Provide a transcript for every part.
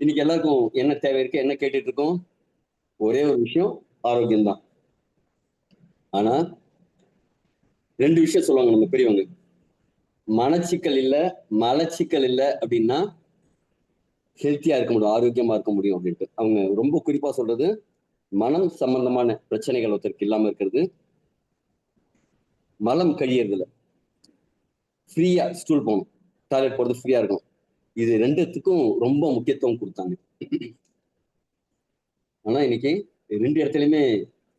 இன்னைக்கு எல்லாருக்கும் என்ன தேவை இருக்கு, என்ன கேட்டுட்டு இருக்கோம்? ஒரே ஒரு விஷயம், ஆரோக்கியம் தான். ஆனா ரெண்டு விஷயம் சொல்லுவாங்க நம்ம பெரியவங்க. மனச்சிக்கல் இல்ல, மலச்சிக்கல் இல்ல அப்படின்னா ஹெல்த்தியா இருக்க முடியும், ஆரோக்கியமா இருக்க முடியும் அப்படின்ட்டு அவங்க ரொம்ப குறிப்பா சொல்றது. மனம் சம்பந்தமான பிரச்சனைகள் ஒருத்தருக்கு இல்லாம இருக்கிறது, மலம் கழியறதுல ஃப்ரீயா ஸ்டூல் போகணும், டாய்லெட் போறது ஃப்ரீயா இருக்கும். இது ரெண்டுத்துக்கும் ரொம்ப முக்கியத்துவம் கொடுத்தாங்க. ஆனா இன்னைக்கு ரெண்டு இடத்துலயுமே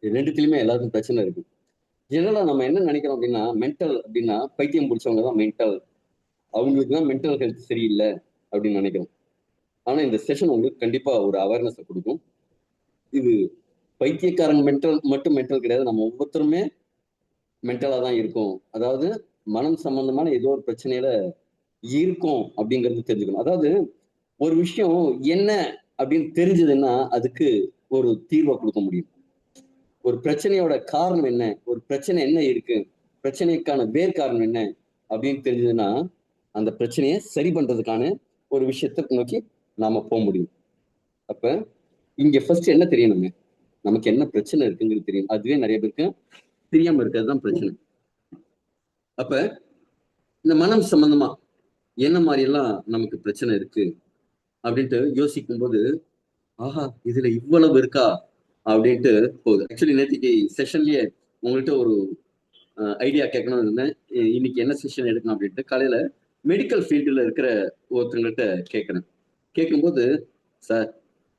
ரெண்டுத்துலயுமே எல்லாருக்கும் பிரச்சனை இருக்கு. ஜெனரலா நம்ம என்ன நினைக்கிறோம் அப்படின்னா, மென்டல் அப்படின்னா பைத்தியம் பிடிச்சவங்க தான் மென்டல், அவங்களுக்கு தான் மென்டல் ஹெல்த் சரியில்லை அப்படின்னு நினைக்கிறோம். ஆனா இந்த செஷன் உங்களுக்கு கண்டிப்பா ஒரு அவேர்னஸ் கொடுக்கும். இது பைத்தியக்காரங்க மென்டல் மட்டும் மென்டல் கிடையாது, நம்ம ஒவ்வொருத்தருமே மென்டலா தான் இருக்கும். அதாவது மனம் சம்பந்தமான ஏதோ ஒரு பிரச்சனையில இருக்கும் அப்படிங்கிறது தெரிஞ்சுக்கணும். அதாவது ஒரு விஷயம் என்ன அப்படின்னு தெரிஞ்சதுன்னா அதுக்கு ஒரு தீர்வை கொடுக்க முடியும். ஒரு பிரச்சனையோட காரணம் என்ன, ஒரு பிரச்சனை என்ன இருக்கு, பிரச்சனைக்கான வேர் காரணம் என்ன அப்படின்னு தெரிஞ்சதுன்னா அந்த பிரச்சனையை சரி பண்றதுக்கான ஒரு விஷயத்தை நோக்கி நாம போக முடியும். அப்ப இங்க ஃபர்ஸ்ட் என்ன தெரியணுங்க, நமக்கு என்ன பிரச்சனை இருக்குங்கிறது தெரியும். அதுவே நிறைய பேருக்கு தெரியாம இருக்கிறது தான் பிரச்சனை. அப்ப இந்த மனம் சம்பந்தமா என்ன மாதிரி எல்லாம் நமக்கு பிரச்சனை இருக்கு அப்படின்ட்டு யோசிக்கும் போது, ஆஹா இதுல இவ்வளவு இருக்கா அப்படின்ட்டு போகுது. ஆக்சுவலி நேற்றுக்கு செஷன்லயே உங்கள்கிட்ட ஒரு ஐடியா கேட்கணும்னு இருந்தேன். இன்னைக்கு என்ன செஷன் எடுக்கணும் அப்படின்ட்டு காலையில மெடிக்கல் ஃபீல்டுல இருக்கிற ஒருத்தங்கள்ட்ட கேட்கறேன். கேட்கும்போது, சார்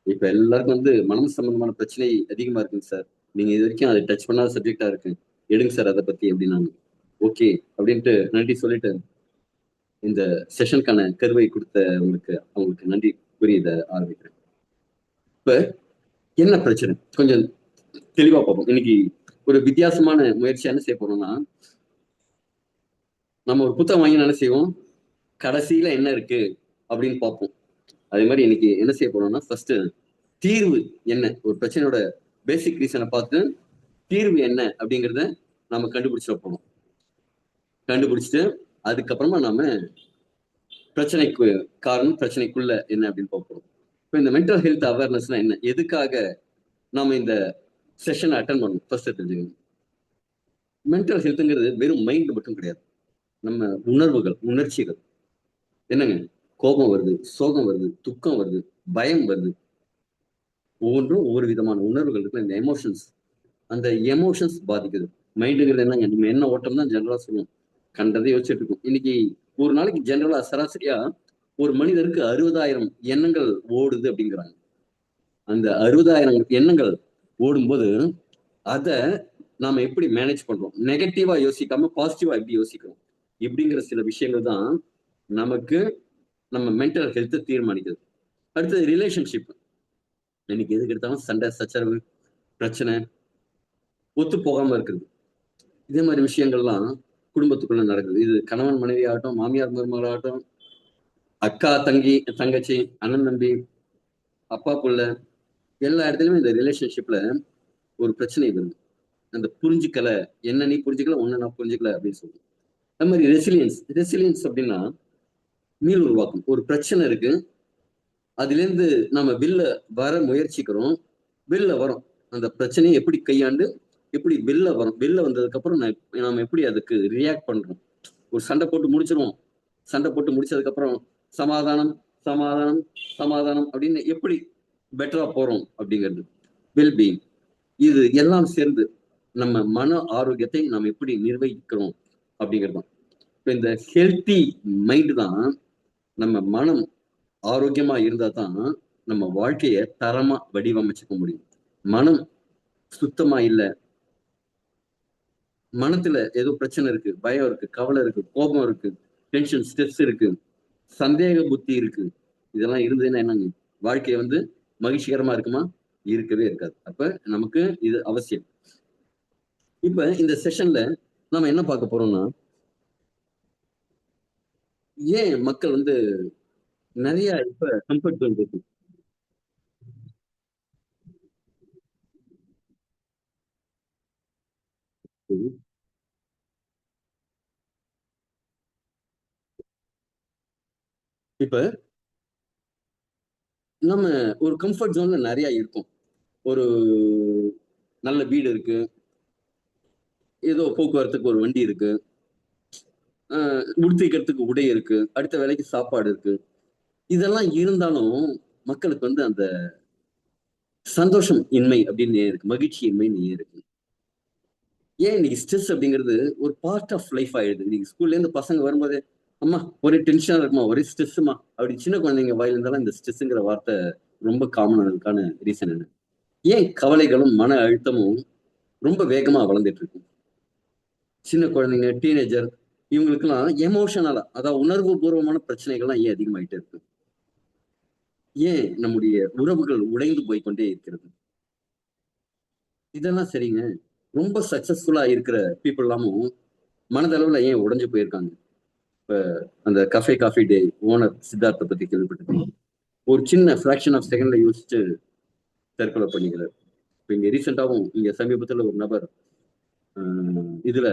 இப்ப எல்லாருக்கும் மனம் சம்பந்தமான பிரச்சனை அதிகமா இருக்குங்க சார், நீங்க இது வரைக்கும் அதை டச் பண்ணாத சப்ஜெக்டா இருக்கு, எடுங்க சார் அதை பத்தி அப்படின்னாங்க. ஓகே அப்படின்ட்டு நன்றி சொல்லிட்டு இந்த செஷனுக்கான கருவை கொடுத்த அவங்களுக்கு நன்றி கூறி இதை ஆரம்பிக்கிறேன். இப்ப என்ன பிரச்சனை கொஞ்சம் தெளிவா பார்ப்போம். இன்னைக்கு ஒரு வித்தியாசமான முயற்சியா என்ன செய்ய போறோம்னா, நம்ம ஒரு புத்தகம் வாங்கி என்ன செய்வோம், கடைசியில என்ன இருக்கு அப்படின்னு பார்ப்போம். அதே மாதிரி இன்னைக்கு என்ன செய்ய போறோம்னா, ஃபர்ஸ்ட் தீர்வு என்ன, ஒரு பிரச்சனையோட பேசிக் ரீசனை பார்த்து தீர்வு என்ன அப்படிங்கிறத நாம கண்டுபிடிச்சிட போறோம். கண்டுபிடிச்சிட்டு அதுக்கப்புறமா நாம பிரச்சனைக்கு காரணம், பிரச்சனைக்குள்ள என்ன அப்படின்னு பார்ப்போம். இப்போ இந்த மென்டல் ஹெல்த் அவேர்னஸ்னா என்ன, எதுக்காக நாம இந்த செஷன் அட்டன் பண்ணணும் ஃபர்ஸ்ட் தெரிஞ்சுக்கணும். மென்டல் ஹெல்த்ங்கிறது வெறும் மைண்ட் மட்டும் கிடையாது, நம்ம உணர்வுகள், உணர்ச்சிகள். என்னங்க, கோபம் வருது, சோகம் வருது, துக்கம் வருது, பயம் வருது, ஒவ்வொன்றும் ஒவ்வொரு விதமான உணர்வுகள் இருக்கு. இந்த எமோஷன்ஸ், அந்த எமோஷன்ஸ் பாதிக்குது. மைண்டுங்கிறது என்னங்க, நம்ம என்ன ஓட்டம் தான் ஜெனரலா சொல்லுவோம், கண்டதை யோசிச்சுட்டு இருக்கும். இன்னைக்கு ஒரு நாளைக்கு ஜெனரலா சராசரியா ஒரு மனிதருக்கு 60,000 எண்ணங்கள் ஓடுது அப்படிங்கிறாங்க. அந்த 60,000 எண்ணங்கள் ஓடும்போது அத நாம எப்படி மேனேஜ் பண்றோம், நெகட்டிவா யோசிக்காம பாசிட்டிவா எப்படி யோசிக்கிறோம், இப்படிங்கிற சில விஷயங்கள் தான் நமக்கு நம்ம மென்டல் ஹெல்த் தீர்மானிக்குது. அடுத்தது ரிலேஷன்ஷிப். இன்னைக்கு எதுக்கு எடுத்தாலும் சண்டை சச்சரவு, பிரச்சனை, ஒத்து போகாம இருக்குது. இதே மாதிரி விஷயங்கள்லாம் குடும்பத்துக்குள்ள நடக்குது. இது கணவன் மனைவி ஆகட்டும், மாமியார் மருமகளாகட்டும், அக்கா தங்கி தங்கச்சி, அண்ணன் தம்பி, அப்பா புள்ள, எல்லா இடத்துலயுமே இந்த ரிலேஷன்ஷிப்ல ஒரு பிரச்சனை வருது. அந்த புரிஞ்சுக்கல, என்ன நீ புரிஞ்சுக்கல, ஒன்னு நான் புரிஞ்சுக்கல அப்படின்னு சொல்லுவோம். அது மாதிரி ரெசிலியன்ஸ். ரெசிலியன்ஸ் அப்படின்னா மீள் உருவாக்கும். ஒரு பிரச்சனை இருக்கு, அதுல இருந்து நம்ம வெளில வர முயற்சிக்கிறோம், வெளில வரோம். அந்த பிரச்சனையை எப்படி கையாண்டு எப்படி வெளில வரும், வெளில வந்ததுக்கு அப்புறம் நாம எப்படி அதுக்கு ரியாக்ட் பண்றோம். ஒரு சண்டை போட்டு முடிச்சிருவோம், சண்டை போட்டு முடிச்சதுக்கு அப்புறம் சமாதானம், சமாதானம், சமாதானம் அப்படின்னு எப்படி பெட்டரா போறோம் அப்படிங்கிறது வெல்பீயிங். இது எல்லாம் சேர்ந்து நம்ம மன ஆரோக்கியத்தை நாம் எப்படி நிர்வகிக்கிறோம் அப்படிங்கிறது தான். இப்ப இந்த ஹெல்த்தி மைண்ட் தான், நம்ம மனம் ஆரோக்கியமா இருந்தா தான் நம்ம வாழ்க்கைய தரமா வடிவமைச்சுக்க முடியும். மனம் சுத்தமா இல்ல, மனத்துல ஏதோ பிரச்சனை இருக்கு, பயம் இருக்கு, கவலை இருக்கு, கோபம் இருக்கு, டென்ஷன் ஸ்ட்ரெஸ் இருக்கு, சந்தேக புத்தி இருக்கு, இதெல்லாம் இருந்ததுன்னா என்னங்க, வாழ்க்கை மகிழ்ச்சிகரமா இருக்குமா? இருக்கவே இருக்காது. அப்ப நமக்கு இது அவசியம். இப்ப இந்த செஷன்ல நாம என்ன பார்க்க போறோம்னா, ஏன் மக்கள் நிறைய இப்ப கம்ஃபர்ட் ஜோன் இருக்கு. இப்ப நம்ம ஒரு கம்ஃபர்ட் ஜோன்ல நிறைய இருக்கும். ஒரு நல்ல வீடு இருக்கு, ஏதோ போக்குவரத்துக்கு ஒரு வண்டி இருக்கு, உடுத்திக்கிறதுக்கு உடை இருக்கு, அடுத்த வேலைக்கு சாப்பாடு இருக்கு. இதெல்லாம் இருந்தாலும் மக்களுக்கு வந்து அந்த சந்தோஷம் இன்மை அப்படின்னு ஏன் இருக்கு, மகிழ்ச்சி இன்மைன்னு ஏன் இருக்கு? ஏன் இன்னைக்கு ஸ்ட்ரெஸ் அப்படிங்கிறது ஒரு பார்ட் ஆஃப் லைஃப் ஆயிடுது? இன்னைக்கு ஸ்கூல்ல இருந்து பசங்க வரும்போது, அம்மா ஒரே டென்ஷனா இருக்குமா, ஒரே ஸ்ட்ரெஸ்ஸுமா அப்படி சின்ன குழந்தைங்க வாயில இருந்தாலும் இந்த ஸ்ட்ரெஸ்ஸுங்கிற வார்த்தை ரொம்ப காமன் ஆனதுக்கான ரீசன் என்ன? ஏன் கவலைகளும் மன அழுத்தமும் ரொம்ப வேகமா வளர்ந்துட்டு இருக்கு? சின்ன குழந்தைங்க, டீனேஜர், இவங்களுக்கெல்லாம் எமோஷனலா, அதாவது உணர்வு பூர்வமான பிரச்சனைகள்லாம் ஏன் அதிகமாயிட்டே இருக்கு? ஏன் நம்முடைய உறவுகள் உடைந்து போய் கொண்டே இருக்கிறது? இதெல்லாம் சரிங்க. ரொம்ப சக்சஸ்ஃபுல்லா இருக்கிற பீப்புள் எல்லாமும் மனதளவுல ஏன் உடைஞ்சு போயிருக்காங்க? இப்ப அந்த cafe coffee day owner Siddhartha பத்தி கேள்விப்பட்டிருக்கீங்க. ஒரு சின்ன ஃபிராக்ஷன் ஆஃப் செகண்ட்ல யோசிச்சு தற்கொலை பண்ணிக்கிறார். இப்ப இங்க ரீசெண்டாவும் இங்க சமீபத்துல ஒரு நபர் இதுல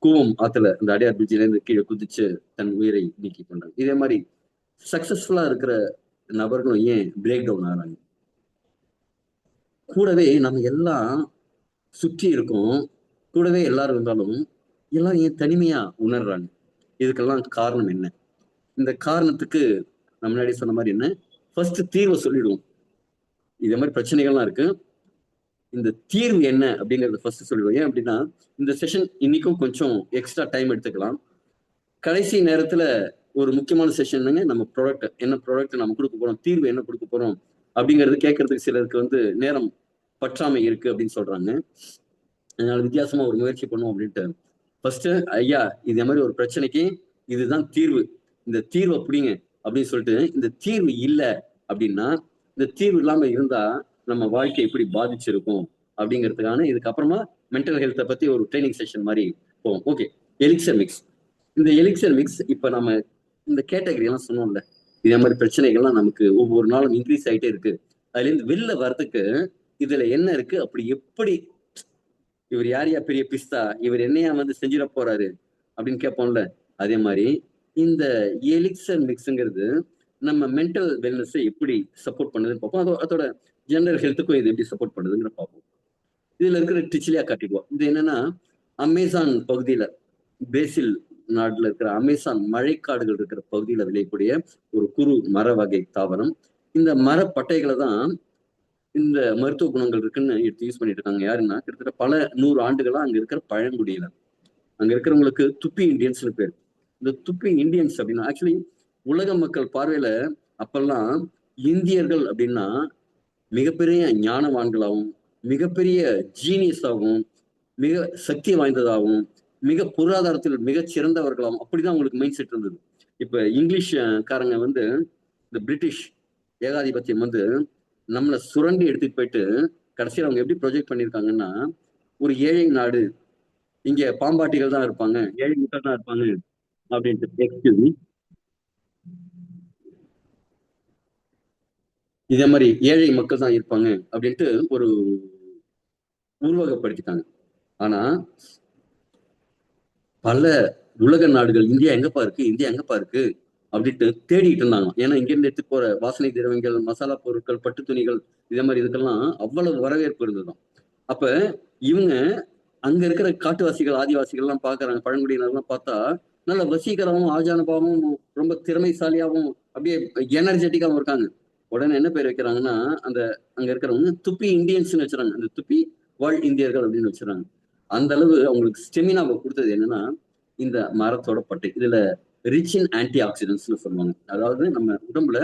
கூவம் ஆத்துல அந்த அடையார் பீச்சில இருந்து கீழே குதிச்சு தன் உயிரை நீக்கி கொண்டாங்க. இதே மாதிரி சக்சஸ்ஃபுல்லா இருக்கிற நபர்களும் ஏன் பிரேக் டவுன் ஆகிறாங்க? கூடவே நம்ம எல்லாம் சுற்றி இருக்கோம், கூடவே எல்லாரும் இருந்தாலும் எல்லாரும் ஏன் தனிமையா உணர்றாங்க? இதுக்கெல்லாம் காரணம் என்ன? இந்த காரணத்துக்கு நான் முன்னாடி சொன்ன மாதிரி என்ன, ஃபர்ஸ்ட் தீர்வை சொல்லிடுவோம். இதே மாதிரி பிரச்சனைகள்லாம் இருக்கு, இந்த தீர்வு என்ன அப்படிங்கறத ஃபர்ஸ்ட் சொல்லிடுவோம். ஏன் அப்படின்னா, இந்த செஷன் இன்னைக்கும் கொஞ்சம் எக்ஸ்ட்ரா டைம் எடுத்துக்கலாம். கடைசி நேரத்துல ஒரு முக்கியமான செஷன், நம்ம ப்ராடக்ட் என்ன, ப்ராடக்ட் நம்ம கொடுக்க போறோம், தீர்வு என்ன கொடுக்க போறோம் அப்படிங்கிறது கேட்கறதுக்கு சிலருக்கு வந்து நேரம் பற்றாமை இருக்கு அப்படின்னு சொல்றாங்க. அதனால வித்தியாசமா ஒரு முயற்சி பண்ணுவோம் அப்படின்ட்டு ஃபர்ஸ்ட், ஐயா இதே மாதிரி ஒரு பிரச்சனைக்கு இதுதான் தீர்வு, இந்த தீர்வை பிடிங்க அப்படின்னு சொல்லிட்டு, இந்த தீர்வு இல்லை அப்படின்னா, இந்த தீர்வு இல்லாம இருந்தா நம்ம வாழ்க்கை எப்படி பாதிச்சிருக்கும் அப்படிங்கிறதுக்கான இதுக்கப்புறமா மென்டல் ஹெல்த்தை பத்தி ஒரு ட்ரைனிங் செஷன் மாதிரி போவோம். Okay, elixir mix. இந்த எலிக்சர் மிக்ஸ் இப்ப நம்ம இந்த கேட்டகரி எல்லாம் சொன்னோம்ல, இதே மாதிரி பிரச்சனைகள்லாம் நமக்கு ஒவ்வொரு நாளும் இன்க்ரீஸ் ஆயிட்டே இருக்கு. அதுல இருந்து வெளில வர்றதுக்கு இதுல என்ன இருக்கு, அப்படி எப்படி இவர் யாரையா பெரிய பிஸ்தா, இவர் என்னையா வந்து செஞ்சிட போறாரு அப்படின்னு கேட்போம்ல, அதே மாதிரி இந்த எலிக்சர் மிக்ஸ்ங்கிறது நம்ம மென்டல் வெல்னஸை எப்படி சப்போர்ட் பண்ணுதுன்னு பார்ப்போம். அதோட ஜெனரல் ஹெல்த்துக்கும் இது எப்படி சப்போர்ட் பண்ணுதுங்கிற பார்ப்போம். இதுல இருக்கிற டிச்சிலியா காட்டிடுவோம். இது என்னன்னா, அமேசான் பகுதியில, பிரேசில் நாட்டுல இருக்கிற அமேசான் மழைக்காடுகள் இருக்கிற பகுதியில விளையக்கூடிய ஒரு குறு மர வகை தாவரம். இந்த மரப்பட்டைகளை தான் இந்த மருத்துவ குணங்கள் இருக்குன்னு எடுத்து யூஸ் பண்ணிட்டு இருக்காங்க. யாருன்னா, கிட்டத்தட்ட பல 100 ஆண்டுகளா அங்க இருக்கிற பழங்குடியினர், அங்க இருக்கிறவங்களுக்கு துப்பி இந்தியன்ஸ்னு பேர். இந்த துப்பி இந்தியன்ஸ் அப்படின்னா ஆக்சுவலி உலக மக்கள் பார்வையில அப்பெல்லாம் இந்தியர்கள் அப்படின்னா மிகப்பெரிய ஞானவான்களாகவும், மிகப்பெரிய ஜீனியஸாகவும், மிக சக்தி வாய்ந்ததாகவும், மிக பொருளாதாரத்தில் மிகச் சிறந்தவர்களாகவும் அப்படிதான் அவங்களுக்கு மைண்ட் செட் இருந்தது. இப்ப இங்கிலீஷ் காரங்க வந்து இந்த பிரிட்டிஷ் ஏகாதிபத்தியம் வந்து நம்மளை சுரண்டி எடுத்துட்டு போயிட்டு கடைசியில் அவங்க எப்படி ப்ரொஜெக்ட் பண்ணியிருக்காங்கன்னா, ஒரு ஏழை நாடு, இங்க பாம்பாட்டிகள் தான் இருப்பாங்க, ஏழை மக்கள் தான் இருப்பாங்க அப்படின்ட்டு. Excuse me. இதே மாதிரி ஏழை மக்கள் தான் இருப்பாங்க அப்படின்ட்டு ஒரு உருவகப்படுத்திட்டாங்க. ஆனா பல உலக நாடுகள் இந்தியா எங்கப்பா இருக்கு, இந்தியா எங்கப்பா இருக்கு அப்படின்ட்டு தேடிட்டு இருந்தாங்க. ஏன்னா இங்க இருந்து எடுத்து போற வாசனை திரவங்கள், மசாலா பொருட்கள், பட்டு துணிகள், இதே மாதிரி இதுக்கெல்லாம் அவ்வளவு வரவேற்பு இருந்ததும். அப்ப இவங்க அங்க இருக்கிற காட்டுவாசிகள், ஆதிவாசிகள் எல்லாம் பாக்குறாங்க, பழங்குடியினர் எல்லாம் பார்த்தா நல்ல வசீகரமும், ஆஜானுபாவும், ரொம்ப திறமைசாலியாவும், அப்படியே எனர்ஜெட்டிக்காவும் இருக்காங்க. உடனே என்ன பேர் வைக்கிறாங்கன்னா, அந்த அங்க இருக்கிறவங்க துப்பி இந்தியன்ஸ்னு வச்சுறாங்க. அந்த துப்பி வாழ் இந்தியர்கள் அப்படின்னு வச்சுறாங்க. அந்த அளவு அவங்களுக்கு ஸ்டெமினாவை கொடுத்தது என்னன்னா, இந்த மரத்தோட பட்டை. இதுல ரிச் இன் ஆன்டி ஆக்சிடென்ட்ஸ்னு சொல்லுவாங்க. அதாவது நம்ம உடம்புல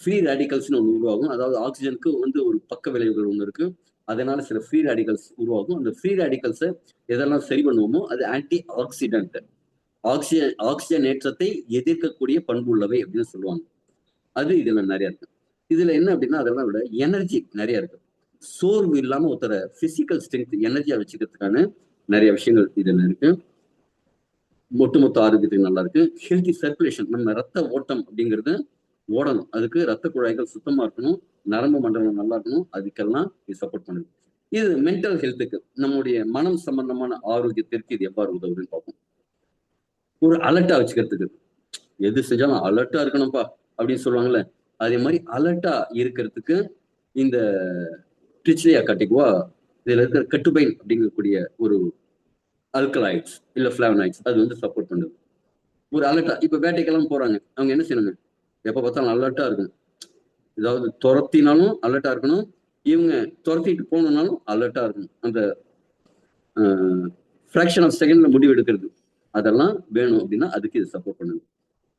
ஃப்ரீ ரேடிகல்ஸ்னு ஒன்று உருவாகும். அதாவது ஆக்சிஜனுக்கு வந்து ஒரு பக்க விளைவுகள் ஒன்று இருக்கு. அதனால சில ஃப்ரீ ரேடிகல்ஸ் உருவாகும். அந்த ஃப்ரீ ரேடிகல்ஸை எதெல்லாம் சரி பண்ணுவோமோ அது ஆன்டி ஆக்சிடென்ட். ஆக்சிஜன் ஏற்றத்தை எதிர்க்கக்கூடிய பண்பு உள்ளவை அப்படின்னு சொல்லுவாங்க. அது இதுல நிறைய இருக்கு. இதுல என்ன அப்படின்னா, அதெல்லாம் விட எனர்ஜி நிறைய இருக்கு. சோர்வு இல்லாம ஒருத்தர பிசிக்கல் ஸ்ட்ரென்த் எனர்ஜியா வச்சுக்கிறதுக்கான நிறைய விஷயங்கள் இதுல இருக்கு. ஒட்டுமொத்த ஆரோக்கியத்துக்கு நல்லா இருக்கு. ஹெல்தி சர்க்குலேஷன், நம்ம ரத்த ஓட்டம் அப்படிங்கிறது ஓடணும். அதுக்கு ரத்த குழாய்கள் சுத்தமா இருக்கணும், நரம்பு மண்டலம் நல்லா இருக்கணும். அதுக்கெல்லாம் இது சப்போர்ட் பண்ணுது. இது மென்டல் ஹெல்த்துக்கு, நம்முடைய மனம் சம்பந்தமான ஆரோக்கியத்திற்கு இது எவ்வாறு உதவுதுன்னு பார்ப்போம். ஒரு அலர்ட்டா வச்சுக்கிறதுக்கு, எது செஞ்சாலும் அலர்ட்டா இருக்கணும்ப்பா அப்படின்னு சொல்லுவாங்கல்ல, அதே மாதிரி அலர்ட்டா இருக்கிறதுக்கு இந்த ட்ரிச்லியா கட்டிக்குவா இதுல இருக்கிற கட்டுபைன் அப்படிங்கக்கூடிய ஒரு அல்கலாய்ட்ஸ் இல்ல பிளாவனாய்ட்ஸ் அது வந்து சப்போர்ட் பண்ணுது. ஒரு அலர்ட்டா இப்ப வேட்டைக்கெல்லாம் போறாங்க, அவங்க என்ன செய்யணுங்க, எப்ப பார்த்தாலும் அலர்ட்டா இருக்கணும். ஏதாவது துரத்தினாலும் அலர்ட்டா இருக்கணும், இவங்க துரத்திட்டு போகணும்னாலும் அலர்ட்டா இருக்கணும். அந்த ஃபிராக்ஷன் ஆஃப் செகண்ட்ல முடிவு எடுக்கிறது அதெல்லாம் வேணும் அப்படின்னா அதுக்கு இது சப்போர்ட் பண்ணுது.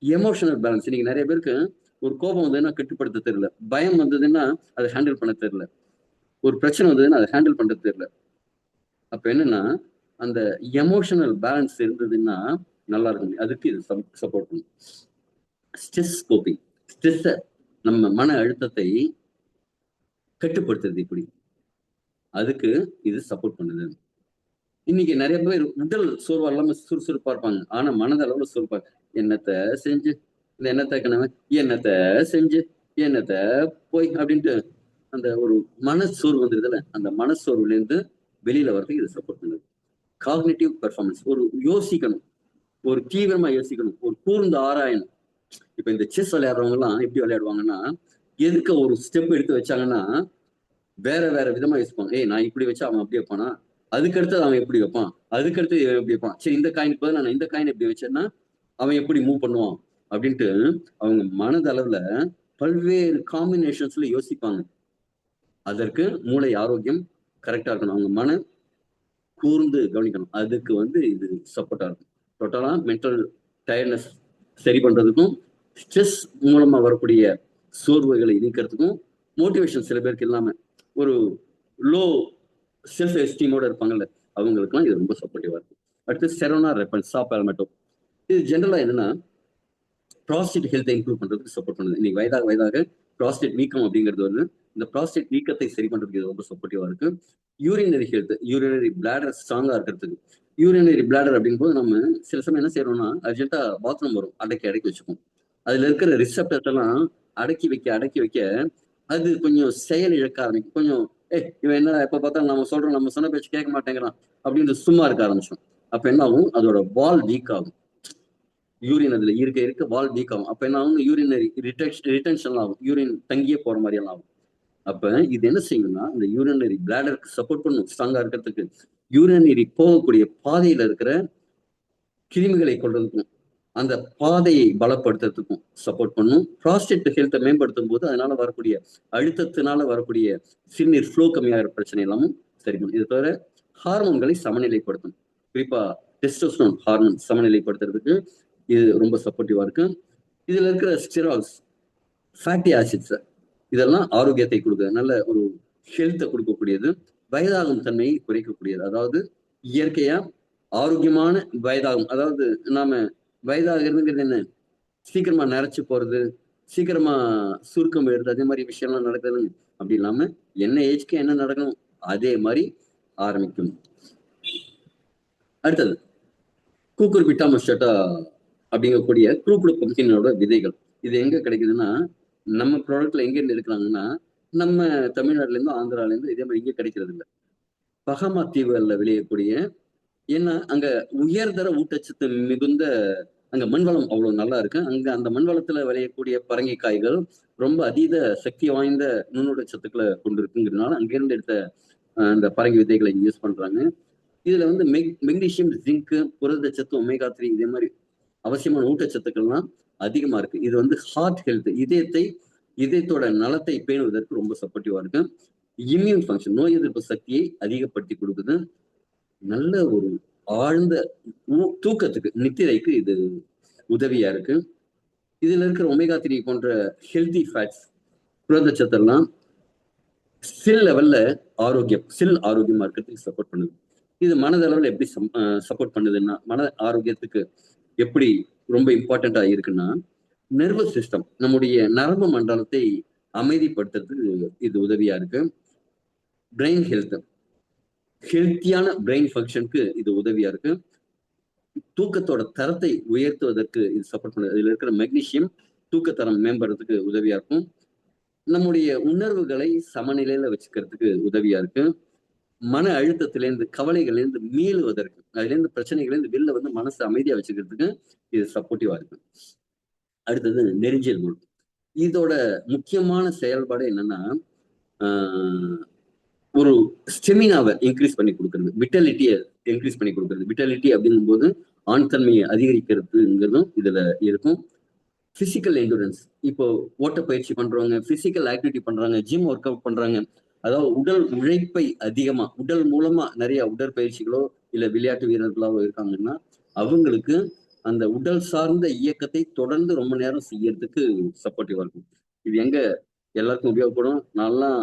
எமோஷனல் பேலன்ஸ் இன்னைக்கு நிறைய பேருக்கு ஒரு கோபம் வந்ததுன்னா கட்டுப்படுத்த தெரியல, பயம் வந்ததுன்னா அதை ஹேண்டில் பண்ண தெரியல, ஒரு பிரச்சனை வந்ததுன்னா அதை ஹேண்டில் பண்றது தெரியல. அப்ப என்னன்னா அந்த எமோஷனல் பேலன்ஸ் இருந்ததுன்னா நல்லா இருக்கும், அதுக்கு இது சப்போர்ட் பண்ணும். ஸ்ட்ரெஸ் கோப்பிங், ஸ்ட்ரெஸ் நம்ம மன அழுத்தத்தை கட்டுப்படுத்துறது இப்படி, அதுக்கு இது சப்போர்ட் பண்ணுது. இன்னைக்கு நிறைய பேர் உடல் சோர்வா இல்லாம சுறுசுறுப்பா இருப்பாங்க, ஆனா மனதளவுல சோர்வா என்னத்த செஞ்சு இந்த என்னத்த கணவன் என்னத்த செஞ்சு என்னத்த போய் அப்படின்ட்டு அந்த ஒரு மனசோர்வு வந்துருதுல, அந்த மனசோர்வுல இருந்து வெளியில வர்றதுக்கு இது சப்போர்ட் பண்ணுது. காக்னிட்டிவ் பெர்ஃபார்மன்ஸ், ஒரு யோசிக்கணும், ஒரு தீவிரமா யோசிக்கணும், ஒரு கூர்ந்து ஆராயணும். இப்ப இந்த செஸ் விளையாடுறவங்க எல்லாம் எப்படி விளையாடுவாங்கன்னா, எதுக்கு ஒரு ஸ்டெப் எடுத்து வச்சாங்கன்னா வேற வேற விதமா யோசிப்பாங்க. ஏய் நான் இப்படி வச்சா அவன் அப்படி வைப்பானா, அதுக்கடுத்து அவன் எப்படி வைப்பான், அதுக்கடுத்து இவன் எப்படி வைப்பான், சரி இந்த காயினுக்கு பதிலா நான் இந்த காயின் எப்படி வச்சேன்னா அவன் எப்படி மூவ் பண்ணுவான் அப்படின்ட்டு அவங்க மனதளவுல பல்வேறு காம்பினேஷன்ஸ்ல யோசிப்பாங்க. அதற்கு மூளை ஆரோக்கியம் கரெக்டா இருக்கணும், அவங்க மன கூர்ந்து கவனிக்கணும், அதுக்கு வந்து இது சப்போர்ட்டா இருக்கும். டோட்டலா மென்டல் டயர்ட்னஸ் சரி பண்றதுக்கும், ஸ்ட்ரெஸ் மூலமா வரக்கூடிய சோர்வுகளை நீக்கிறதுக்கும், மோட்டிவேஷன் சில பேருக்கு இல்லாம ஒரு லோ செல்ஃப் எஸ்டீமோட இருப்பாங்கல்ல, அவங்களுக்குலாம் இது ரொம்ப சப்போர்ட்டிவா இருக்கும். அடுத்து செரோனா ரெப்பன் சாப்பால்மெட்டோ, இது ஜென்ரலா என்னன்னா ப்ராஸ்டேட் ஹெல்த்தை இம்ப்ரூவ் பண்றதுக்கு சப்போர்ட் பண்ணுது. இன்னைக்கு வயதாக வயதாக ப்ராஸ்டேட் வீக்கம் அப்படிங்கிறது வந்து இந்த ப்ராஸ்டேட் வீக்கத்தை சரி பண்றதுக்கு இது ரொம்ப சப்போர்ட்டிவா இருக்கு. யூரினரி ஹெல்த், யூரினரி பிளாடர் ஸ்ட்ராங்கா இருக்கிறதுக்கு, யூரினரி பிளாடர் அப்படிங்கும்போது நம்ம சில சமயம் என்ன செய்யறோம்னா அர்ஜென்ட்டா பாத்ரூம் வரும், அடக்கி அடக்கி வச்சுப்போம். அதுல இருக்கிற ரிசப்டர்ஸ் எல்லாம் அடக்கி வைக்க அது கொஞ்சம் செயல் இழக்க ஆரம்பிக்கும். கொஞ்சம் இவன் என்ன எப்ப பார்த்தாலும் நம்ம சொல்றோம், நம்ம சொன்ன பேச்சு கேட்க மாட்டேங்கிறான் அப்படின்னு சும்மா இருக்க ஆரம்பிச்சோம். அப்ப என்ன ஆகும், அதோட வால் வீக் ஆகும், யூரின் அதுல இருக்க வால் வீக் ஆகும். அப்ப என்ன ஆகும், யூரினரி ரிட்டென்ஷன் ஆகும், யூரின் தங்கியே போற மாதிரி எல்லாம் ஆகும். அப்ப இது என்ன செய்யணும்னா இந்த யூரினரி பிளாடருக்கு சப்போர்ட் பண்ணும் ஸ்ட்ராங்கா இருக்கிறதுக்கு, யூரினரி போகக்கூடிய பாதையில இருக்கிற கிருமிகளை கொள்றதுக்கும் அந்த பாதையை பலப்படுத்துறதுக்கும் சப்போர்ட் பண்ணும். ப்ராஸ்டேட் ஹெல்த்தை மேம்படுத்தும் போது அதனால வரக்கூடிய அழுத்தத்தினால வரக்கூடிய சிறுநீர் ஃப்ளோ கம்மியாகிற பிரச்சனை எல்லாமும் சரி பண்ணும். இது தவிர ஹார்மோன்களை சமநிலைப்படுத்தும், குறிப்பா டெஸ்டோஸ்டெரான் ஹார்மோன் சமநிலைப்படுத்துறதுக்கு இது ரொம்ப சப்போர்ட்டிவா இருக்கு. இதுல இருக்கிற ஸ்டெரால்ஸ், ஃபேட்டி ஆசிட்ஸ் இதெல்லாம் ஆரோக்கியத்தை கொடுக்குது, நல்ல ஒரு ஹெல்த்தை கொடுக்கக்கூடியது, வயதாகும் தன்மையை குறைக்கக்கூடியது. அதாவது இயற்கையா ஆரோக்கியமான வயதாகும், அதாவது நாம வயதாகிறதுங்கிறது என்ன, சீக்கிரமா நரைச்சு போறது, சீக்கிரமா சுருக்கம் வருது, அதே மாதிரி விஷயம்லாம் நடக்குதுன்னு அப்படி இல்லாம என்ன ஏஜ்க்கு என்ன நடக்கணும் அதே மாதிரி ஆரம்பிக்கும். அடுத்தது கூக்குர்பிட்டா மஸ்டா அப்படிங்கக்கூடிய குரூப்ல பம்கினோட விதைகள், இது எங்க கிடைக்குதுன்னா நம்ம ப்ராடக்ட்ல எங்க இருந்து எடுக்கிறாங்கன்னா நம்ம தமிழ்நாட்டுல இருந்து ஆந்திரால இருந்து இதே மாதிரி இங்கே கிடைக்கிறது இல்லை. பகமா தீவுகள்ல விளையக்கூடிய, ஏன்னா அங்க உயர்தர ஊட்டச்சத்து மிகுந்த, அங்க மண்வளம் அவ்வளவு நல்லா இருக்கு, அங்க அந்த மண்வளத்துல விளையக்கூடிய பரங்கி காய்கள் ரொம்ப அதீத சக்தி வாய்ந்த நுண்ணூட்டச்சத்துக்களை கொண்டு இருக்குங்கிறதுனால அங்கிருந்து எடுத்த அந்த பரங்கி விதைகளை யூஸ் பண்றாங்க. இதுல வந்து மெக்னீசியம், ஜிங்க், புரதச்சத்து, ஒமேகா 3 இதே மாதிரி அவசியமான ஊட்டச்சத்துக்கள்லாம் அதிகமா இருக்கு. இது வந்து ஹார்ட் ஹெல்த், இதயத்தோட நலத்தை பேணுவதற்கு ரொம்ப சப்போர்ட்டிவா இருக்கு. இம்யூன் ஃபங்க்ஷன், நோய் எதிர்ப்பு சக்தியை அதிகப்படுத்தி கொடுக்குது. நல்ல ஒரு ஆழ்ந்த தூக்கத்துக்கு, நித்திரைக்கு இது உதவியா இருக்கு. இதுல இருக்கிற ஒமேகா 3 போன்ற ஹெல்தி ஃபேட்ஸ், புரதச்சத்தெல்லாம் செல் லெவல்ல செல் ஆரோக்கியமா இருக்கிறதுக்கு சப்போர்ட் பண்ணுது. இது மனதளவில் எப்படி சப்போர்ட் பண்ணுதுன்னா, மன ஆரோக்கியத்துக்கு எப்படி ரொம்ப இம்பார்ட்டண்டா இருக்குன்னா, நர்வஸ் சிஸ்டம், நம்முடைய நரம்பு மண்டலத்தை அமைதிப்படுத்துறதுக்கு இது உதவியா இருக்கு. பிரெயின் ஹெல்த்தியான பிரெயின் ஃபங்க்ஷனுக்கு இது உதவியா இருக்கு. தூக்கத்தோட தரத்தை உயர்த்துவதற்கு இது சப்போர்ட் பண்ணுது. இதுல இருக்கிற மெக்னீசியம் தூக்கத்தரம் மேம்படுறதுக்கு உதவியா இருக்கும். நம்முடைய உணர்வுகளை சமநிலையில வச்சுக்கிறதுக்கு உதவியா இருக்கு. மன அழுத்தத்திலேருந்து, கவலைகள்லேருந்து மீளுவதற்கு, அதுல இருந்து பிரச்சனைகள்லேருந்து வெளில வந்து மனசை அமைதியா வச்சுக்கிறதுக்கு இது சப்போர்ட்டிவா இருக்கு. அடுத்தது நெருஞ்சியல் முள், இதோட முக்கியமான செயல்பாடு என்னன்னா ஒரு ஸ்டெமினாவை இன்க்ரீஸ் பண்ணி கொடுக்கறது, விட்டாலிட்டியை இன்க்ரீஸ் பண்ணி கொடுக்கறது. விட்டாலிட்டி அப்படிங்கும் போது ஆண் தன்மையை அதிகரிக்கிறதுங்கிறதும் இதுல இருக்கும். பிசிக்கல் எண்டூரன்ஸ், இப்போ ஓட்டப்பயிற்சி பண்றவங்க, பிசிக்கல் ஆக்டிவிட்டி பண்றாங்க, ஜிம் ஒர்க் அவுட் பண்றாங்க, அதாவது உடல் உழைப்பை அதிகமா உடல் மூலமா நிறைய உடற்பயிற்சிகளோ இல்ல விளையாட்டு வீரர்களாவோ இருக்காங்கன்னா அவங்களுக்கு அந்த உடல் சார்ந்த இயக்கத்தை தொடர்ந்து ரொம்ப நேரம் செய்யறதுக்கு சப்போர்ட்டிவா இருக்கும். இது எங்க எல்லாருக்கும் உபயோகப்படும். நான்லாம்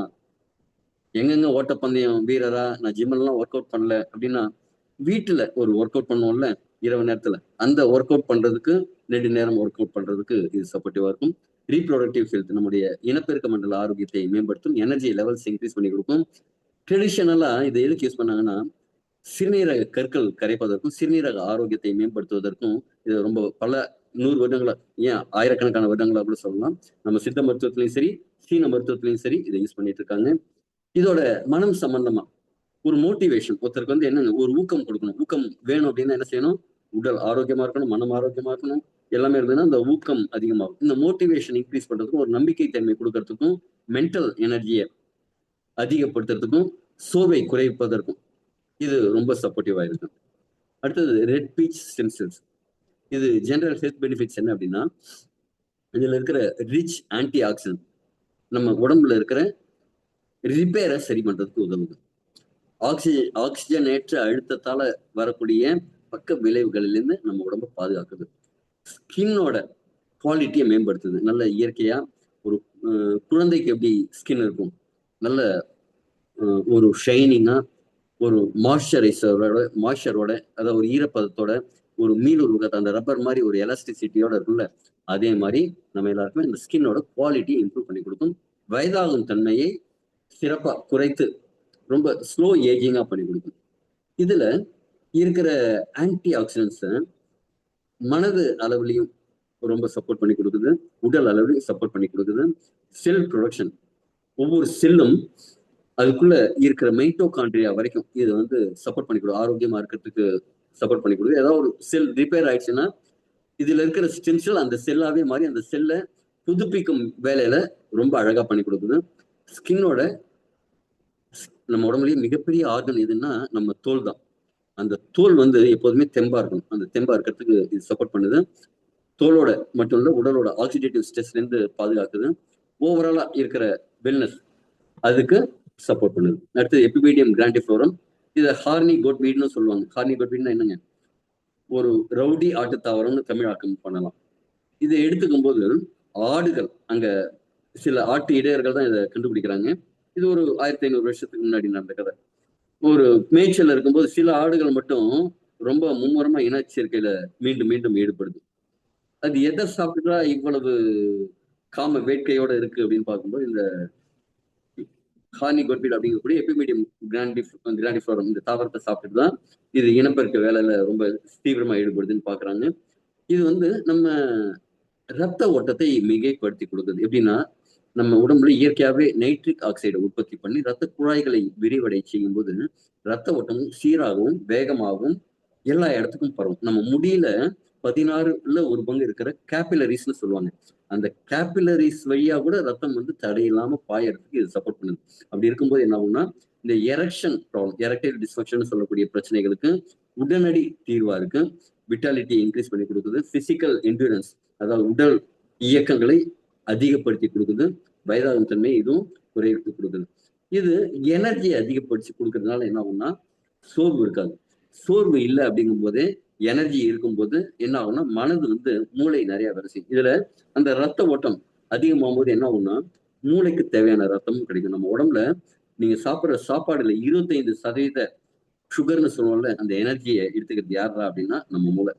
எங்கெங்க ஓட்டப்பந்தயம் வீரரா, நான் ஜிம்மெல்லாம் ஒர்க் அவுட் பண்ணல அப்படின்னா வீட்டுல ஒரு ஒர்க் அவுட் பண்ணுவோம்ல இரவு நேரத்துல, அந்த ஒர்க் அவுட் பண்றதுக்கு நெடு நேரம் ஒர்க் அவுட் பண்றதுக்கு இது சப்போர்ட்டிவா இருக்கும். ரீப்ரொடக்டிவ் ஹெல்த், நம்முடைய இனப்பெருக்க மண்டல ஆரோக்கியத்தை மேம்படுத்தும், எனர்ஜி லெவல்ஸ் இன்க்ரீஸ் பண்ணி கொடுக்கும். ட்ரெடிஷனலா இதை எதுக்கு யூஸ் பண்ணாங்கன்னா சிறுநீரக கற்கள் கரைப்பதற்கும் சிறுநீரக ஆரோக்கியத்தை மேம்படுத்துவதற்கும் இது ரொம்ப பல 100 வருடங்களா, ஏன் ஆயிரக்கணக்கான வருடங்களா கூட சொல்லலாம், நம்ம சித்த மருத்துவத்திலையும் சரி சீன மருத்துவத்திலையும் சரி இதை யூஸ் பண்ணிட்டு இருக்காங்க. இதோட மனம் சம்பந்தமா ஒரு மோட்டிவேஷன், ஒருத்தருக்கு வந்து என்னங்க ஒரு ஊக்கம் கொடுக்கணும். ஊக்கம் வேணும் அப்படின்னா என்ன செய்யணும்? உடல் ஆரோக்கியமா இருக்கணும், மனம் ஆரோக்கியமா இருக்கணும், எல்லாமே இருந்ததுன்னா அந்த ஊக்கம் அதிகமாகும். இந்த மோட்டிவேஷன் இன்க்ரீஸ் பண்றதுக்கும் ஒரு நம்பிக்கை தன்மை கொடுக்கறதுக்கும் மென்டல் எனர்ஜியை அதிகப்படுத்துறதுக்கும் சோர்வை குறைப்பதற்கும் இது ரொம்ப சப்போர்ட்டிவா இருக்கு. அடுத்தது ரெட் பீச் ஸ்டெம் செல்ஸ். இது ஜெனரல் ஹெல்த் பெனிஃபிட்ஸ் என்ன அப்படின்னா இதுல இருக்கிற ரிச் ஆன்டி ஆக்சிடென்ட் நம்ம உடம்புல இருக்கிற ரிப்பேரை சரி பண்றதுக்கு உதவுது. ஆக்சிஜனேற்ற அழுத்தத்தால வரக்கூடிய பக்க விளைவுகளிலிருந்து நம்ம உடம்பை பாதுகாக்குது. ஸ்கின்னோட குவாலிட்டியை மேம்படுத்துது. நல்ல இயற்கையா ஒரு குழந்தைக்கு எப்படி ஸ்கின் இருக்கும், நல்ல ஒரு ஷைனிங்கா, ஒரு மாய்ஸ்சரோட அதாவது ஒரு ஈரப்பதத்தோட, ஒரு மீளுருவத்தை அந்த ரப்பர் மாதிரி ஒரு எலாஸ்டிசிட்டியோட இருக்குல்ல, அதே மாதிரி நம்ம எல்லாருக்குமே இந்த ஸ்கின்னோட குவாலிட்டி இம்ப்ரூவ் பண்ணி கொடுக்கும். வயதாகும் தன்மையை சிறப்பா குறைத்து ரொம்ப ஸ்லோ ஏஜிங்கா பண்ணி கொடுக்கும். இதுல இருக்கிற ஆன்டி ஆக்சிடென்ட்ஸ் மனது அளவுலையும் ரொம்ப சப்போர்ட் பண்ணி கொடுக்குது, உடல் அளவுலையும் சப்போர்ட் பண்ணி கொடுக்குது. செல் ப்ரொடக்ஷன், ஒவ்வொரு செல்லும் அதுக்குள்ள இருக்கிற மைட்டோகாண்ட்ரியா வரைக்கும் இது வந்து சப்போர்ட் பண்ணி கொடுக்கும், ஆரோக்கியமா இருக்கிறதுக்கு சப்போர்ட் பண்ணி கொடுக்குது. ஏதாவது ஒரு செல் ரிப்பேர் ஆயிடுச்சுன்னா இதுல இருக்கிற ஸ்டெம் செல் அந்த செல்லாவே மாறி அந்த செல்லை புதுப்பிக்கும் வேலையில ரொம்ப அழகா பண்ணி கொடுக்குது. ஸ்கின்னோட நம்ம உடம்புலயே மிகப்பெரிய ஆர்கன் எதுன்னா நம்ம தோல் தான். அந்த தோல் வந்து எப்போதுமே தெம்பா இருக்கணும், அந்த தெம்பா இருக்கிறதுக்கு இது சப்போர்ட் பண்ணுது. தோலோட மட்டும் இல்ல உடலோட ஆக்சிடேட்டிவ் ஸ்ட்ரெஸ்ல இருந்து பாதுகாக்குது. ஓவராலா இருக்கிற வெல்னஸ் அதுக்கு சப்போர்ட் பண்ணுது. அடுத்து எபிபீடியம் கிராண்டிஃப்ளோரம், இதை ஹார்னி கோட் வீடுன்னு சொல்லுவாங்க. ஹார்னி கோட் வீடுனா என்னங்க? ஒரு ரவுடி ஆட்டு தாவரம்னு தமிழாக்கம் பண்ணலாம். இதை எடுத்துக்கும் போது ஆடுகள், அங்க சில ஆட்டு இடையர்கள் தான் இதை கண்டுபிடிக்கிறாங்க. இது ஒரு 1500 வருஷத்துக்கு முன்னாடி நடந்த கதை. ஒரு மேய்ச்சல் இருக்கும்போது சில ஆடுகள் மட்டும் ரொம்ப மும்முரமா இனச்சேர்க்கையில மீண்டும் மீண்டும் ஈடுபடுது. அது எதை சாப்பிட்டுட்டா இவ்வளவு காம வேட்கையோட இருக்கு அப்படின்னு பார்க்கும்போது இந்த ஹார்னி கோட்பீட் அப்படிங்கக்கூடிய எபிமீடியம் கிராண்டிஃப்ளோரம் இந்த தாவரத்தை சாப்பிட்டுட்டு தான் இது இனப்பெருக்க வேலையில ரொம்ப தீவிரமா ஈடுபடுதுன்னு பாக்குறாங்க. இது வந்து நம்ம ரத்த ஓட்டத்தை மிகைப்படுத்தி கொடுக்குது. எப்படின்னா நம்ம உடம்புல இயற்கையாவே நைட்ரிக் ஆக்சைடை உற்பத்தி பண்ணி ரத்த குழாய்களை விரிவடை செய்யும் போது ரத்த ஓட்டமும் சீராகவும் வேகமாகவும் எல்லா இடத்துக்கும் பரவும். நம்ம முடியல 16ல ஒரு பங்கு இருக்கிற கேபிலரிஸ்ன்னு சொல்லுவாங்க, அந்த கேபிலரிஸ் வழியா கூட ரத்தம் வந்து தடையில்லாம பாயறதுக்கு இது சப்போர்ட் பண்ணுது. அப்படி இருக்கும்போது என்ன ஆகும்னா இந்த எரெக்ஷன் ப்ராப்ளம், எரெக்டைல் டிஸ்ஃபங்க்ஷன் சொல்லக்கூடிய பிரச்சனைகளுக்கு உடனடி தீர்வா இருக்கு. விட்டாலிட்டியை இன்க்ரீஸ் பண்ணி கொடுக்குது. பிசிக்கல் என்டூரன்ஸ், அதாவது உடல் இயக்கங்களை அதிகப்படுத்தி கொடுக்குது. வயதாகும் தன்மை இதுவும் குறைத்து கொடுக்குது. இது எனர்ஜியை அதிகப்படுத்தி கொடுக்கறதுனால என்ன ஆகும்னா சோர்வு இருக்காது. சோர்வு இல்லை அப்படிங்கும் போதே எனர்ஜி இருக்கும்போது என்ன ஆகும்னா மனது வந்து மூளை நிறைய வேலை செய்யும். இதுல அந்த ரத்த ஓட்டம் அதிகமாகும் போது என்ன ஆகும்னா மூளைக்கு தேவையான ரத்தமும் கிடைக்கும். நம்ம உடம்புல நீங்க சாப்பிட்ற சாப்பாடுல 25% சுகர்னு சொல்லுவோம்ல, அந்த எனர்ஜியை எடுத்துக்கிறது யாரா அப்படின்னா நம்ம மூளை.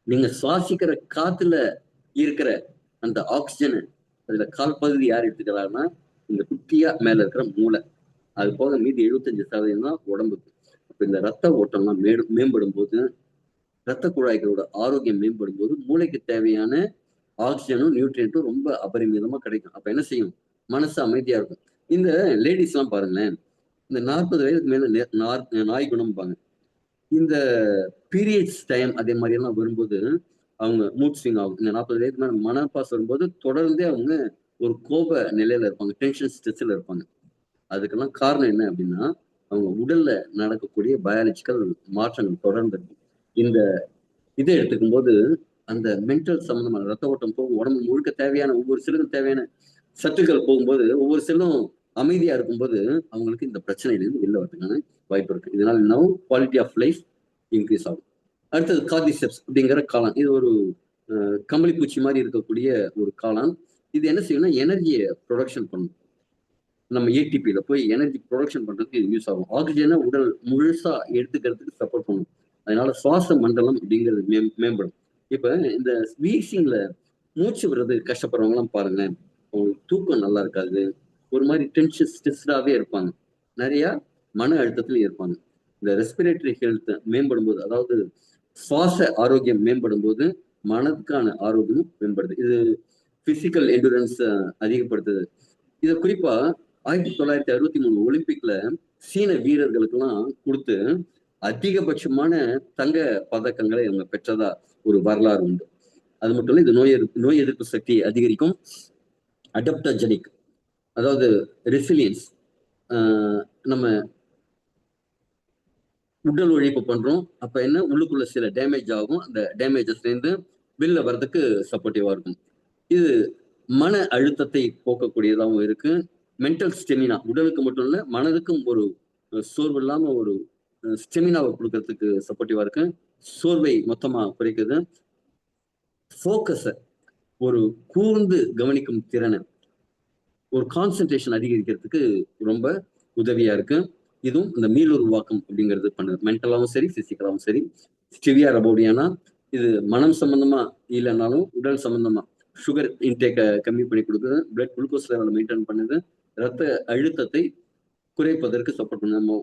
நீங்க சுவாசிக்கிற காத்துல இருக்கிற அந்த ஆக்சிஜன் அதுல கால்பகுதி யார் எடுத்துக்கிறாருன்னா இந்த குட்டியா மேல இருக்கிற மூளை. அது போக மீதி 75% தான் உடம்புக்கு. அப்ப இந்த ரத்த ஓட்டம்லாம் மேம்படும் போது, ரத்த குழாய்களோட ஆரோக்கியம் மேம்படும் போது மூளைக்கு தேவையான ஆக்சிஜனும் நியூட்ரியன்ட்டும் ரொம்ப அபரிமிதமா கிடைக்கும். அப்ப என்ன செய்யும்? மனசு அமைதியா இருக்கும். இந்த லேடிஸ் எல்லாம் பாருங்களேன், இந்த 40 வயதுக்கு மேல நாய் குணம்பாங்க. இந்த பீரியட்ஸ் டைம் அதே மாதிரி எல்லாம் வரும்போது அவங்க மூட் ஸ்விங் ஆகும். இந்த 40 வயதுக்கு மேல மனப்பாஸ் வரும்போது தொடர்ந்தே அவங்க ஒரு கோப நிலையில இருப்பாங்க, டென்ஷன் ஸ்ட்ரெஸ்ல இருப்பாங்க. அதுக்கெல்லாம் காரணம் என்ன அப்படின்னா அவங்க உடல்ல நடக்கக்கூடிய பயாலஜிக்கல் மாற்றங்கள் தொடர்ந்து இருக்கும். இந்த இதை எடுத்துக்கும் போது அந்த மென்டல் சம்பந்தமான ரத்த ஓட்டம் போகும், உடம்பு முழுக்க தேவையான ஒவ்வொரு செல்லுக்கும் தேவையான சத்துக்கள் போகும்போது ஒவ்வொரு செல்லும் அமைதியா இருக்கும்போது அவங்களுக்கு இந்த பிரச்சனையிலிருந்து வெளில வரதுக்கான வாய்ப்பு இருக்கு. இதனால இன்னும் குவாலிட்டி ஆஃப் லைஃப் இன்க்ரீஸ் ஆகும். அடுத்தது கார்டிசெப்ஸ் அப்படிங்கிற காளான். இது ஒரு கம்பளி பூச்சி மாதிரி இருக்கக்கூடிய ஒரு காளான். இது என்ன செய்யணும்னா எனர்ஜியை ப்ரொடக்ஷன் பண்ணும். நம்ம ஏடிபியில போய் எனர்ஜி ப்ரொடக்ஷன் பண்றதுக்கு இது யூஸ் ஆகும். ஆக்சிஜனை உடல் முழுசா எடுத்துக்கிறதுக்கு சப்போர்ட் பண்ணும். அதனால சுவாச மண்டலம் அப்படிங்கிறது மேம்படும். இப்ப இந்த வீசிங்ல மூச்சு விடுறது கஷ்டப்படுறவங்க எல்லாம் பாருங்களேன், அவங்களுக்கு தூக்கம் நல்லா இருக்காது, ஒரு மாதிரி டென்ஷன் ஸ்ட்ரெஸ்டாவே இருப்பாங்க, நிறைய மன அழுத்தத்திலும் இருப்பாங்க. இந்த ரெஸ்பிரேட்டரி ஹெல்த் மேம்படும் போது, அதாவது சுவாச ஆரோக்கியம் மேம்படும் போது மனதுக்கான ஆரோக்கியமும் மேம்படுது. இது பிசிக்கல் எண்டூரன்ஸ் அதிகப்படுத்துது. இதை குறிப்பா 1963 ஒலிம்பிக்ல சீன வீரர்களுக்கெல்லாம் கொடுத்து அதிகபட்சமான தங்க பதக்கங்களை அவங்க பெற்றதா ஒரு வரலாறு உண்டு. அது மட்டும் இல்ல, இது நோய் எதிர்ப்பு சக்தியை அதிகரிக்கும். அடாப்டோஜெனிக், அதாவது ரெசிலியன்ஸ். நம்ம உடல் உழைப்பு பண்றோம், அப்ப என்ன உள்ளுக்குள்ள சில டேமேஜ் ஆகும், அந்த டேமேஜஸ்ல இருந்து வெளில வர்றதுக்கு சப்போர்ட்டிவா இருக்கும். இது மன அழுத்தத்தை போக்கக்கூடியதாகவும் இருக்கு. மென்டல் ஸ்டெமினா, உடலுக்கு மட்டும் இல்ல மனதுக்கும் ஒரு சோர்வு இல்லாம ஒரு ஸ்டெமினாவை கொடுக்கறதுக்கு சப்போர்ட்டிவா இருக்கு. சோர்வை மொத்தமா குறைக்குது. ஃபோக்கஸ, ஒரு கூர்ந்து கவனிக்கும் திறனை, ஒரு கான்சென்ட்ரேஷன் அதிகரிக்கிறதுக்கு ரொம்ப உதவியா இருக்கு. இதுவும் இந்த மீளுருவாக்கம் அப்படிங்கிறது பண்ணுது, மென்டலாவும் சரி பிசிக்கலாவும் சரி. ஸ்டிவியா ரபோடியானா இது மனம் சம்பந்தமா இல்லைன்னாலும் உடல் சம்பந்தமா சுகர் இன்டேக்கை கம்மி பண்ணி கொடுக்குது, பிளட் குளுக்கோஸ் லெவலை மெயின்டைன் பண்ணுது, ரத்த அழுத்தத்தை குறைப்பதற்கு சப்போர்ட் பண்ணுது. நம்ம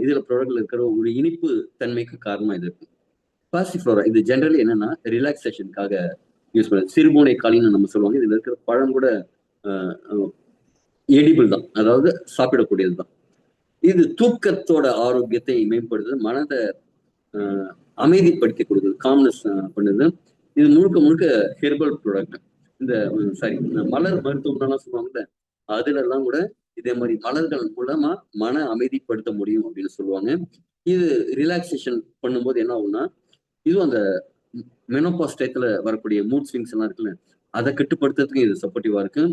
இதுல ப்ராடக்ட்ல இருக்கிற ஒரு இனிப்பு தன்மைக்கு காரணமா இது இருக்கு. பாசிஃப்ளோரா இது ஜென்ரலி என்னன்னா ரிலாக்ஸேஷனுக்காக யூஸ் பண்ணுது. சிறுபூனை காலின்னு நம்ம சொல்லுவாங்க. இதுல இருக்கிற பழம் கூட எடிபிள் தான், அதாவது சாப்பிடக்கூடியது தான். இது தூக்கத்தோட ஆரோக்கியத்தை மேம்படுத்துது, மனதை அமைதிப்படுத்தி கொடுக்குது, காம்னஸ் பண்ணுது. இது முழுக்க முழுக்க ஹெர்பல் ப்ராடக்ட். இந்த சாரி, மலர் மருத்துவம்லாம் சொல்லுவாங்கல்ல, அதுல எல்லாம் கூட இதே மாதிரி மலர்கள் மூலமா மன அமைதிப்படுத்த முடியும் அப்படின்னு சொல்லுவாங்க. இது ரிலாக்ஸேஷன் பண்ணும்போது என்ன ஆகும்னா, இதுவும் அந்த மெனோபாஸ் டயத்துல வரக்கூடிய மூட் ஸ்விங்ஸ் எல்லாம் இருக்குல்ல, அதை கட்டுப்படுத்துறதுக்கு இது சப்போர்ட்டிவா இருக்கு.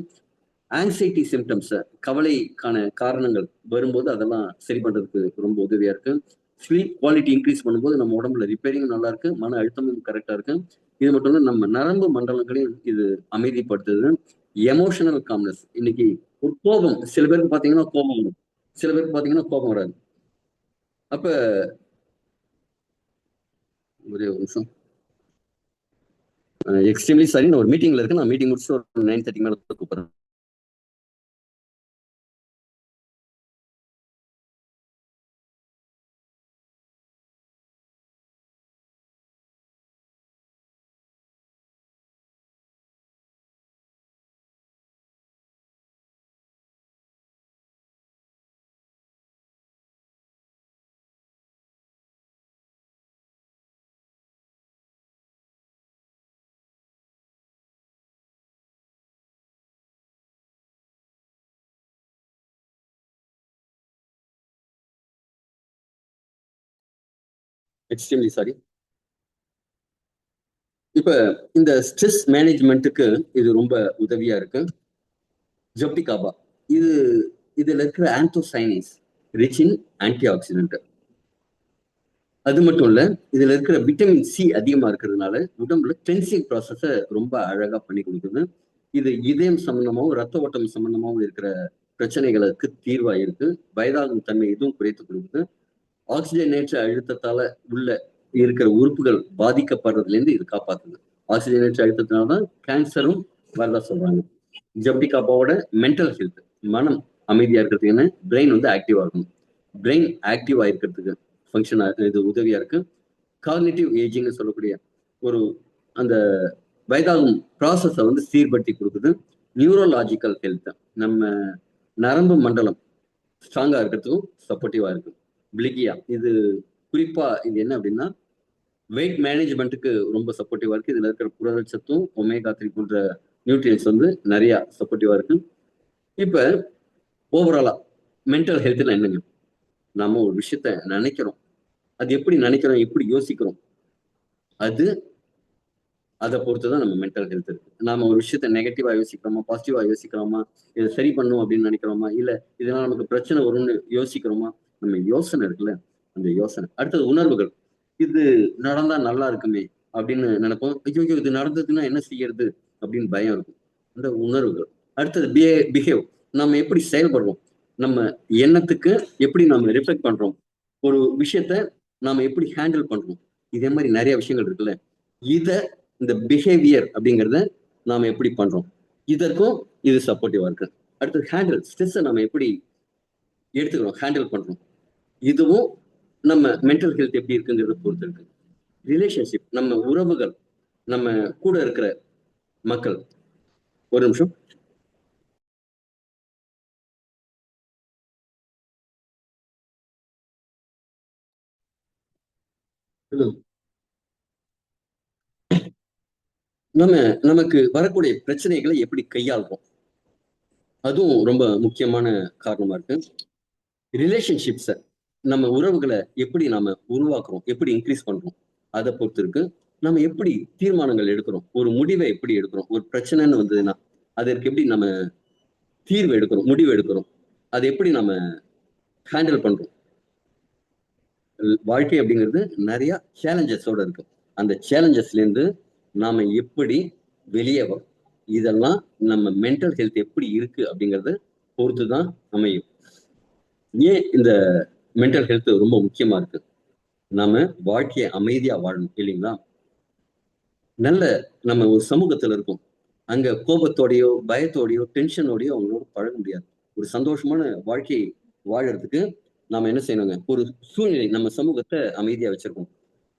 ஆங்ஸைட்டி சிம்டம்ஸ், கவலைக்கான காரணங்கள் வரும்போது அதெல்லாம் சரி பண்றதுக்கு ரொம்ப உதவியா இருக்கு. ஸ்லீப் குவாலிட்டி இன்க்ரீஸ் பண்ணும்போது நம்ம உடம்புல ரிப்பேரிங் நல்லா இருக்கு, மன அழுத்தமும் கரெக்டா இருக்கு. இது மட்டும் இல்ல, நம்ம நரம்பு மண்டலங்களையும் இது அமைதிப்படுத்துது. எமோஷனல் காம்னஸ், இன்னைக்கு ஒரு கோபம், சில பேருக்கு பாத்தீங்கன்னா கோபம் வரும், சில பேருக்கு பாத்தீங்கன்னா கோபம் வராது. அப்ப ஒரே ஒரு நிமிஷம், எக்ஸ்ட்ரீம்லி சாரி, நான் ஒரு மீட்டிங்ல இருக்கேன், நான் மீட்டிங் முடிச்சு ஒரு 9:30 மேல கூப்பிடுறேன். Extremely sorry. இப்ப இந்த ஸ்ட்ரெஸ் மேனேஜ்மெண்ட்டுக்கு இது ரொம்ப உதவியா இருக்கு. ஜப்டிகாபா, இது இதுல இருக்கிற ஆந்தோசைனிஸ் ரிச் இன் ஆன்டி ஆக்சிடென்ட். அது மட்டும் இல்ல, இதுல இருக்கிற விட்டமின் சி அதிகமா இருக்கிறதுனால உடம்புல கிளென்சிங் ப்ராசஸ ரொம்ப அழகா பண்ணி கொடுக்குது. இது இதயம் சம்பந்தமாவும் ரத்த ஓட்டம் சம்பந்தமாவும் இருக்கிற பிரச்சனைகளுக்கு தீர்வா இருக்கு. வயதாகும் தன்மை இதுவும் குறைத்து கொடுக்குது. ஆக்சிஜனேற்ற அழுத்தத்தால உள்ள இருக்கிற உறுப்புகள் பாதிக்கப்படுறதுல இருந்து இது காப்பாத்துது. ஆக்சிஜனேற்ற அழுத்தத்தினால்தான் கேன்சரும் வரதா சொல்றாங்க. ஜப்டிகாபாவோட மென்டல் ஹெல்த், மனம் அமைதியா இருக்கிறதுக்கு என்ன, பிரெயின் வந்து ஆக்டிவா இருக்கும், பிரெயின் ஆக்டிவா இருக்கிறதுக்கு ஃபங்க்ஷன் இது உதவியா இருக்கு. காக்னிட்டிவ் ஏஜிங்னு சொல்லக்கூடிய ஒரு அந்த வயதாகும் ப்ராசஸை வந்து சீர்படுத்தி கொடுக்குது. நியூரோலாஜிக்கல் ஹெல்த், நம்ம நரம்பு மண்டலம் ஸ்ட்ராங்கா இருக்கிறதுக்கும் சப்போர்ட்டிவா இருக்கு. பிளிகியா, இது குறிப்பா இது என்ன அப்படின்னா வெயிட் மேனேஜ்மெண்ட்டுக்கு ரொம்ப சப்போர்ட்டிவா இருக்கு. இதுல இருக்கிற புரதச்சத்தும் ஒமேகா 3 போன்ற நியூட்ரியன்ஸ் வந்து நிறைய சப்போர்ட்டிவா இருக்கு. இப்ப ஓவராலா மென்டல் ஹெல்த்ல என்னங்க, நாம ஒரு விஷயத்த நினைக்கிறோம், அது எப்படி நினைக்கிறோம், எப்படி யோசிக்கிறோம், அது அதை பொறுத்துதான் நம்ம மென்டல் ஹெல்த் இருக்கு. நாம ஒரு விஷயத்த நெகட்டிவா யோசிக்கிறோமா, பாசிட்டிவா யோசிக்கிறோமா, இதை சரி பண்ணும் அப்படின்னு நினைக்கிறோமா, இல்ல இதனால நமக்கு பிரச்சனை வரும்னு யோசிக்கிறோமா, நம்ம யோசனை இருக்குல்ல, அந்த யோசனை. அடுத்தது உணர்வுகள். இது நடந்தா நல்லா இருக்குமே அப்படின்னு நினைப்போம். ஐயோ இது நடந்ததுன்னா என்ன செய்யறது அப்படின்னு பயம் இருக்கும். அந்த உணர்வுகள். அடுத்தது பிஹேவ். நம்ம எப்படி செயல்படுறோம், நம்ம எண்ணத்துக்கு எப்படி நம்ம ரிஃப்ளெக்ட் பண்றோம், ஒரு விஷயத்த நாம எப்படி ஹேண்டில் பண்றோம், இதே மாதிரி நிறைய விஷயங்கள் இருக்குல்ல. இத இந்த பிஹேவியர் அப்படிங்கறத நாம எப்படி பண்றோம், இதற்கும் இது சப்போர்ட்டிவா இருக்கு. அடுத்தது ஹேண்டில், ஸ்ட்ரெஸ் நம்ம எப்படி எடுத்துக்கிறோம், ஹேண்டில் பண்றோம், இதுவும் நம்ம மென்டல் ஹெல்த் எப்படி இருக்குங்கிறத பொறுத்து இருக்கு. ரிலேஷன்ஷிப், நம்ம உறவுகள், நம்ம கூட இருக்கிற மக்கள். ஒரு நிமிஷம். நம்ம நமக்கு வரக்கூடிய பிரச்சனைகளை எப்படி கையாளுறோம், அதுவும் ரொம்ப முக்கியமான காரணமா இருக்கு. ரிலேஷன்ஷிப்ஸ, நம்ம உறவுகளை எப்படி நாம உருவாக்குறோம், எப்படி இன்க்ரீஸ் பண்றோம், அதை பொறுத்து இருக்கு. நம்ம எப்படி தீர்மானங்கள் எடுக்கிறோம், ஒரு முடிவை எப்படி எடுக்கிறோம், ஒரு பிரச்சனைன்னு வந்ததுன்னா அதற்கு எப்படி நம்ம தீர்வு எடுக்கிறோம், முடிவு எடுக்கிறோம், அதை எப்படி நம்ம ஹேண்டில் பண்றோம். வாழ்க்கை அப்படிங்கிறது நிறைய சேலஞ்சஸோட இருக்கு. அந்த சேலஞ்சஸ்ல இருந்து நாம எப்படி வெளியே வரும், இதெல்லாம் நம்ம மென்டல் ஹெல்த் எப்படி இருக்கு அப்படிங்கறத பொறுத்துதான் அமையும். ஏன் இந்த மென்டல் ஹெல்த் ரொம்ப முக்கியமா இருக்கு, நாம வாழ்க்கையை அமைதியா வாழணும் இல்லைங்களா. நல்ல நம்ம ஒரு சமூகத்துல இருக்கோம், அங்க கோபத்தோடையோ பயத்தோடையோ டென்ஷனோடையோ அவங்களோட பழக முடியாது. ஒரு சந்தோஷமான வாழ்க்கை வாழறதுக்கு நாம என்ன செய்யணுங்க, ஒரு சூழ்நிலை நம்ம சமூகத்தை அமைதியா வச்சிருக்கோம்.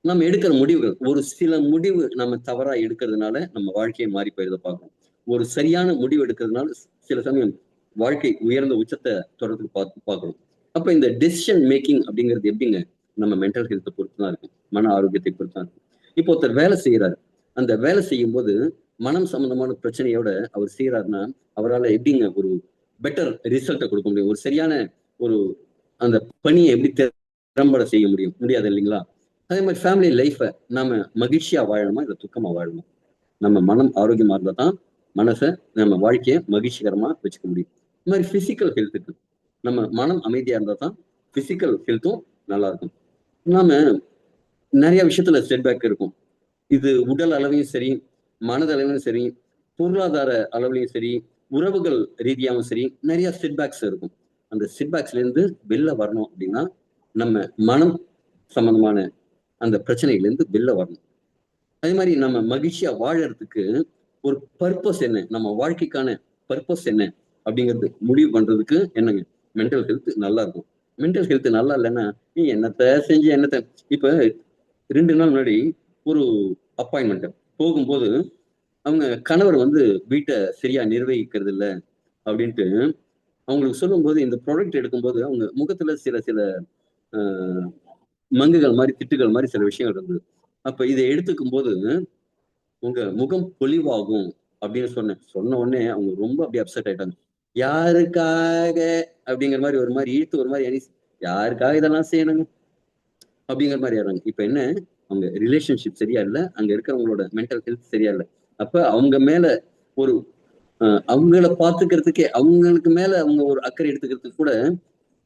நம்ம எடுக்கிற முடிவுகள், ஒரு சில முடிவு நம்ம தவறா எடுக்கிறதுனால நம்ம வாழ்க்கையை மாறி போயிருத பார்க்கணும். ஒரு சரியான முடிவு எடுக்கிறதுனால சில சமயம் வாழ்க்கை உயர்ந்த உச்சத்தை தொடர்ந்து பார்க்கணும். அப்ப இந்த டெசிஷன் மேக்கிங் அப்படிங்கிறது எப்படிங்க, நம்ம மென்டல் ஹெல்த்தை பொறுத்து தான் இருக்கு, மன ஆரோக்கியத்தை பொறுத்து தான் இருக்கு. இப்போ ஒருத்தர் வேலை செய்யறாரு, அந்த வேலை செய்யும் போது மனம் சம்பந்தமான பிரச்சனையோட அவர் செய்யறாருன்னா அவரால் எப்படிங்க ஒரு பெட்டர் ரிசல்ட்டை கொடுக்க முடியும், ஒரு சரியான ஒரு அந்த பணியை எப்படி திறம்பட செய்ய முடியும், முடியாது இல்லைங்களா. அதே மாதிரி ஃபேமிலி லைஃப்பை நாம மகிழ்ச்சியா வாழணுமா இல்லை துக்கமா வாழணுமா, நம்ம மனம் ஆரோக்கியமா இருந்தா தான் மனசை, நம்ம வாழ்க்கையை மகிழ்ச்சிகரமா வச்சுக்க முடியும். இந்த மாதிரி பிசிக்கல் ஹெல்த்துக்கு நம்ம மனம் அமைதியா இருந்தா தான் பிசிக்கல் ஹெல்த்தும் நல்லா இருக்கும். நாம நிறைய விஷயத்துல செட்பேக் இருக்கும். இது உடல் அளவையும் சரி, மனதளவையும் சரி, பொருளாதார அளவுலையும் சரி, உறவுகள் ரீதியாகவும் சரி, நிறைய செட்பேக்ஸ் இருக்கும். அந்த செட்பேக்ஸ்ல இருந்து வெளில வரணும் அப்படின்னா நம்ம மனம் சம்பந்தமான அந்த பிரச்சனைகள்ல இருந்து வெளில வரணும். அதே மாதிரி நம்ம மகிழ்ச்சியா வாழறதுக்கு ஒரு பர்பஸ் என்ன, நம்ம வாழ்க்கைக்கான பர்பஸ் என்ன அப்படிங்கிறது முடிவு பண்றதுக்கு என்னங்க, மென்டல் ஹெல்த் நல்லா இருக்கும். மென்டல் ஹெல்த் நல்லா இல்லைன்னா நீ என்னத்த செஞ்சு என்னத்த. இப்ப 2 நாள் முன்னாடி ஒரு அப்பாயின்மெண்ட் போகும்போது அவங்க கணவர் வந்து வீட்டை சரியா நிர்வகிக்கிறது இல்லை அப்படின்ட்டு அவங்களுக்கு சொல்லும் போது, இந்த ப்ராடக்ட் எடுக்கும்போது அவங்க முகத்துல சில சில மங்குகள் மாதிரி திட்டுகள் மாதிரி சில விஷயங்கள் இருந்தது. அப்ப இதை எடுத்துக்கும் போது உங்க முகம் பொலிவாகும் அப்படின்னு சொன்னேன். சொன்ன உடனே அவங்க ரொம்ப அப்படியே அப்செட் ஆயிட்டாங்க. யாருக்காக அப்படிங்கிற மாதிரி ஒரு மாதிரி இழுத்து ஒரு மாதிரி யாருக்காக இதெல்லாம் செய்யணுங்க அப்படிங்கிற மாதிரி ஆறாங்க. இப்ப என்ன, அவங்க ரிலேஷன்ஷிப் சரியா இல்லை, அங்க இருக்கிறவங்களோட மென்டல் ஹெல்த் சரியா இல்லை. அப்ப அவங்க மேல ஒரு அவங்கள பாத்துக்கிறதுக்கே, அவங்களுக்கு மேல அவங்க ஒரு அக்கறை எடுத்துக்கிறதுக்கு கூட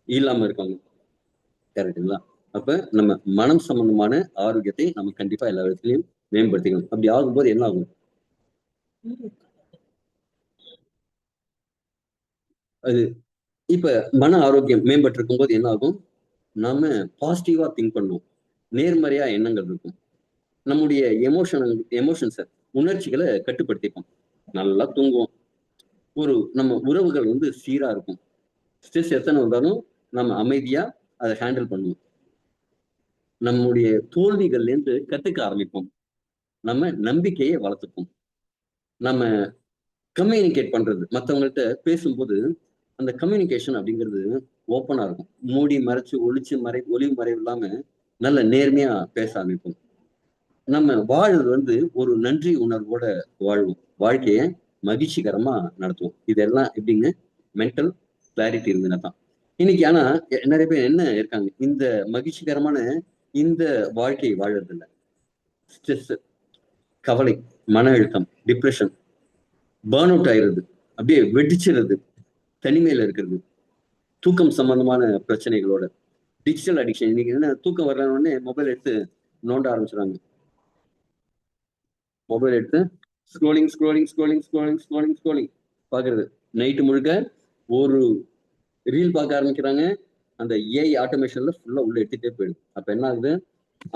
இல்லாம இருக்காங்க. கரெக்டுங்களா. அப்ப நம்ம மனம் சம்பந்தமான ஆரோக்கியத்தை நம்ம கண்டிப்பா எல்லா இடத்துலயும் மேம்படுத்திக்கணும். அப்படி ஆகும்போது என்ன ஆகும், அது இப்ப மன ஆரோக்கியம் மேம்பட்டு இருக்கும் போது என்ன ஆகும், நாம பாசிட்டிவா திங்க் பண்ணுவோம், நேர்மறையா எண்ணங்கள் இருக்கும், நம்முடைய எமோஷன்ஸை உணர்ச்சிகளை கட்டுப்படுத்திப்போம், நல்லா தூங்குவோம், ஒரு நம்ம உறவுகள் வந்து சீரா இருக்கும், ஸ்ட்ரெஸ் எத்தனை வந்தாலும் நம்ம அமைதியா அதை ஹேண்டில் பண்ணுவோம், நம்முடைய தோல்விகள்ல இருந்து கத்துக்க ஆரம்பிப்போம், நம்ம நம்பிக்கையை வளர்த்துப்போம், நம்ம கம்யூனிகேட் பண்றது மற்றவங்கள்ட்ட பேசும்போது அந்த கம்யூனிகேஷன் அப்படிங்கிறது ஓப்பனா இருக்கும், மூடி மறைச்சு ஒளிச்சு ஒளிவு மறைவு இல்லாம நல்ல நேர்மையா பேச ஆரம்பிப்போம். நம்ம வாழ்றது வந்து ஒரு நன்றி உணர்வோட வாழ்வோம். வாழ்க்கைய மகிழ்ச்சிகரமா நடத்துவோம். இதெல்லாம் எப்படிங்க? மென்டல் கிளாரிட்டி இருந்ததுன்னா தான். இன்னைக்கு ஆனா நிறைய பேர் என்ன இருக்காங்க? இந்த மகிழ்ச்சிகரமான இந்த வாழ்க்கையை வாழறது இல்ல. ஸ்ட்ரெஸ், கவலை, மன அழுத்தம், டிப்ரெஷன், பர்ன் அவுட் ஆயிடுறது, அப்படியே வெடிச்சிடுறது, தனிமையில இருக்கிறது, தூக்கம் சம்பந்தமான பிரச்சனைகளோட, டிஜிட்டல் அடிக்ஷன். இன்னைக்கு என்ன தூக்கம் வரலன்னு மொபைல் எடுத்து நோண்ட ஆரம்பிச்சுறாங்க. மொபைல் எடுத்து scrolling scrolling scrolling scrolling scrolling scrolling பாக்குறது. நைட்டு முழுக்க ஒரு ரீல் பார்க்க ஆரம்பிக்கிறாங்க. அந்த ஏஐ ஆட்டோமேஷன்ல ஃபுல்லா உள்ள எடுத்துட்டே போயிடுது. அப்ப என்ன ஆகுது?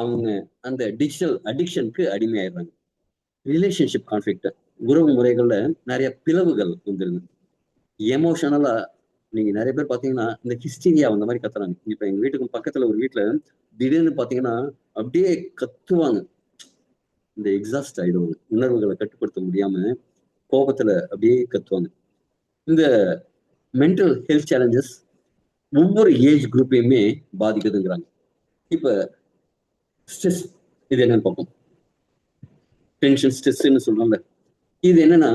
அவங்க அந்த டிஜிட்டல் அடிக்ஷனுக்கு அடிமையாயிடுறாங்க. ரிலேஷன்ஷிப் கான்ஃபிளிக்ட், உறவு முறைகள்ல நிறைய பிளவுகள் வந்துருது. எமோஷனலா நீங்க நிறைய பேர் பாத்தீங்கன்னா இந்த ஹிஸ்டீரியா அந்த மாதிரி கத்துறாங்க. இப்ப எங்க வீட்டுக்கு பக்கத்துல ஒரு வீட்டுல திடீர்னு பாத்தீங்கன்னா அப்படியே கத்துவாங்க. இந்த எக்ஸாஸ்ட் ஆயிடுவாங்க. உணர்வுகளை கட்டுப்படுத்த முடியாம கோபத்துல அப்படியே கத்துவாங்க. இந்த மென்டல் ஹெல்த் சேலஞ்சஸ் ஒவ்வொரு ஏஜ் குரூப்பையுமே பாதிக்குதுங்கிறாங்க. இப்ப ஸ்ட்ரெஸ் இது என்னன்னு பார்ப்போம். டென்ஷன் ஸ்ட்ரெஸ்ன்னு சொல்றோம்ல, இது என்னன்னா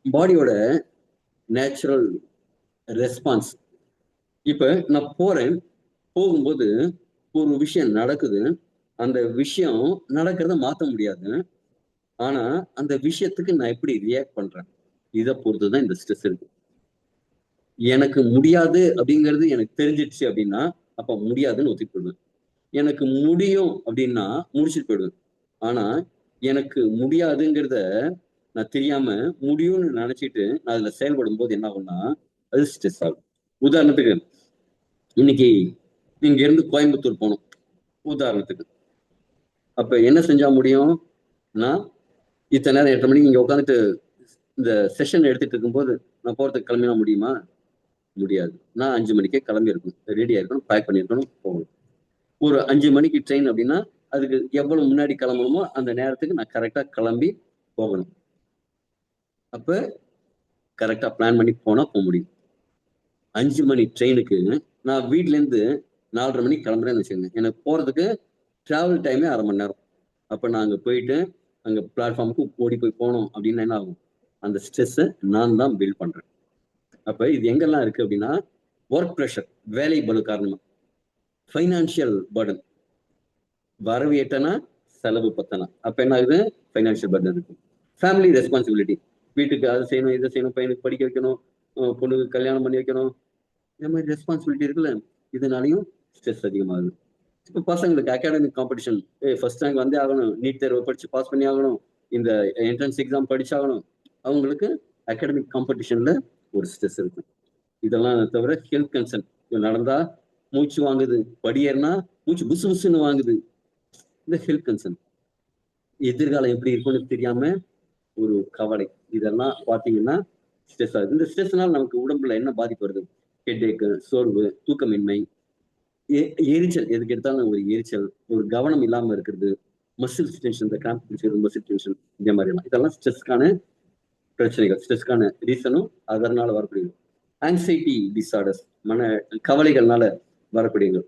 பாடியோட நேச்சுரல் ரெஸ்பான்ஸ். இப்ப நான் போறேன், போகும்போது ஒரு விஷயம் நடக்குது. அந்த விஷயம் நடக்கிறத மாத்த முடியாது. ஆனா அந்த விஷயத்துக்கு நான் எப்படி ரியாக்ட் பண்றேன் இதை பொறுத்துதான் இந்த ஸ்ட்ரெஸ் இருக்கு. எனக்கு முடியாது அப்படிங்கிறது எனக்கு தெரிஞ்சிடுச்சு அப்படின்னா அப்ப முடியாதுன்னு ஒத்துட்டு போயிடுவேன். எனக்கு முடியும் அப்படின்னா முடிச்சுட்டு போயிடுவேன். ஆனா எனக்கு முடியாதுங்கிறத நான் தெரியாம முடியும்னு நினைச்சிட்டு நான் அதுல செயல்படும் போது என்ன ஆகும்னா அது ஸ்ட்ரெஸ் ஆகும். உதாரணத்துக்கு இன்னைக்கு இங்க இருந்து கோயம்புத்தூர் போகணும் உதாரணத்துக்கு. அப்ப என்ன செஞ்சா முடியும்? நான் இத்தனை நேரம் 8 மணிக்கு இங்க உட்காந்துட்டு இந்த செஷன் எடுத்துட்டு இருக்கும்போது நான் போறதுக்கு கிளம்பினா முடியுமா? முடியாது. நான் 5 மணிக்கே கிளம்பி இருக்கணும், ரெடியா இருக்கணும், பேக் பண்ணிருக்கணும், போகணும். ஒரு 5 மணிக்கு ட்ரெயின் அப்படின்னா அதுக்கு எவ்வளவு முன்னாடி கிளம்பணுமோ அந்த நேரத்துக்கு நான் கரெக்டா கிளம்பி போகணும். அப்ப கரெக்டா பிளான் பண்ணி போனா போக முடியும். 5 மணி ட்ரெயினுக்கு நான் வீட்ல இருந்து 4:30 மணிக்கு கிளம்புறேன்னு வச்சுக்கோங்க. எனக்கு போறதுக்கு டிராவல் டைமே 1/2 மணி நேரம். அப்ப நான் அங்க போயிட்டு அங்க பிளாட்ஃபார்முக்கு ஓடி போய் போகணும் அப்படின்னா என்ன ஆகும்? அந்த ஸ்ட்ரெஸ் நான் தான் பில்ட் பண்றேன். அப்ப இது எங்கெல்லாம் இருக்கு அப்படின்னா ஒர்க் ப்ரெஷர், வேலை பளு காரணமா, ஃபைனான்சியல் பர்டன், வரவு எட்டனா செலவு பத்தனா, அப்ப என்ன ஆகுது? ஃபைனான்சியல் பர்டன் இருக்கு. ஃபேமிலி ரெஸ்பான்சிபிலிட்டி, வீட்டுக்கு அது செய்யணும், இதை செய்யணும், பையனுக்கு படிக்க வைக்கணும், பொண்ணுக்கு கல்யாணம் பண்ணி வைக்கணும், இந்த மாதிரி ரெஸ்பான்சிபிலிட்டி இருக்குல்ல, இதனாலையும் ஸ்ட்ரெஸ் அதிகமாகுது. இப்போ பசங்களுக்கு அகாடமிக் காம்படிஷன், ஃபர்ஸ்ட் ரேங்க் வந்தே ஆகணும், நீட் தேர்வு படிச்சு பாஸ் பண்ணி ஆகணும், இந்த என்ட்ரன்ஸ் எக்ஸாம் படிச்சாகணும், அவங்களுக்கு அகாடமிக் காம்படிஷன்ல ஒரு ஸ்ட்ரெஸ் இருக்கு. இதெல்லாம் தவிர ஹெல்த் கன்சர்ன், நடந்தா மூச்சு வாங்குது, படியேறினா மூச்சு புசு புசுன்னு வாங்குது, இந்த ஹெல்த் கன்சர்ன். எதிர்காலம் எப்படி இருக்கும்னு தெரியாம ஒரு கவலை, இதெல்லாம் பாத்தீங்கன்னா ஸ்ட்ரெஸ் ஆகுது. இந்த ஸ்ட்ரெஸ்னால நமக்கு உடம்புல என்ன பாதிப்பு வருது? ஹெட்ஏக், சோர்வு, தூக்கமின்மை, எரிச்சல், எதுக்கு எடுத்தாலும் ஒரு எரிச்சல், ஒரு கவனம் இல்லாம இருக்கிறது, மசில் டென்ஷன், இந்த கிராம்ப் பிடிச்சிருது, மசில் டென்ஷன், இந்த மாதிரி எல்லாம் இதெல்லாம் ஸ்ட்ரெஸ்க்கான பிரச்சனைகள், ஸ்ட்ரெஸ்க்கான ரீசனும் அதனால வரக்கூடியது. ஆங்ஸைட்டி டிசார்டர்ஸ், மன கவலைகள்னால வரக்கூடியது.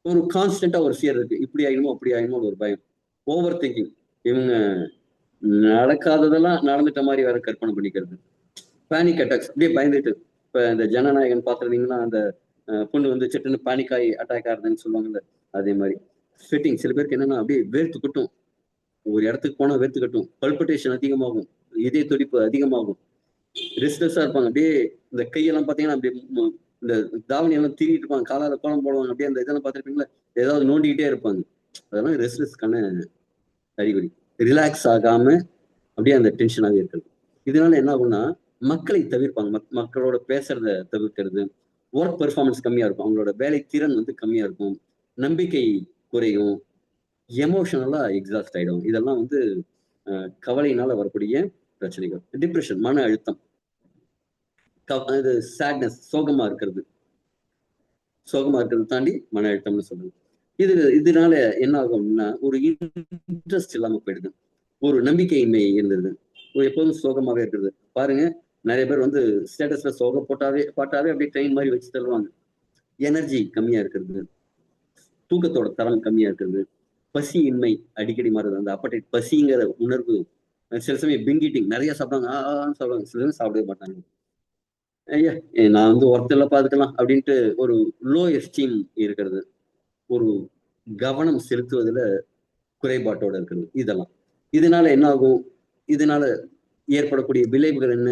ஒரு கான்ஸ்டன்டா ஒரு ஃபியர் இருக்கு, இப்படி ஆயிடுமோ அப்படி ஆயிடுமோ ஒரு பயம், ஓவர் திங்கிங், இவங்க நடக்காததெல்லாம் நடந்துட்ட மாதிரி வேற கற்பனை பண்ணிக்கிறது, பேனிக் அட்டாக்ஸ், அப்படியே பயந்துட்டு. இப்ப இந்த ஜனநாயகன் பாத்துருந்தீங்கன்னா அந்த பொண்ணு வந்து சிட்டுன்னு பேனிக் ஆகி அட்டாக் ஆகுதுன்னு சொல்லுவாங்கல்ல, அதே மாதிரி ஸ்வெட்டிங். சில பேருக்கு என்னன்னா அப்படியே வேர்த்து கட்டும், ஒரு இடத்துக்கு போனா வேர்த்து கட்டும், பல்பிட்டேஷன் அதிகமாகும், இதய துடிப்பு அதிகமாகும், ரெஸ்ட்லெஸ்ஸா இருப்பாங்க. அப்படியே இந்த கையெல்லாம் பாத்தீங்கன்னா அப்படியே இந்த தாவணி எல்லாம் தீரிட்டு இருப்பாங்க, காலால கோலம் போடுவாங்க, அப்படியே அந்த இதெல்லாம் பார்த்துருப்பீங்களா, ஏதாவது நோண்டிக்கிட்டே இருப்பாங்க. அதெல்லாம் ரெஸ்ட்லெஸ்க்கான அறிகுறி. ரிலாக்ஸ் ஆகாம அப்படியே அந்த டென்ஷனாகவே இருக்கிறது. இதனால என்ன ஆகும்னா மக்களை தவிர்ப்பாங்க, மக்களோட பேசுறத தவிர்க்கிறது, ஒர்க் பெர்ஃபார்மன்ஸ் கம்மியா இருக்கும், அவங்களோட வேலை திறன் வந்து கம்மியா இருக்கும், நம்பிக்கை குறையும், எமோஷனலா எக்ஸாஸ்ட் ஆயிடும். இதெல்லாம் வந்து கவலையினால வரக்கூடிய பிரச்சனைகள். டிப்ரெஷன், மன அழுத்தம், இது சேட்னஸ், சோகமா இருக்கிறது, சோகமா இருக்கிறது தாண்டி மன அழுத்தம்னு சொல்றது. இதனால என்ன ஆகும் அப்படின்னா ஒரு இன்ட்ரெஸ்ட் இல்லாம போயிடுது, ஒரு நம்பிக்கையின்மை இருந்தது, ஒரு எப்போதும் சோகமாவே இருக்கிறது. பாருங்க, நிறைய பேர் வந்து ஸ்டேட்டஸ்ல சோகம் போட்டாவே அப்படியே ட்ரெயின் மாதிரி வச்சு தருவாங்க. எனர்ஜி கம்மியா இருக்கிறது, தூக்கத்தோட தரம் கம்மியா இருக்கிறது, பசியின்மை அடிக்கடி மாறுது. அந்த அப்படைட் பசிங்கிற உணர்வு சில சமயம் பிங்கிட்டிங் நிறைய சாப்பிடுவாங்க, சாப்பிடுவாங்க, சில சமயம் சாப்பிடவே மாட்டாங்க. ஐயா நான் வந்து ஒருத்தர்ல பாத்துக்கலாம் அப்படின்ட்டு ஒரு லோ எஸ்டீம் இருக்கிறது, ஒரு கவனம் செலுத்துவதுல குறைபாட்டோட இருக்கிறது. இதனால என்ன ஆகும்? இதனால ஏற்படக்கூடிய விளைவுகள் என்ன?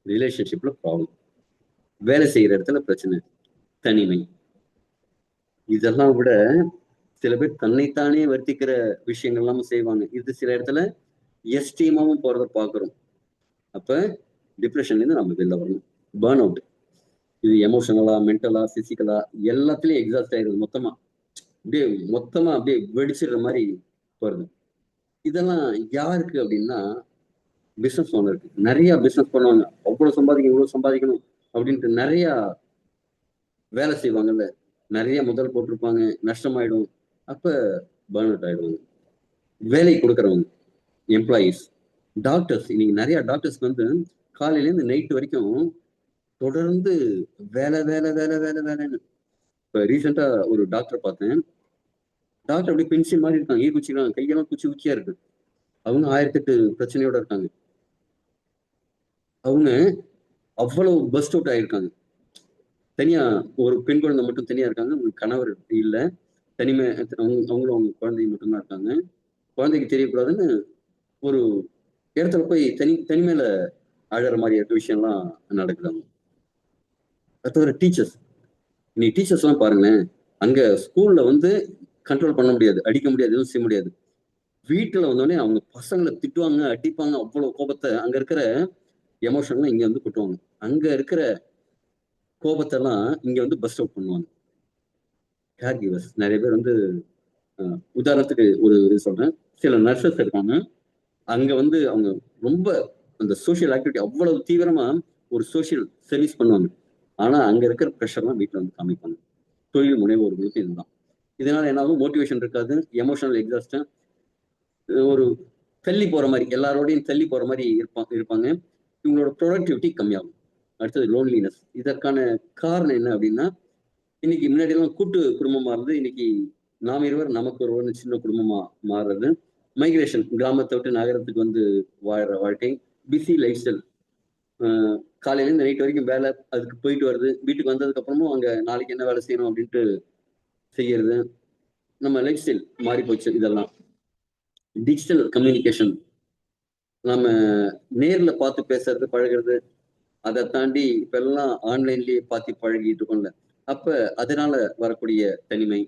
ரிலேஷன்ஷிப்ல ப்ராப்ளம், வேலை செய்யற இடத்துல பிரச்சனை, தனிமை. இதெல்லாம் விட சில பேர் தன்னைத்தானே வருத்திக்கிற விஷயங்கள் எல்லாம் செய்வாங்க. இது சில இடத்துல எஸ்டீமாவும் போறத பாக்குறோம். அப்ப டிப்ரெஷன்ல இருந்து நம்ம வெளில வரணும். பேர்ன் அவுட், இது எமோஷனலா, மென்டலா, பிசிக்கலா எல்லாத்துலயும் எக்ஸாஸ்ட் ஆயிருது. மொத்தமா அப்படியே வெடிச்சிடுற மாதிரி வருது. இதெல்லாம் யாருக்கு அப்படின்னா, பிசினஸ் ஓனருக்கு. நிறைய பிசினஸ் பண்ணுவாங்க, அவ்வளவு சம்பாதிக்கணும் இவ்வளவு சம்பாதிக்கணும் அப்படின்ட்டு நிறைய வேலை செய்வாங்கல்ல, நிறைய முதல் போட்டிருப்பாங்க, நஷ்டமாயிடும். அப்ப பேர்ன் அவுட் ஆயிடுவாங்க. வேலை கொடுக்குறவங்க, எம்ப்ளாயீஸ், டாக்டர்ஸ். இன்னைக்கு நிறைய டாக்டர்ஸ்க்கு வந்து காலையில இருந்து நைட் வரைக்கும் தொடர்ந்து வேலை வேலை வேலை வேலை வேலைன்னு. இப்ப ரீசெண்டா ஒரு டாக்டர் பார்த்தேன். டாக்டர் அப்படியே பென்சில் மாதிரி இருக்காங்க, ஈ குச்சிக்கிறாங்க, கையெல்லாம் குச்சி குச்சியா இருக்கு. அவங்க 1008 பிரச்சனையோட இருக்காங்க. அவங்க அவ்வளவு பஸ்ட் அவுட் ஆயிருக்காங்க. தனியா ஒரு பெண் குழந்தை மட்டும் தனியா இருக்காங்க, அவங்க கணவர் இல்ல, தனிமை. அவங்களும் அவங்க குழந்தைங்க மட்டும்தான் இருக்காங்க. குழந்தைக்கு தெரியக்கூடாதுன்னு ஒரு இடத்துல போய் தனிமையில அழற மாதிரி இருக்க விஷயம்லாம் நடக்குதாங்க. அது தவிர டீச்சர்ஸ், இன்னைக்கு டீச்சர்ஸ் எல்லாம் பாருங்களேன், அங்க ஸ்கூல்ல வந்து கண்ட்ரோல் பண்ண முடியாது, அடிக்க முடியாது, எதுவும் செய்ய முடியாது. வீட்டுல வந்தோடனே அவங்க பசங்களை திட்டுவாங்க, அடிப்பாங்க. அவ்வளவு கோபத்தை அங்க இருக்கிற எமோஷன்லாம் இங்க வந்து கொட்டுவாங்க. அங்க இருக்கிற கோபத்தை எல்லாம் இங்க வந்து பஸ்ட் அவுட் பண்ணுவாங்க. கேர் கிவர்ஸ் நிறைய பேர் வந்து, உதாரணத்துக்கு ஒரு இது சொல்றேன், சில நர்சஸ் இருக்காங்க. அங்க வந்து அவங்க ரொம்ப அந்த சோசியல் ஆக்டிவிட்டி அவ்வளவு தீவிரமா ஒரு சோசியல் சர்வீஸ் பண்ணுவாங்க. ஆனா அங்க இருக்கிற ப்ரெஷர்லாம் வீட்டுல வந்து காமிப்பாங்க. தொழில் முனைவோர்களுக்கு இதுதான். இதனால என்ன ஆகும்? மோட்டிவேஷன் இருக்காது, எமோஷனல் எக்ஸாஸ்ட், ஒரு தள்ளி போற மாதிரி, எல்லாரோடையும் தள்ளி போற மாதிரி இருப்பாங்க. இவங்களோட ப்ரொடக்டிவிட்டி கம்மியாகும். அடுத்தது லோன்லினஸ். இதற்கான காரணம் என்ன அப்படின்னா, இன்னைக்கு முன்னாடி எல்லாம் கூட்டு குடும்பமா இருந்து இன்னைக்கு நாம் இருவர் நமக்கு ஒருவர்னு சின்ன குடும்பமா மாறுறது. மைக்ரேஷன், கிராமத்தை விட்டு நகரத்துக்கு வந்து வாழ்ற வாழ்க்கை, பிஸி லைஃப் ஸ்டைல். காலையில இருந்து நைட் வரைக்கும் வேலை, அதுக்கு போயிட்டு வருது. வீட்டுக்கு வந்ததுக்கு அப்புறமும் அங்க நாளைக்கு என்ன வேலை செய்யணும் அப்படின்ட்டு செய்யறது. நம்ம லைஃப் ஸ்டைல் மாறி போச்சு. இதெல்லாம் டிஜிட்டல் கம்யூனிகேஷன், நம்ம நேர்ல பார்த்து பேசுறது பழகிறது, அதை தாண்டி இப்ப எல்லாம் ஆன்லைன்லயே பார்த்து பழகிட்டு இருக்கோம்ல. அப்ப அதனால வரக்கூடிய தனிமை,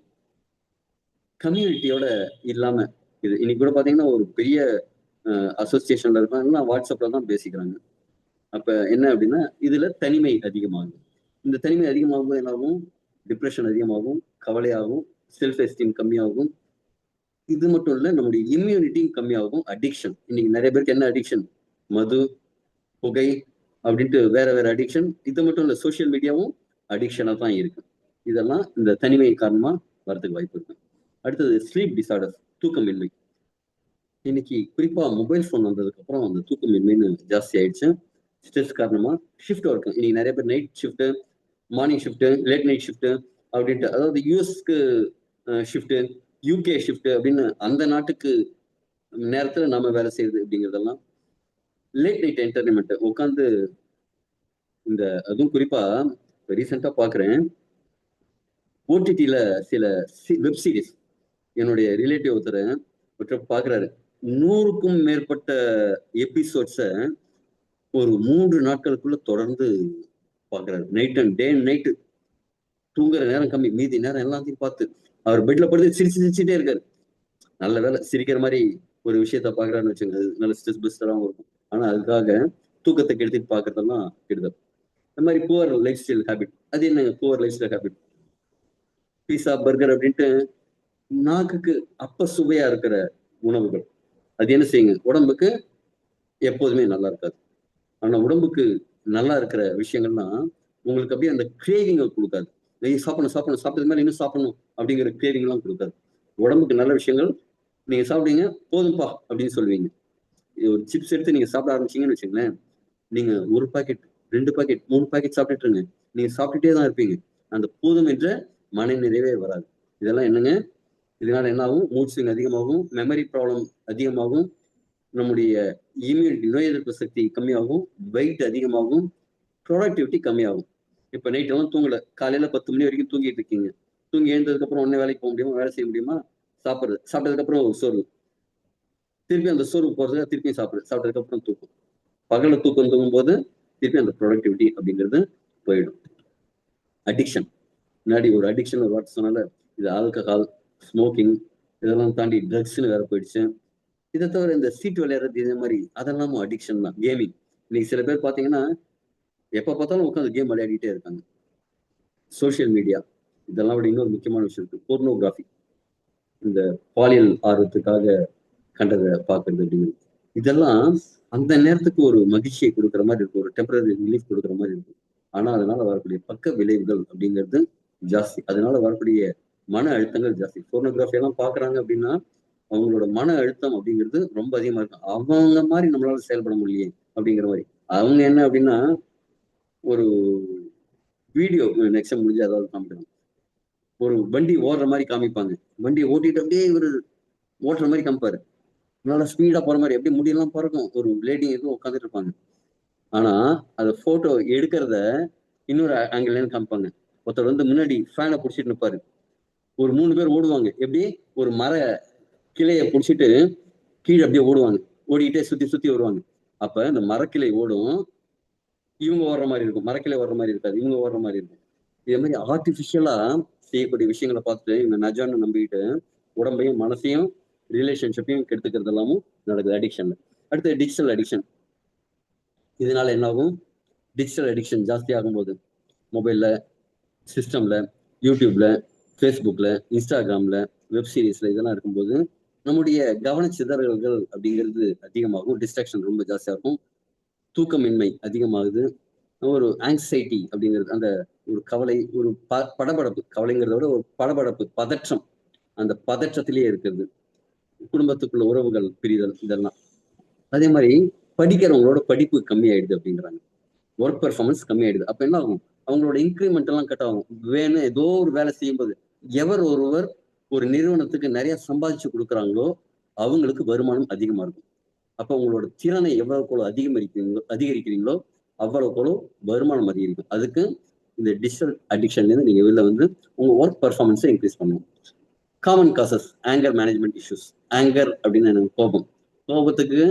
கம்யூனிட்டியோட இல்லாம, இது இன்னைக்கு கூட பாத்தீங்கன்னா ஒரு பெரிய அசோசியேஷன்ல இருக்காங்க, வாட்ஸ்அப்ல தான் பேசிக்கிறாங்க. அப்ப என்ன அப்படின்னா, இதுல தனிமை அதிகமாகும். இந்த தனிமை அதிகமாகும் என்னாகும்? டிப்ரெஷன் அதிகமாகும், கவலையாகும், செல்ஃப் எஸ்டீம் கம்மியாகும். இது மட்டும் இல்ல, நம்முடைய இம்யூனிட்டியும் கம்மியாகும். அடிக்ஷன், இன்னைக்கு நிறைய பேருக்கு என்ன அடிக்ஷன்? மது, புகை அப்படின்ட்டு வேற வேற அடிக்ஷன். இது மட்டும் இல்ல, சோசியல் மீடியாவும் அடிக்ஷனா தான் இருக்கு. இதெல்லாம் இந்த தனிமை காரணமா வரதுக்கு வாய்ப்பு இருக்கு. அடுத்தது ஸ்லீப் டிசார்டர்ஸ், தூக்கமின்மை. இன்னைக்கு குறிப்பா மொபைல் போன் வந்ததுக்கு அப்புறம் அந்த தூக்கமின்மைன்னு ஜாஸ்தி ஆயிடுச்சு. ஸ்ட்ரெஸ் காரணமா ஷிஃப்ட் ஒர்க். இன்னைக்கு நிறைய பேர் night shift, morning shift, late night shift அப்படின்ட்டு, அதாவது யூஎஸ்க்கு ஷிஃப்ட், யூகே ஷிஃப்ட் அப்படின்னு அந்த நாட்டுக்கு நேரத்துல நாம வேலை செய்யுது அப்படிங்கிறதெல்லாம். லேட் நைட் என்டர்டைன்மெண்ட் உட்காந்து இந்த, அதுவும் குறிப்பா ரீசெண்டா பாக்குறேன், ஓடிடில சில வெப் சீரிஸ். என்னுடைய ரிலேட்டிவ் ஒருத்தர் பாக்குறாரு, 100க்கும் மேற்பட்ட எபிசோட்ஸ ஒரு 3 நாட்களுக்குள்ள தொடர்ந்து பாக்குறாரு. Night and day and night. தூங்குற நேரம் கம்மி, மீதி நேரம் எல்லாத்தையும் பார்த்து அவர் பெட்ல படுத்து சிரிச்சுட்டே இருக்காரு. நல்ல வேலை, சிரிக்கிற மாதிரி ஒரு விஷயத்த பாக்குறாருன்னு வச்சுங்க, நல்ல ஸ்ட்ரெஸ் பஸ்டராகவும் இருக்கும். ஆனா அதுக்காக தூக்கத்தை கெடுத்துட்டு பாக்குறதெல்லாம் கெடுதல். இந்த மாதிரி புவர் லைஃப் ஸ்டைல் ஹேபிட். அது என்னங்க புவர் லைஃப் ஸ்டைல் ஹேபிட்? பீஸா, பர்கர் அப்படின்ட்டு நாக்குக்கு அப்ப சுவையா இருக்கிற உணவுகள், அது என்ன செய்யுங்க? உடம்புக்கு எப்போதுமே நல்லா இருக்காது. ஆனா உடம்புக்கு நல்லா இருக்கிற விஷயங்கள்லாம் உங்களுக்கு அப்படியே அந்த கிரேவிங்க கொடுக்காது. சாப்பிடணும் சாப்பிடணும், சாப்பிட்டது மேல இன்னும் சாப்பிடணும் அப்படிங்கிற கிரேவிங் எல்லாம் கொடுக்காது. உடம்புக்கு நல்ல விஷயங்கள் நீங்க சாப்பிடுங்க, போதும்பா அப்படின்னு சொல்லுவீங்க. ஒரு சிப்ஸ் எடுத்து நீங்க சாப்பிட ஆரம்பிச்சீங்கன்னு வச்சுங்களேன், நீங்க 1 பாக்கெட், 2 பாக்கெட், 3 பாக்கெட் சாப்பிட்டுட்டு இருங்க, நீங்க சாப்பிட்டுட்டே தான் இருப்பீங்க. அந்த போதும் என்ற மன நிறைவே வராது. இதெல்லாம் என்னங்க? இதனால என்ன ஆகும்? மூட் ஸ்விங் அதிகமாகும், மெமரி ப்ராப்ளம் அதிகமாகும், நம்முடைய இம்யூனிட்டி நோய் எதிர்ப்பு சக்தி கம்மியாகும், வெயிட் அதிகமாகும், ப்ரொடக்டிவிட்டி கம்மியாகும். இப்ப நைட் எல்லாம் தூங்கல, காலையில 10 மணி வரைக்கும் தூங்கிட்டு இருக்கீங்க. தூங்கி எழுந்ததுக்கு அப்புறம் உடனே வேலைக்கு போக முடியுமா? வேலை செய்ய முடியுமா? சாப்பிட்டதுக்கு அப்புறம் சோர்வு, திருப்பி அந்த சோர்வு போறதுக்கு திருப்பி சாப்பிட்டதுக்கு அப்புறம் தூக்கம். பகல தூக்கம் தூங்கும் போது திருப்பி அந்த ப்ரொடக்டிவிட்டி அப்படிங்கிறது போயிடும். அடிக்ஷன், முன்னாடி ஒரு அடிக்ஷன் ஒரு வார்த்தை சொன்னால, இது ஆல்கஹால், ஸ்மோக்கிங், இதெல்லாம் தாண்டி ட்ரக்ஸ்ன்னு வேற போயிடுச்சு. இதை தவிர இந்த சீட் விளையாடுறது இதே மாதிரி அதெல்லாமும் அடிக்ஷன் தான். கேமிங், இன்னைக்கு சில பேர் பாத்தீங்கன்னா எப்ப பார்த்தாலும் உட்காந்து கேம் விளையாடிட்டே இருக்காங்க. சோசியல் மீடியா, இதெல்லாம் விட இன்னொரு முக்கியமான விஷயம் இருக்கு, போர்னோகிராஃபி. இந்த பாலியல் ஆர்வத்துக்காக கண்டதை பார்க்கறது அப்படிங்கிறது, இதெல்லாம் அந்த நேரத்துக்கு ஒரு மகிழ்ச்சியை கொடுக்குற மாதிரி இருக்கும், ஒரு டெம்பரரி ரிலீஃப் கொடுக்குற மாதிரி இருக்கும். ஆனா அதனால வரக்கூடிய பக்க விளைவுகள் அப்படிங்கிறது ஜாஸ்தி. அதனால வரக்கூடிய மன அழுத்தங்கள் ஜாஸ்தி. போர்னோகிராஃபி எல்லாம் பாக்குறாங்க அப்படின்னா அவங்களோட மன அழுத்தம் அப்படிங்கிறது ரொம்ப அதிகமா இருக்கும். அவங்க மாதிரி நம்மளால செயல்பட முடியலையே அப்படிங்கிற மாதிரி. அவங்க என்ன அப்படின்னா ஒரு வீடியோ நெக்ஸ்ட் முடிஞ்சு அதாவது காமிக்கணும், ஒரு வண்டி ஓடுற மாதிரி காமிப்பாங்க, வண்டியை ஓட்டிட்டு அப்படியே இவரு ஓட்டுற மாதிரி காமிப்பாரு, நல்லா ஸ்பீடா போற மாதிரி, எப்படி முடியெல்லாம் பறக்கும், ஒரு லேடி எதுவும் உட்காந்துட்டு இருப்பாங்க. ஆனா அதை போட்டோ எடுக்கிறத இன்னொரு ஆங்கிள் காமிப்பாங்க. ஒருத்தர் வந்து முன்னாடி ஃபேனை பிடிச்சிட்டு நிற்பாரு, ஒரு 3 பேர் ஓடுவாங்க, எப்படி ஒரு மர கிளையை பிடிச்சிட்டு கீழே அப்படியே ஓடுவாங்க, ஓடிக்கிட்டே சுத்தி சுத்தி வருவாங்க. அப்ப இந்த மரக்கிளை ஓடும், இவங்க ஓடுற மாதிரி இருக்கும், மரக்கிளை ஓடுற மாதிரி இருக்காது, இவங்க ஓடுற மாதிரி இருக்கும். இதே மாதிரி ஆர்டிபிஷியலா செய்யக்கூடிய விஷயங்களை பார்த்து இவங்க நஜான்னு நம்பிக்கிட்டு உடம்பையும் மனசையும் ரிலேஷன்ஷிப்பையும் கெடுத்துக்கிறது எல்லாமும் நடக்குது அடிக்ஷன்ல. அடுத்து டிஜிட்டல் அடிக்ஷன். இதனால என்ன ஆகும்? டிஜிட்டல் அடிக்ஷன் ஜாஸ்தி ஆகும்போது மொபைல்ல, சிஸ்டம்ல, யூடியூப்ல, ஃபேஸ்புக்ல, இன்ஸ்டாகிராம்ல, வெப் சீரிஸ்ல இதெல்லாம் இருக்கும்போது நம்முடைய கவனச்சிதறல்கள் அப்படிங்கிறது அதிகமாகும், டிஸ்ட்ராக்ஷன் ரொம்ப ஜாஸ்தியா இருக்கும், தூக்கமின்மை அதிகமாகுது, ஒரு ஆங்ஸைட்டி அப்படிங்கிறது, அந்த ஒரு கவலை, ஒரு படபடப்பு, கவலைங்கிறத விட ஒரு படபடப்பு, பதற்றம், அந்த பதற்றத்திலேயே இருக்கிறது, குடும்பத்துக்குள்ள உறவுகள் பிரிதல், இதெல்லாம். அதே மாதிரி படிக்கிறவங்களோட படிப்பு கம்மியாயிடுது அப்படிங்கிறாங்க, ஒர்க் பெர்ஃபார்மன்ஸ் கம்மியாயிடுது. அப்ப என்ன ஆகும்? அவங்களோட இன்க்ரிமெண்ட் எல்லாம் கட் ஆகும். வேணும் ஏதோ ஒரு வேலை செய்யும்போது எவர் ஒருவர் ஒரு நிறுவனத்துக்கு நிறைய சம்பாதிச்சு கொடுக்குறாங்களோ அவங்களுக்கு வருமானம் அதிகமா இருக்கும். அப்ப உங்களோட திறனை எவ்வளவுக்கு அதிகரிக்கிறீங்களோ அவ்வளவுக்கு வருமானம் அதிகரிக்கும். அதுக்கு இந்த டிஜிட்டல் அடிக்ஷன்ல இருந்து நீங்க வெளில வந்து உங்க ஒர்க் பெர்ஃபார்மன்ஸை இன்க்ரீஸ் பண்ணும். Common causes, anger management issues. Anger அப்படின்னு எனக்கு கோபம். கோபத்துக்கு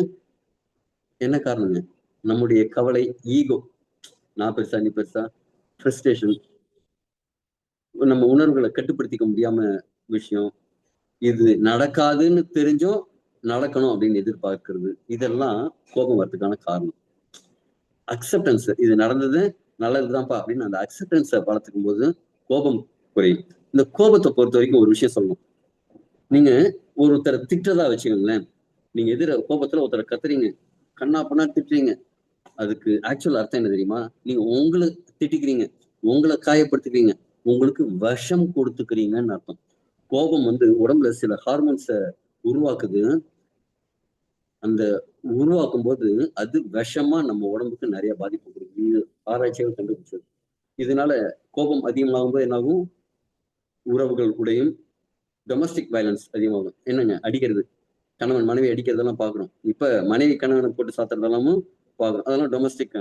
என்ன காரணங்க? நம்முடைய கவலை, ஈகோ, நான் பெருசா நீ பெருசா, ஃப்ரஸ்ட்ரேஷன், நம்ம உணர்வுகளை கட்டுப்படுத்திக்க முடியாம விஷயம், இது நடக்காதுன்னு தெரிஞ்சும் நடக்கணும் அப்படின்னு எதிர்பார்க்கிறது, இதெல்லாம் கோபம் வரதுக்கான காரணம். அக்செப்டன்ஸ், இது நடந்தது நல்லதுதான்ப்பா அப்படின்னு அந்த அக்செப்டன்ஸை வளர்த்துக்கும் போது கோபம் குறையும். இந்த கோபத்தை பொறுத்த வரைக்கும் ஒரு விஷயம் சொல்லணும். நீங்க ஒருத்தரை திட்டதா வச்சுக்கோங்களேன், நீங்க எதிர கோபத்துல ஒருத்தரை கத்துறீங்க, கண்ணா பண்ணா திட்டுறீங்க, அதுக்கு ஆக்சுவல் அர்த்தம் என்ன தெரியுமா? நீங்க உங்களை திட்டிக்கிறீங்க, உங்களை காயப்படுத்துக்கிறீங்க, உங்களுக்கு விஷம் கொடுத்துக்கிறீங்கன்னு அர்த்தம். கோபம் வந்து உடம்புல சில ஹார்மோன்ஸை உருவாக்குது, அந்த உருவாக்கும் போது அது விஷமா நம்ம உடம்புக்கு நிறைய பாதிப்பு கொடுக்கும். இது ஆராய்ச்சிகள் கண்டுபிடிச்சது. இதனால கோபம் அதிகமாகும் போது என்னாகும்? உறவுகள் கூடயும் டொமஸ்டிக் வயலன்ஸ் அதிகமாகும். என்னங்க, அடிக்கிறது, கணவன் மனைவி அடிக்கிறதெல்லாம் பாக்குறோம். இப்ப மனைவி கணவனை போட்டு சாத்துறதெல்லாமும் பாக்குறோம். அதெல்லாம் டொமஸ்டிக்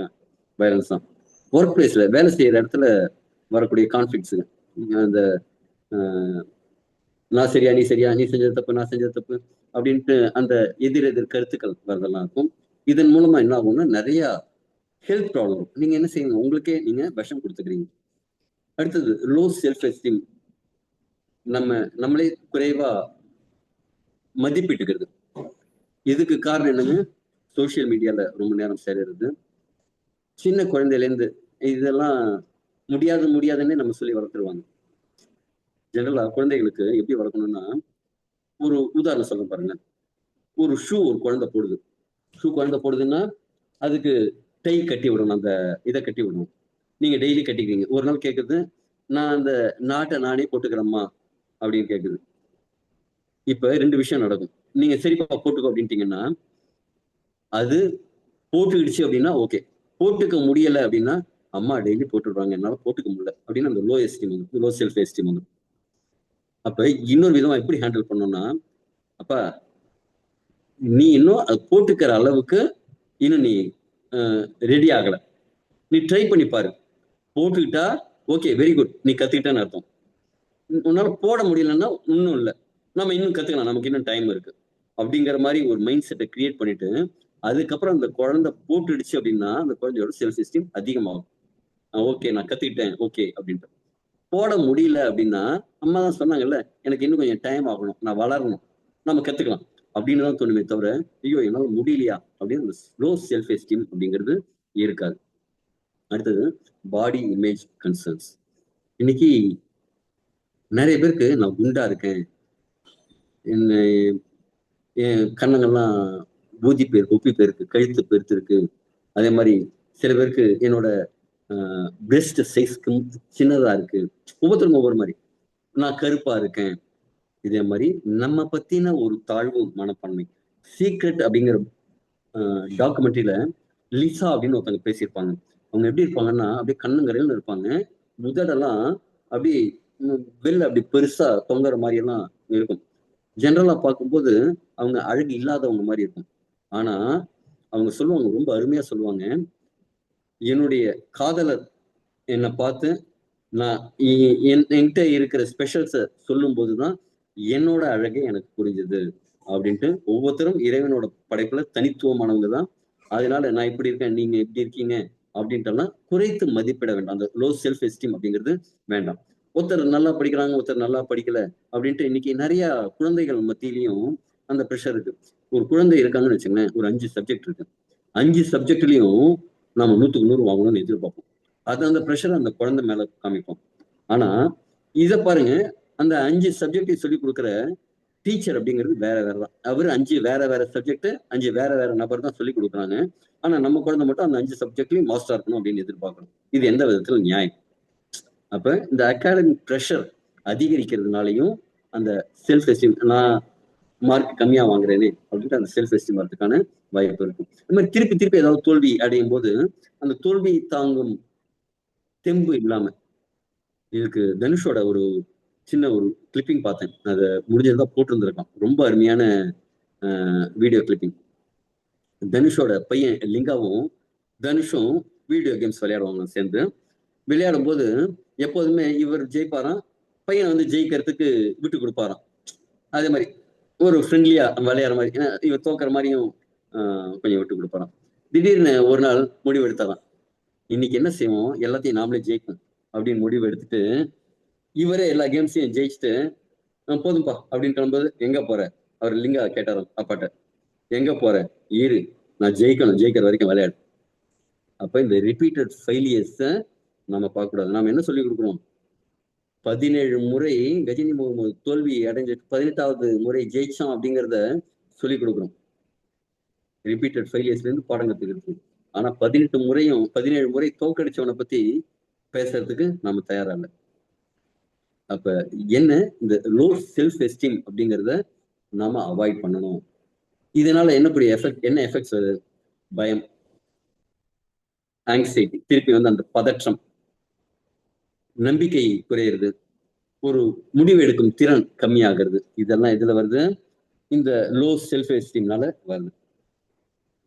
வயலன்ஸ் தான். ஒர்க் பிளேஸ்ல வேலை செய்யற இடத்துல வரக்கூடிய கான்ஃபிளிக்ஸ், அந்த நான் சரியா நீ சரியா, நீ செஞ்சது தப்பு நான் செஞ்சது தப்பு அப்படின்ட்டு அந்த எதிர் கருத்துக்கள் வரதெல்லாம் இருக்கும். இதன் மூலமா என்ன ஆகும்னா நிறைய ஹெல்த் ப்ராப்ளம். நீங்க என்ன செய்யுங்க, உங்களுக்கே நீங்க விஷம் கொடுத்துக்கிறீங்க. அடுத்தது லோ செல்ஃப் எஸ்டீம், நம்மளே குறைவா மதிப்பிட்டுக்கிறது. இதுக்கு காரணம் என்னங்க? சோசியல் மீடியால ரொம்ப நேரம் சேருறது. சின்ன குழந்தையில இருந்து இதெல்லாம் முடியாது முடியாதுன்னே நம்ம சொல்லி வளர்த்துருவாங்க. ஜெனரலா குழந்தைகளுக்கு எப்படி வளர்க்கணும்னா, ஒரு உதாரணம் சொல்ல பாருங்க. ஒரு ஷூ ஒரு குழந்தை போடுது, குழந்தை போடுதுன்னா அதுக்கு டை கட்டி விடணும், அந்த இதை கட்டி விடணும். நீங்க டெய்லி கட்டிக்கிறீங்க, ஒரு நாள் கேட்குது, நான் அந்த நாட்டை நானே போட்டுக்கிறேம்மா அப்படின்னு கேட்குது. இப்ப 2 விஷயம் நடக்கும். நீங்க சரிப்பா போட்டுக்கோ அப்படின்ட்டீங்கன்னா அது போட்டுக்கிடுச்சு அப்படின்னா ஓகே. போட்டுக்க முடியல அப்படின்னா அம்மா டெய்லி போட்டுடுறாங்க, என்னால போட்டுக்க முடியல அப்படின்னு அந்த லோ எஸ்டீம் வந்து, லோ செல்ஃப் எஸ்டீம் வந்து. அப்ப இன்னொரு விதமா எப்படி ஹேண்டில் பண்ணணும்னா, அப்ப நீ இன்னும் அது போட்டுக்கிற அளவுக்கு இன்னும் நீ ரெடி ஆகல. நீ ட்ரை பண்ணி பாரு. போட்டுக்கிட்டா ஓகே வெரி குட். நீ கத்துக்கிட்டேன்னு அர்த்தம். உன்னால போட முடியலன்னா இன்னும் இல்ல. நம்ம இன்னும் கத்துக்கலாம். நமக்கு இன்னும் டைம் இருக்கு. அப்படிங்கிற மாதிரி ஒரு மைண்ட் செட்டை கிரியேட் பண்ணிட்டு அதுக்கப்புறம் அந்த குழந்தை போட்டுடுச்சு அப்படின்னா அந்த குழந்தையோட செல்ஃப் எஸ்டீம் அதிகமாகும். ஓகே நான் கத்துக்கிட்டேன் ஓகே அப்படின்ட்டு. போட முடியல அப்படின்னா அம்மா தான் சொன்னாங்கல்ல எனக்கு இன்னும் கொஞ்சம் டைம் ஆகணும் நான் வளரணும் நம்ம கத்துக்கலாம் அப்படின்னு தான் தோணுமே தவிர ஐயோ என்னால முடியலையா அப்படின்னு அந்த ஸ்லோ செல்ஃப் எஸ்டீம் அப்படிங்கிறது இருக்காது. அடுத்தது பாடி இமேஜ் கன்சர்ன்ஸ். இன்னைக்கு நிறைய பேருக்கு நான் குண்டா இருக்கேன், என்ன என் கண்ணங்கள்லாம் ஊதி போயிருக்கு, உப்பி போயிருக்கு, கழுத்து பெருத்து இருக்கு. அதே மாதிரி சில பேருக்கு என்னோட பிரெஸ்ட் சைஸ்க்கு சின்னதா இருக்கு. ஒவ்வொருத்தருக்கும் ஒவ்வொரு மாதிரி. நான் கருப்பா இருக்கேன். இதே மாதிரி நம்ம பத்தின ஒரு தாழ்வு மனப்பான்மை. சீக்ரெட் அப்படிங்கிற டாக்குமெண்ட்ரியில லிசா அப்படின்னு ஒருத்தவங்க பேசியிருப்பாங்க. அவங்க எப்படி இருப்பாங்கன்னா அப்படியே கண்ணுங்கரையில இருப்பாங்க. முதடெல்லாம் அப்படி வெளில அப்படி பெருசா தொங்குற மாதிரி எல்லாம் இருக்கும். ஜென்ரலா பார்க்கும்போது அவங்க அழகு இல்லாதவங்க மாதிரி இருக்கும். ஆனா அவங்க சொல்லுவாங்க, ரொம்ப அருமையா சொல்லுவாங்க, என்னுடைய காதலர் என்னை பார்த்து நான் என்கிட்ட இருக்கிற ஸ்பெஷல்ஸை சொல்லும் போதுதான் என்னோட அழகே எனக்கு புரிஞ்சுது அப்படின்ட்டு. ஒவ்வொருத்தரும் இறைவனோட படைப்புல தனித்துவமானவங்க தான். அதனால நான் இப்படி இருக்கேன் நீங்க எப்படி இருக்கீங்க அப்படின்ட்டுலாம் குறைத்து மதிப்பிட வேண்டாம். அந்த லோ செல்ஃப் எஸ்டீம் அப்படிங்கிறது வேண்டாம். ஒருத்தர் நல்லா படிக்கிறாங்க ஒருத்தர் நல்லா படிக்கல அப்படின்ட்டு இன்னைக்கு நிறைய குழந்தைகள் மத்தியிலையும் அந்த ப்ரெஷர் இருக்கு. ஒரு குழந்தை இருக்காங்கன்னு வச்சுங்களேன், ஒரு 5 சப்ஜெக்ட் இருக்கு. 5 சப்ஜெக்ட்லயும் நாம 100க்கு 100 வாங்கணும்னு எதிர்பார்ப்போம். அது அந்த ப்ரெஷர் அந்த குழந்தை மேல காமிப்போம். ஆனா இத பாருங்க, அந்த 5 சப்ஜெக்டையும் சொல்லிக் கொடுக்குற டீச்சர் அப்படிங்கிறது வேற வேற தான். அவரு 5 வேற வேற சப்ஜெக்ட் 5 வேற வேற நபர் தான் சொல்லிக் கொடுக்குறாங்க. ஆனா நம்ம குழந்தை மட்டும் அந்த 5 சப்ஜெக்ட்லயும் மாஸ்டரா இருக்கணும் அப்படின்னு எதிர்பார்க்கணும். இது எந்த விதத்துல நியாயம்? அப்ப இந்த அகாடமிக் ப்ரெஷர் அதிகரிக்கிறதுனாலையும் அந்த செல்ஃப் எஸ்டீம் நான் மார்க் கம்மியா வாங்குறேனே அப்படின்ட்டு அந்த செல்ஃப் எஸ்டீம் வரதுக்கான வாய்ப்பு இருக்கும். இந்த மாதிரி திருப்பி திருப்பி ஏதாவது தோல்வி அடையும் போது அந்த தோல்வி தாங்கும் தெம்பு இல்லாம, இதுக்கு தனுஷோட ஒரு சின்ன ஒரு கிளிப்பிங் பார்த்தேன். அதை முடிஞ்சதா போட்டிருந்திருக்கான். ரொம்ப அருமையான வீடியோ கிளிப்பிங். தனுஷோட பையன் லிங்காவும் தனுஷும் வீடியோ கேம்ஸ் விளையாடுவாங்க சேர்ந்து. விளையாடும் போது எப்போதுமே இவர் ஜெயிப்பாராம், பையனை வந்து ஜெயிக்கிறதுக்கு விட்டு கொடுப்பாராம். அதே மாதிரி ஒரு ஃப்ரெண்ட்லியா விளையாடுற மாதிரி, இவர் தோக்குற மாதிரியும் கொஞ்சம் விட்டு கொடுப்பாராம். திடீர்னு ஒரு நாள் முடிவு எடுத்தாராம், இன்னைக்கு என்ன செய்வோம் எல்லாத்தையும் நாமளே ஜெயிக்கும் அப்படின்னு முடிவு எடுத்துட்டு இவரே எல்லா கேம்ஸையும் ஜெயிச்சுட்டு போதும்பா அப்படின்னு கிளம்பும்போது எங்க போற அவர் லிங்கா கேட்டாராம் அப்பாட்ட. எங்க போற? இரு, நான் ஜெயிக்கணும், ஜெயிக்கிற வரைக்கும் விளையாடு. அப்ப இந்த ரிப்பீட்டட் ஃபெயிலியர்ஸ நம்ம பார்க்க கூடாது. நாம என்ன சொல்லி கொடுக்குறோம்? 17 முறை கஜினி முகமது தோல்வி அடைஞ்சு 18வது முறை ஜெயிச்சான் அப்படிங்கிறத சொல்லிக் கொடுக்குறோம். ரிப்பீட்டட் ஃபெயிலியர்ஸ்ல இருந்து பாடம் கத்துக்கிறது. ஆனா 18 முறையும் 17 முறை தோக்கடிச்சவனை பத்தி பேசுறதுக்கு நாம தயாரா இல்லை. அப்ப என்ன, இந்த லோ செல்ஃப் எஸ்டீம் அப்படிங்கிறத நாம அவாய்ட் பண்ணணும். இதனால என்ன எஃபெக்ட்ஸ் வருது? பயம், ஆங்ஸைட்டி, திருப்பி வந்து அந்த பதற்றம், நம்பிக்கை குறையிறது, ஒரு முடிவு எடுக்கும் திறன் கம்மியாகிறது. இதெல்லாம் எதுல வருது? இந்த லோ செல்ஃப் எஸ்டீம்னால வருது.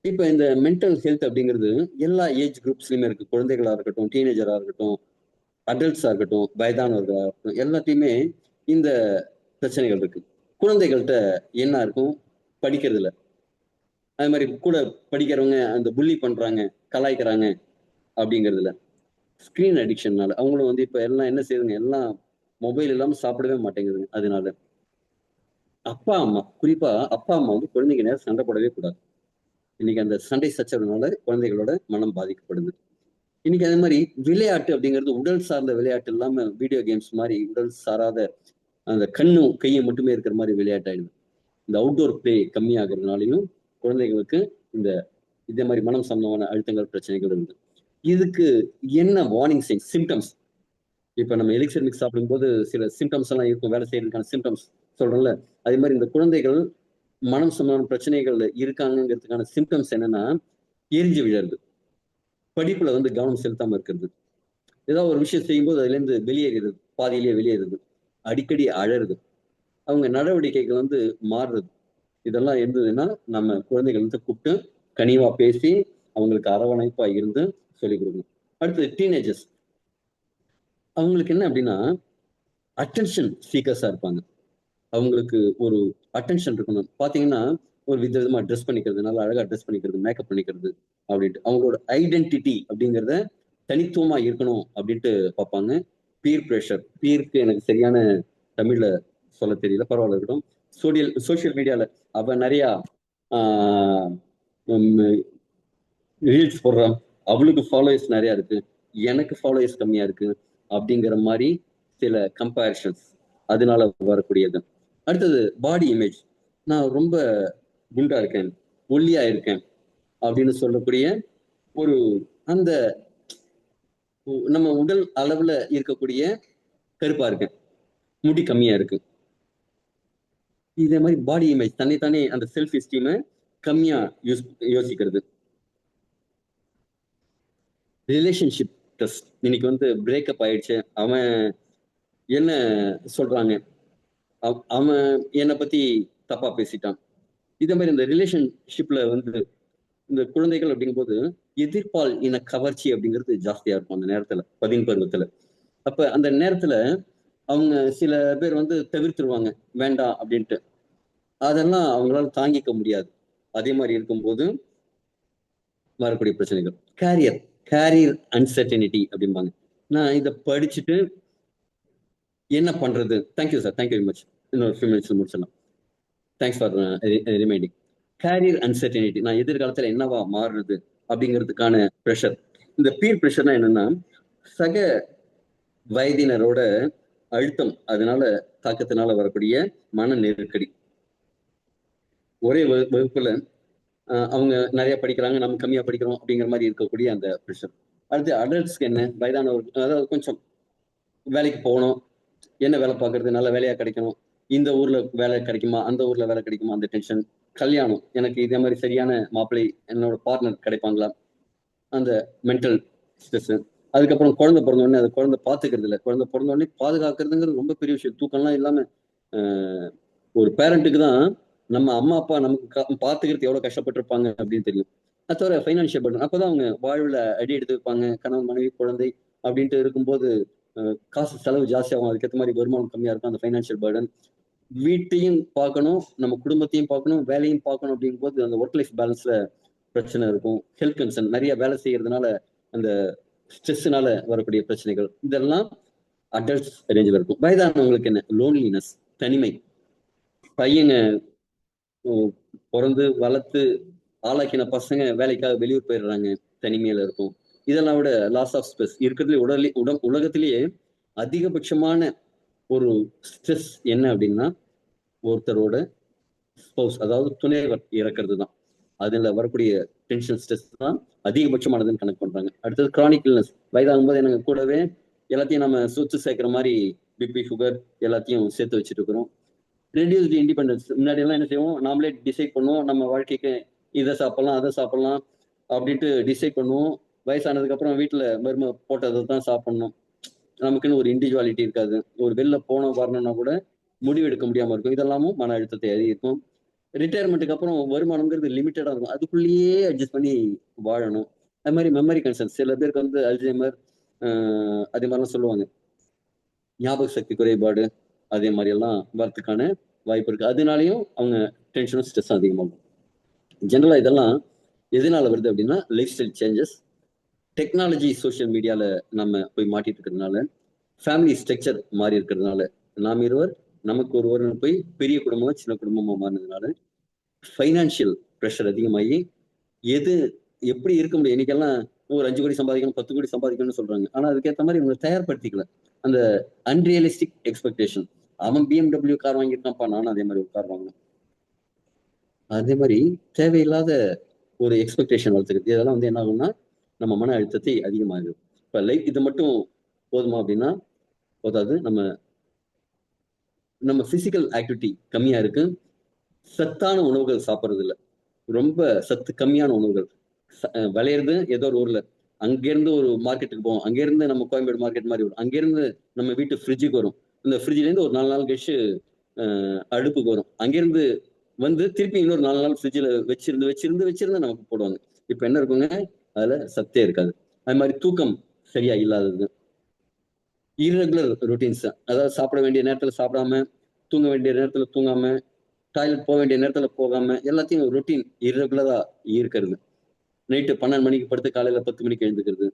இப்ப இந்த மென்டல் ஹெல்த் அப்படிங்கிறது எல்லா ஏஜ் குரூப்ஸ்லயுமே இருக்கு. குழந்தைகளா இருக்கட்டும், டீனேஜரா இருக்கட்டும், அடல்ட்ஸா இருக்கட்டும், வயதானவர்களா இருக்கட்டும், எல்லாத்தையுமே இந்த பிரச்சனைகள் இருக்கு. குழந்தைகள்கிட்ட என்ன இருக்கும்? படிக்கிறதுல. அது மாதிரி கூட படிக்கிறவங்க அந்த புள்ளி பண்றாங்க, கலாய்க்கிறாங்க அப்படிங்கிறதுல. ஸ்கிரீன் அடிக்ஷன்னால அவங்களும் வந்து இப்ப எல்லாம் என்ன செய்யுதுங்க, எல்லாம் மொபைல் இல்லாம சாப்பிடவே மாட்டேங்குதுங்க. அதனால அப்பா அம்மா, குறிப்பா அப்பா அம்மா வந்து குழந்தைங்க நேரம் சண்டை போடவே கூடாது. இன்னைக்கு அந்த சண்டை சச்சரவுனால குழந்தைகளோட மனம் பாதிக்கப்படுது. இன்னைக்கு அதே மாதிரி விளையாட்டு அப்படிங்கிறது உடல் சார்ந்த விளையாட்டு இல்லாம வீடியோ கேம்ஸ் மாதிரி உடல் சாராத அந்த கண்ணும் கையும் மட்டுமே இருக்கிற மாதிரி விளையாட்டு ஆயிடுது. இந்த அவுட்டோர் பிளே கம்மியாகிறதுனாலையும் குழந்தைகளுக்கு இந்த இதே மாதிரி மனம் சம்பந்தமான அழுத்தங்கள் பிரச்சனைகள் இருக்குது. இதுக்கு என்ன வார்னிங் சைன் சிம்டம்ஸ்? இப்ப நம்ம எலிக்சர் மிக்ஸ் சாப்பிடும்போது சில சிம்டம்ஸ் எல்லாம் இருக்கும், வேலை செய்யறதுக்கான சிம்டம்ஸ் சொல்றோம்ல. அதே மாதிரி இந்த குழந்தைகள் மனம் சம்பந்தமான பிரச்சனைகள் இருக்காங்கிறதுக்கான சிம்டம்ஸ் என்னன்னா, எரிஞ்சு விழறது, படிப்புல வந்து கவனம் செலுத்தாம இருக்கிறது, ஏதாவது ஒரு விஷயம் செய்யும்போது அதுல இருந்து வெளியேறது, பாதியிலேயே வெளியேறது, அடிக்கடி அழறது, அவங்க நடவடிக்கைகள் வந்து மாறுறது, இதெல்லாம் இருந்ததுன்னா நம்ம குழந்தைகள் வந்து கூப்பிட்டு கனிவா பேசி அவங்களுக்கு அரவணைப்பா இருந்து சொல்லிக் கொடுக்கணும். அடுத்து டீனேஜர்ஸ், அவங்களுக்கு என்ன அப்படின்னா அட்டென்ஷன் சீக்கர்ஸா இருப்பாங்க. அவங்களுக்கு ஒரு அட்டென்ஷன் இருக்கணும். பாத்தீங்கன்னா ஒரு விதவிதமா ட்ரெஸ் பண்ணிக்கிறது, நல்லா அழகா ட்ரெஸ் பண்ணிக்கிறது, மேக்கப் பண்ணிக்கிறது அப்படின்ட்டு அவங்களோட ஐடென்டிட்டி அப்படிங்கிறத தனித்துவமா இருக்கணும் அப்படின்ட்டு பார்ப்பாங்க. பீர் ப்ரெஷர், பீருக்கு எனக்கு சரியான தமிழ்ல சொல்ல தெரியல, பரவாயில்ல இருக்கட்டும். சோசியல் மீடியால அவ நிறைய ரீல்ஸ் போடுறான், அவளுக்கு ஃபாலோயர்ஸ் நிறைய இருக்கு, எனக்கு ஃபாலோயர்ஸ் கம்மியா இருக்கு அப்படிங்கிற மாதிரி சில கம்பேரிஷன்ஸ் அதனால வரக்கூடியது. அடுத்தது பாடி இமேஜ், நான் ரொம்ப குண்டா இருக்கேன், ஒல்லியா இருக்கேன் அப்படின்னு சொல்லக்கூடிய ஒரு அந்த நம்ம உடல் அளவுல இருக்கக்கூடிய கருப்பா இருக்கேன், முடி கம்மியா இருக்கு, இதே மாதிரி பாடி இமேஜ் தன்னைத்தானே அந்த செல்ஃப் எஸ்டீம் கம்மியா யோசிக்கிறது. ரிலேஷன்ஷிப் டெஸ்ட், இன்னைக்கு வந்து பிரேக்கப் ஆயிடுச்சு, அவன் என்ன சொல்றாங்க, அவன் என்னை பத்தி தப்பா பேசிட்டான், இதே மாதிரி இந்த ரிலேஷன்ஷிப்ல வந்து இந்த குழந்தைகள் அப்படிங்கும் போது எதிர்பால் இன கவர்ச்சி அப்படிங்கிறது ஜாஸ்தியா இருக்கும் அந்த நேரத்துல, பதின் பருவத்துல. அப்ப அந்த நேரத்துல அவங்க சில பேர் வந்து தவிர்த்துருவாங்க வேண்டாம் அப்படின்ட்டு, அதெல்லாம் அவங்களால தாங்கிக்க முடியாது. அதே மாதிரி இருக்கும்போது வரக்கூடிய பிரச்சனைகள் கேரியர் அன்சர்டனிட்டி அப்படிம்பாங்க. நான் இதை படிச்சுட்டு என்ன பண்றது, thank you sir, thank you very much, இன்னொரு ஃபியூ மினிட்ஸ்ல முடிச்சிடலாம், thanks for reminding. Career uncertainty, நான் எதிர்காலத்துல என்னவா மாறுறது அப்படிங்கிறதுக்கான ப்ரெஷர். இந்த பீர் ப்ரெஷர்னா என்னன்னா சக வயதினரோட அழுத்தம், அதனால தாக்கத்தினால வரக்கூடிய மன நெருக்கடி. ஒரே வகுப்புல அவங்க நிறைய படிக்கிறாங்க, நம்ம கம்மியா படிக்கிறோம் அப்படிங்கிற மாதிரி இருக்கக்கூடிய அந்த ப்ரெஷர். அடுத்து அடல்ட்ஸ்க்கு என்ன, வயதானவர்கள், அதாவது கொஞ்சம் வேலைக்கு போகணும், என்ன வேலை பார்க்கறது, நல்ல வேலையா கிடைக்கணும், இந்த ஊர்ல வேலை கிடைக்குமா, அந்த ஊர்ல வேலை கிடைக்குமா, அந்த டென்ஷன். கல்யாணம், எனக்கு இதே மாதிரி சரியான மாப்பிள்ளை, என்னோட பார்ட்னர் கிடைப்பாங்களா, அந்த மென்டல் ஸ்ட்ரெஸ். அதுக்கப்புறம் குழந்தை பிறந்த உடனே அது குழந்தை பாத்துக்கிறது இல்லை, குழந்தை பிறந்த உடனே பாதுகாக்கிறதுங்கிறது ரொம்ப பெரிய விஷயம், தூக்கம்லாம் இல்லாம ஒரு பேரண்ட்டுக்கு தான் நம்ம அம்மா அப்பா நமக்கு பாத்துக்கிறது எவ்வளவு கஷ்டப்பட்டிருப்பாங்க அப்படின்னு தெரியும். அது தவிர ஃபைனான்சியல் பர்டன், அப்பதான் அவங்க வாழ்வுல அடி எடுத்து வைப்பாங்க, கணவன் மனைவி குழந்தை அப்படின்ட்டு இருக்கும்போது காசு செலவு ஜாஸ்தியாகும், அதுக்கேற்ற மாதிரி வருமானம் கம்மியா இருக்கும், அந்த ஃபைனான்சியல் பர்டன். வீட்டையும் பார்க்கணும், நம்ம குடும்பத்தையும் பார்க்கணும், வேலையும் பார்க்கணும் அப்படிங்கும்போது அந்த ஒர்க் லைஃப் பேலன்ஸ்ல பிரச்சனை இருக்கும். ஹெல்த் கன்சர்ன், நிறைய வேலை செய்யறதுனால அந்த ஸ்ட்ரெஸ்னால வரக்கூடிய பிரச்சனைகள், இதெல்லாம் அடல்ட்ஸ் ரேஞ்சில் இருக்கும். வயதானவங்களுக்கு என்ன, லோன்லினஸ், தனிமை. பையங்க பிறந்து வளர்த்து ஆளாக்கின பசங்க வேலைக்காக வெளியூர் போயிடுறாங்க, தனிமையில இருக்கும். இதெல்லாம் விட லாஸ் ஆஃப் ஸ்ட்ரெஸ் இருக்கிறதுல உலகத்திலேயே அதிகபட்சமான ஒரு ஸ்ட்ரெஸ் என்ன அப்படின்னா ஒருத்தரோட ஸ்பௌஸ், அதாவது துணைவர் இறக்கிறது தான். அதுல வரக்கூடிய டென்ஷன் ஸ்ட்ரெஸ் தான் அதிகபட்சமானதுன்னு கணக்கு பண்றாங்க. அடுத்தது கிரானிக் இல்னஸ், வயதாகும் போது எனக்கு கூடவே எல்லாத்தையும் நம்ம சொத்து சேர்க்கிற மாதிரி பிபி சுகர் எல்லாத்தையும் சேர்த்து வச்சுட்டு இருக்கிறோம். ரெடியூஸ்டு இண்டிபெண்டன்ஸ், முன்னாடி எல்லாம் என்ன செய்வோம், நாமளே டிசைட் பண்ணுவோம், நம்ம வாழ்க்கைக்கு இதை சாப்பிடலாம் அதை சாப்பிடலாம் அப்படின்ட்டு டிசைட் பண்ணுவோம். வயசானதுக்கு அப்புறம் வீட்டுல மரும போட்டதை தான் சாப்பிடணும், நமக்குன்னு ஒரு இண்டிவிஜுவாலிட்டி இருக்காது, ஒரு வெளில போனோம் வரணும்னா கூட முடிவு எடுக்க முடியாம இருக்கும், இதெல்லாமும் மன அழுத்தத்தை அதிகரிக்கும். ரிட்டையர்மெண்ட்டுக்கு அப்புறம் வருமானம்ங்கிறது லிமிட்டடா இருக்கும், அதுக்குள்ளேயே அட்ஜஸ்ட் பண்ணி வாழணும். அது மாதிரி மெமரி கன்சர்ன், சில பேருக்கு வந்து அல்சைமர் அதே மாதிரிலாம் சொல்லுவாங்க, ஞாபக சக்தி குறைபாடு, அதே மாதிரி எல்லாம் வரதுக்கான வாய்ப்பு இருக்கு. அதனாலையும் அவங்க டென்ஷனும் ஸ்ட்ரெஸ்ஸும் அதிகமாகும். ஜென்ரலா இதெல்லாம் எதனால வருது அப்படின்னா life style changes, technology, social மீடியால நம்ம போய் மாட்டிட்டு இருக்கிறதுனால, ஃபேமிலி ஸ்ட்ரக்சர் மாறி இருக்கிறதுனால, நாம் இருவர் நமக்கு ஒருவர் போய் பெரிய குடும்பமா சின்ன குடும்பமா மாறினதுனால, ஃபைனான்சியல் ப்ரெஷர் அதிகமாகி எது எப்படி இருக்க முடியும், இன்னைக்கெல்லாம் ஒரு 5 கோடி சம்பாதிக்கணும் 10 கோடி சம்பாதிக்கணும்னு சொல்றாங்க, ஆனா அதுக்கேற்ற மாதிரி இவங்க தயார்படுத்திக்கல. அந்த அன்ரியலிஸ்டிக் எக்ஸ்பெக்டேஷன், அவன் பிஎம்டபிள்யூ கார் வாங்கியிருக்கான்ப்பா, நானும் அதே மாதிரி ஒரு கார் வாங்கணும், அதே மாதிரி தேவையில்லாத ஒரு எக்ஸ்பெக்டேஷன் வளர்த்துக்குது. இதெல்லாம் வந்து என்ன ஆகும்னா நம்ம மன அழுத்தத்தை அதிகமாகும். இப்ப லைஃப் இது மட்டும் போதுமா அப்படின்னா போதாது, நம்ம நம்ம பிசிக்கல் ஆக்டிவிட்டி கம்மியா இருக்கு, சத்தான உணவுகள் சாப்பிட்றது இல்லை, ரொம்ப சத்து கம்மியான உணவுகள். விளையிறது ஏதோ ஒரு ஊர்ல, அங்கிருந்து ஒரு மார்க்கெட்டுக்கு போவோம், அங்கிருந்து நம்ம கோயம்பேடு மார்க்கெட் மாதிரி வரும், அங்கிருந்து நம்ம வீட்டு ஃப்ரிட்ஜுக்கு வரும், இந்த ஃப்ரிட்ஜ்லேருந்து ஒரு 4 நாள் கழிச்சு அடுப்புக்கு வரும். அங்கிருந்து வந்து திருப்பி இன்னொரு 4 நாள் ஃப்ரிட்ஜில் வச்சிருந்து நமக்கு போடுவாங்க. இப்போ என்ன இருக்குங்க, அதுல சத்தே இருக்காது. அது மாதிரி தூக்கம் சரியா இல்லாதது, இர்ரெகுலர் ரொட்டீன்ஸ், அதாவது சாப்பிட வேண்டிய நேரத்துல சாப்பிடாம, தூங்க வேண்டிய நேரத்துல தூங்காம, டாய்லெட் போக வேண்டிய நேரத்துல போகாம, எல்லாத்தையும் ரொட்டீன் இர்ரெகுலரா இருக்கிறது. நைட்டு 12 மணிக்கு படுத்து காலையில 10 மணிக்கு எழுந்துக்கிறது,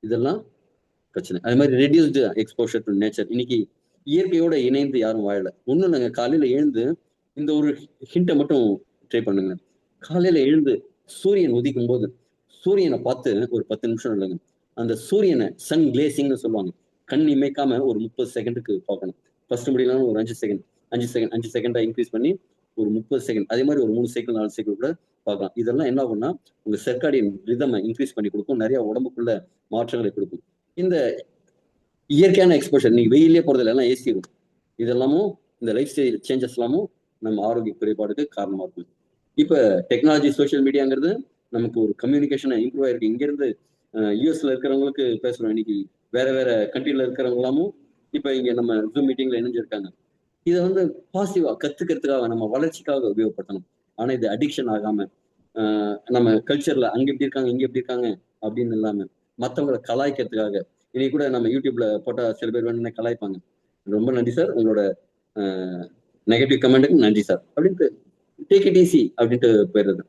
இதெல்லாம் பிரச்சனை. அது மாதிரி ரெடியூஸ்டு எக்ஸ்போஷர் டு நேச்சர். இன்னைக்கு இயற்கையோட இணைந்து யாரும் வாழல. ஒண்ணும் இல்லைங்க, காலையில எழுந்து இந்த ஒரு ஹிண்ட்டை மட்டும் ட்ரை பண்ணுங்க. காலையில எழுந்து சூரியன் உதிக்கும் போது சூரியனை பார்த்து ஒரு 10 நிமிஷம் இல்லைங்க, அந்த சூரியனை சன் கிளேசிங்னு சொல்லுவாங்க, கண் இமைக்காம ஒரு 30 செகண்டுக்கு பார்க்கணும். ஃபர்ஸ்ட் முடியலாம் ஒரு 5 செகண்ட், 5 செகண்டா இன்க்ரீஸ் பண்ணி ஒரு 30 செகண்ட், அதே மாதிரி ஒரு 3 சைக்கிள் 4 சைக்கிள் கூட பார்க்கலாம். இதெல்லாம் என்ன ஆகும்னா உங்க சர்க்காடியன் ரிதமை இன்க்ரீஸ் பண்ணி கொடுக்கும், நிறைய உடம்புக்குள்ள மாற்றங்களை கொடுக்கும். இந்த இயற்கையான எக்ஸ்போஷர், நீங்க வெயிலே போறதுல எல்லாம் ஏசி இருக்கும், இதெல்லாமும் இந்த லைஃப் ஸ்டைல் சேஞ்சஸ் எல்லாமும் நம்ம ஆரோக்கிய குறைபாடுக்கு காரணமா இருக்கும். இப்ப டெக்னாலஜி சோசியல் மீடியாங்கிறது நமக்கு ஒரு கம்யூனிகேஷனை இம்ப்ரூவ் ஆயிருக்கு. இங்க இருந்து யூஎஸ்ல இருக்கிறவங்களுக்கு பேசுறோம், இன்னைக்கு வேற வேற கண்ட்ரில இருக்கிறவங்க எல்லாமும் இப்ப இங்க நம்ம ஜூம் மீட்டிங்ல இணைஞ்சிருக்காங்க. இதை வந்து பாசிட்டிவா கத்துக்கிறதுக்காக நம்ம வளர்ச்சிக்காக உபயோகப்படுத்தணும். ஆனா இது அடிக்ஷன் ஆகாம நம்ம கல்ச்சர்ல அங்க எப்படி இருக்காங்க இங்க எப்படி இருக்காங்க அப்படின்னு இல்லாம மற்றவங்களை கலாய்க்கிறதுக்காக, இன்னைக்கு கூட நம்ம யூடியூப்ல போட்டா சில பேர் வேணும்னே கலாய்ப்பாங்க, ரொம்ப நன்றி சார் உங்களோட நெகட்டிவ் கமெண்ட்டுக்கு நன்றி சார் அப்படின்ட்டு டேக் இட் ஈஸி அப்படின்ட்டு போயிடுறது.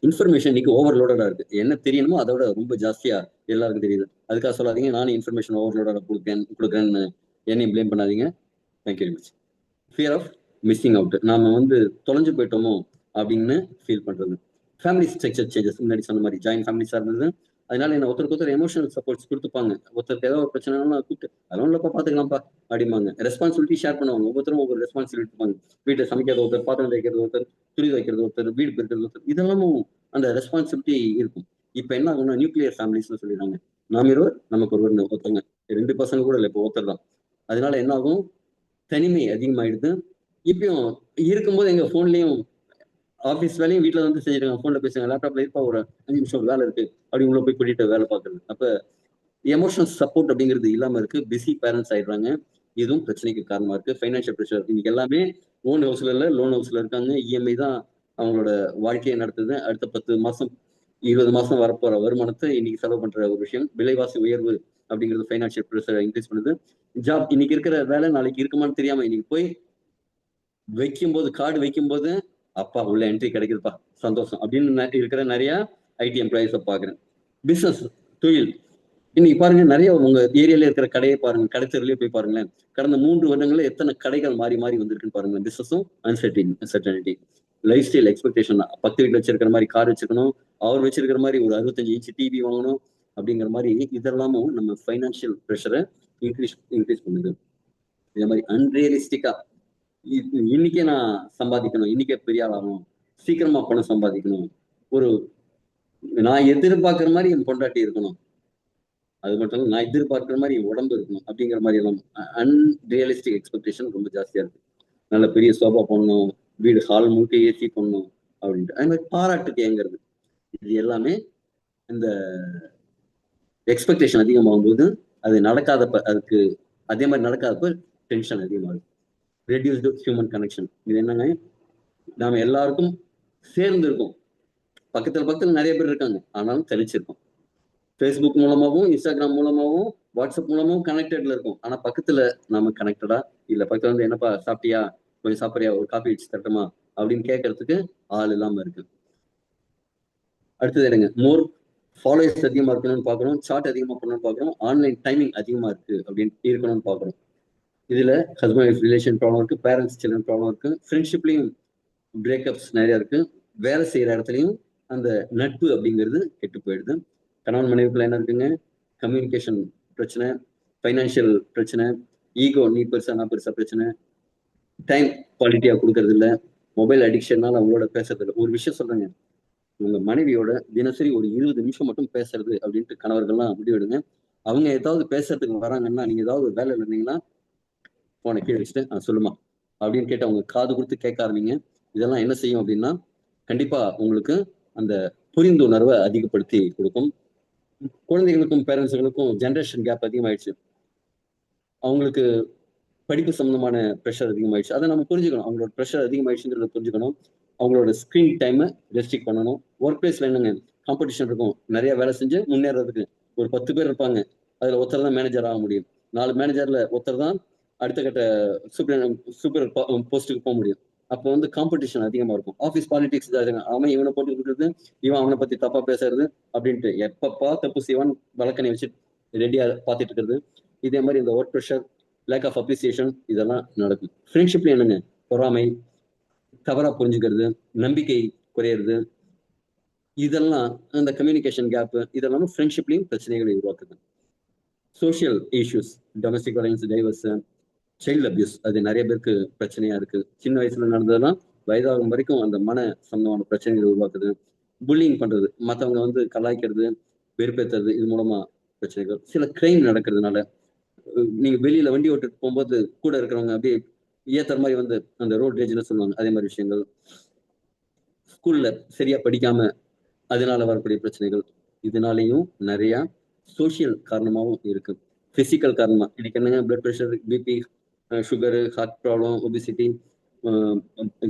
இன்ஃபர்மேஷன் இன்னைக்கு ஓவர்லோடடா இருக்கு, என்ன தெரியணுமோ அதோட ரொம்ப ஜாஸ்தியா எல்லாருக்கும் தெரியுது. அதுக்காக சொல்லாதீங்க நானும் இன்ஃபர்மேஷன் ஓவர்லோடா கொடுக்குறேன்னு என்னையும் பிளேம் பண்ணாதீங்க. Thank you very much. Fear of missing out, நாம வந்து தொலைஞ்சு போயிட்டோமோ அப்படின்னு ஃபீல் பண்றது. ஃபேமிலி ஸ்ட்ரக்சர் சேஞ்சஸ், முன்னாடி சொன்ன மாதிரி ஜாயின்ட் ஃபேமிலிஸா இருந்தது, அதனால என்ன ஒருத்தருக்கு ஒருத்தர் எமோஷனல் சப்போர்ட்ஸ் கொடுத்துப்பாங்க. ஒருத்தருக்கு ஏதாவது ஒரு பிரச்சனைனா கூப்பிட்டு அதெல்லாம் இல்லப்பா பாத்துக்கலாம்ப்பா அப்படிம்பாங்க. ரெஸ்பான்சிபிலிட்டி ஷேர் பண்ணுவாங்க, ஒவ்வொருத்தரும் ஒவ்வொரு ரெஸ்பான்சிபிலிட்டி இருப்பாங்க. வீட்டில் சமைக்கிறது ஒருத்தர், பாத்திரம் வைக்கிறது ஒருத்தர், துணி வைக்கிறது ஒருத்தர், வீடு பெருக்கிறது ஒருத்தர், இதெல்லாமும் அந்த ரெஸ்பான்சிபிலிட்டி இருக்கும். இப்ப என்ன ஆகும்னா நியூக்ளியர் ஃபேமிலிஸ்னு சொல்லிடுறாங்க, நாம் இருவர் நமக்கு ஒருவர், ஒருத்தவங்க 2 பசங்க கூட இல்லை, இப்போ ஒருத்தர் தான். அதனால என்ன ஆகும், தனிமை அதிகமாயிடுது. இப்பயும் இருக்கும்போது எங்க போன்லயும் ஆஃபீஸ் வேலையும் வீட்டில் வந்து செஞ்சிருக்காங்க, போன்ல பேசுங்க, லேப்டாப்ல இருப்பா ஒரு 5 நிமிஷம் வேலை இருக்கு அப்படி உள்ள போய் கூட்டிட்டு வேலை பார்க்கறது. அப்ப எமோஷனல் சப்போர்ட் அப்படிங்கிறது இல்லாம இருக்கு, பிஸி பேரண்ட்ஸ் ஆயிடுறாங்க, இதுவும் பிரச்சனைக்கு காரணமா இருக்கு. ஃபைனான்சியல் ப்ரெஷர், இன்னைக்கு எல்லாமே ஓன் ஹவுஸ்ல இல்ல லோன் ஹவுஸ்ல இருக்காங்க, இஎம்ஐ தான் அவங்களோட வாழ்க்கையை நடத்துது. அடுத்த 10 மாசம் 20 மாசம் வரப்போற வருமானத்தை இன்னைக்கு செலவு பண்ற ஒரு விஷயம். விலைவாசி உயர்வு அப்படிங்கிறது ஃபைனான்சியல் ப்ரெஷரை இன்க்ரீஸ் பண்ணுது. ஜாப், இன்னைக்கு இருக்கிற வேலை நாளைக்கு இருக்குமான்னு தெரியாம இன்னைக்கு போய் வைக்கும்போது, கார்டு வைக்கும்போது அப்பா உள்ள என்ட்ரி கிடைக்குதுப்பா சந்தோஷம் அப்படின்னு இருக்கிற நிறைய ஐடி எம்ப்ளாயிஸை பாக்குறேன். பிசினஸ், தொழில், இன்னைக்கு பாருங்க நிறைய உங்க ஏரியால இருக்கிற கடையை பாருங்க, கடைத்தெருலயே போய் பாருங்களேன், கடந்த 3 வருடங்கள்ல எத்தனை கடைகள் மாறி மாறி வந்திருக்குன்னு பாருங்க. பிசினஸும் அன்சர்டனிட்டி, லைஃப் ஸ்டைல் எக்ஸ்பெக்டேஷன், 10 வீட்டுல வச்சிருக்கிற மாதிரி கார் வச்சிருக்கணும், அவர் வச்சிருக்கிற மாதிரி ஒரு 65 இன்ச் டிவி வாங்கணும் அப்படிங்கிற மாதிரி, இதெல்லாமும் நம்ம ஃபைனான்சியல் ப்ரெஷரை இன்க்ரீஸ் பண்ணுது. இதே மாதிரி அன்ரியலிஸ்டிக்கா இன்னைக்கே நான் சம்பாதிக்கணும், இன்னைக்கே பெரிய ஆளாகணும், சீக்கிரமா பணம் சம்பாதிக்கணும், ஒரு நான் எதிர்பார்க்கிற மாதிரி என் பொண்டாட்டி இருக்கணும், அது மட்டும் இல்ல நான் எதிர்பார்க்கிற மாதிரி என் உடம்பு இருக்கணும் அப்படிங்கிற மாதிரி எல்லாம் அன்ரியலிஸ்டிக் எக்ஸ்பெக்டேஷன் ரொம்ப ஜாஸ்தியா இருக்கு. நல்ல பெரிய சோபா பண்ணணும், வீடு ஹால் முழுக்க ஏசி பண்ணணும் அப்படின்ட்டு. அதே மாதிரி பாராட்டுக்கு ஏங்கிறது, இது எல்லாமே இந்த எக்ஸ்பெக்டேஷன் அதிகமாகும் போது அது நடக்காதப்ப, அதுக்கு அதே மாதிரி நடக்காதப்ப டென்ஷன் அதிகமாகுது. ரெடியூஸ்டு ஹியூமன் கனெக்ஷன், இது என்னங்க, நாம எல்லாருக்கும் சேர்ந்து இருக்கோம், பக்கத்துல நிறைய பேர் இருக்காங்க, ஆனாலும் தனிச்சிருக்கோம். ஃபேஸ்புக் மூலமாகவும் இன்ஸ்டாகிராம் மூலமாகவும் வாட்ஸ்அப் மூலமாகவும் கனெக்டட்ல இருக்கும், ஆனா பக்கத்துல நாம கனெக்டடா இல்ல. பக்கத்துல வந்து என்னப்பா சாப்பிட்டியா, கொஞ்சம் சாப்பிட்றியா, ஒரு காப்பி வச்சு தரட்டுமா அப்படின்னு கேட்கறதுக்கு ஆள் இல்லாம இருக்கு. அடுத்தது எடுங்க, மோர் ஃபாலோவர்ஸ் அதிகமா இருக்கணும்னு பாக்குறோம், சார்ட் அதிகமா பண்ணணும்னு பாக்குறோம், ஆன்லைன் டைமிங் அதிகமா இருக்கு அப்படின்னு இருக்கணும்னு பாக்குறோம். இதுல ஹஸ்பண்ட் ஒய்ஃப் ரிலேஷன் ப்ராப்ளம் இருக்கு, பேரண்ட்ஸ் சில்ட்ரன் ப்ராப்ளம் இருக்கு, ஃப்ரெண்ட்ஷிப்லயும் பிரேக்கப்ஸ் நிறைய இருக்கு, வேலை செய்யற இடத்துலயும் அந்த நட்பு அப்படிங்கிறது கெட்டு போயிடுது. கணவன் மனைவிக்குள்ள என்ன இருக்குங்க, கம்யூனிகேஷன் பிரச்சனை, ஃபைனான்சியல் பிரச்சனை, ஈகோ, நீ பெருசா நான் பெருசா பிரச்சனை, டைம் குவாலிட்டியா கொடுக்கறது இல்லை, மொபைல் அடிக்ஷன்னால அவங்களோட பேசுறது இல்லை. ஒரு விஷயம் சொல்றேங்க, உங்க மனைவியோட தினசரி ஒரு 20 நிமிஷம் மட்டும் பேசுறது அப்படின்ட்டு கணவர்கள்லாம் முடிவெடுங்க. அவங்க ஏதாவது பேசுறதுக்கு வராங்கன்னா, நீங்க ஏதாவது வேலை இருந்தீங்கன்னா போனை கீழே வச்சுட்டு சொல்லுமா அப்படின்னு கேட்டு அவங்க காது கொடுத்து கேட்க ஆரம்பிங்க. இதெல்லாம் என்ன செய்யும் அப்படின்னா, கண்டிப்பா உங்களுக்கு அந்த புரிந்துணர்வை அதிகப்படுத்தி கொடுக்கும். குழந்தைகளுக்கும் பேரண்ட்ஸுகளுக்கும் ஜென்ரேஷன் கேப் அதிகமாயிடுச்சு. அவங்களுக்கு படிப்பு சம்பந்தமான ப்ரெஷர் அதிகமாயிடுச்சு. அதை நம்ம புரிஞ்சுக்கணும். அவங்களோட ப்ரெஷர் அதிகமாயிடுச்சுங்கிறத புரிஞ்சுக்கணும். அவங்களோட ஸ்கிரீன் டைமை ரெஸ்ட்ரிக்ட் பண்ணணும். ஒர்க் பிளேஸ்ல என்னங்க காம்படிஷன் இருக்கும். நிறைய வேலை செஞ்சு முன்னேறதுக்கு ஒரு 10 பேர் இருப்பாங்க. அதுல ஒருத்தர் தான் மேனேஜர் ஆக முடியும். 4 மேனேஜர்ல ஒருத்தர் தான் அடுத்த கட்ட சூப்பர் சூப்பர் போஸ்ட்டுக்கு போக முடியும். அப்போ வந்து காம்படிஷன் அதிகமா இருக்கும். ஆஃபீஸ் பாலிடிக்ஸ் அவன் இவனை போட்டு கொடுக்குறது, இவன் அவனை பத்தி தப்பா பேசுறது அப்படின்ட்டு எப்பப்பா தப்பு செய்வான் வழக்கனை வச்சு ரெடியா பார்த்துட்டு இருக்கிறது. இதே மாதிரி இந்த work pressure, lack of appreciation இதெல்லாம் நடக்கும். ஃப்ரெண்ட்ஷிப்ல என்னங்க பொறாமை, தவறா புரிஞ்சுக்கிறது, நம்பிக்கை குறையிறது, இதெல்லாம் அந்த கம்யூனிகேஷன் கேப், இதெல்லாம் ஃப்ரெண்ட்ஷிப்லயும் பிரச்சனைகளை உருவாக்குது. Social issues, domestic violence, divorce, child abuse, அது நிறைய பேருக்கு பிரச்சனையா இருக்கு. சின்ன வயசுல நடந்ததெல்லாம் வயதாகும் வரைக்கும் அந்த மன சம்பந்தமான பிரச்சனைகளை உருவாக்குது. புல்லிங் பண்றது, மற்றவங்க வந்து கலாய்க்கிறது, வெறுப்பேற்றுறது, இது மூலமா பிரச்சனைகள். சில கிரைம் நடக்கிறதுனால நீங்க வெளியில வண்டி ஓட்டிட்டு போகும்போது கூட இருக்கிறவங்க அப்படியே ஏத்துற மாதிரி வந்து அந்த ரோட் ரேஜ்னு சொல்லுவாங்க, அதே மாதிரி விஷயங்கள். ஸ்கூல்ல சரியா படிக்காம அதனால வரக்கூடிய பிரச்சனைகள், இதனாலையும் நிறைய சோசியல் காரணமாகவும் இருக்கு. பிசிக்கல் காரணமா இன்னைக்கு என்னங்க blood pressure, BP, sugar, heart problem, obesity,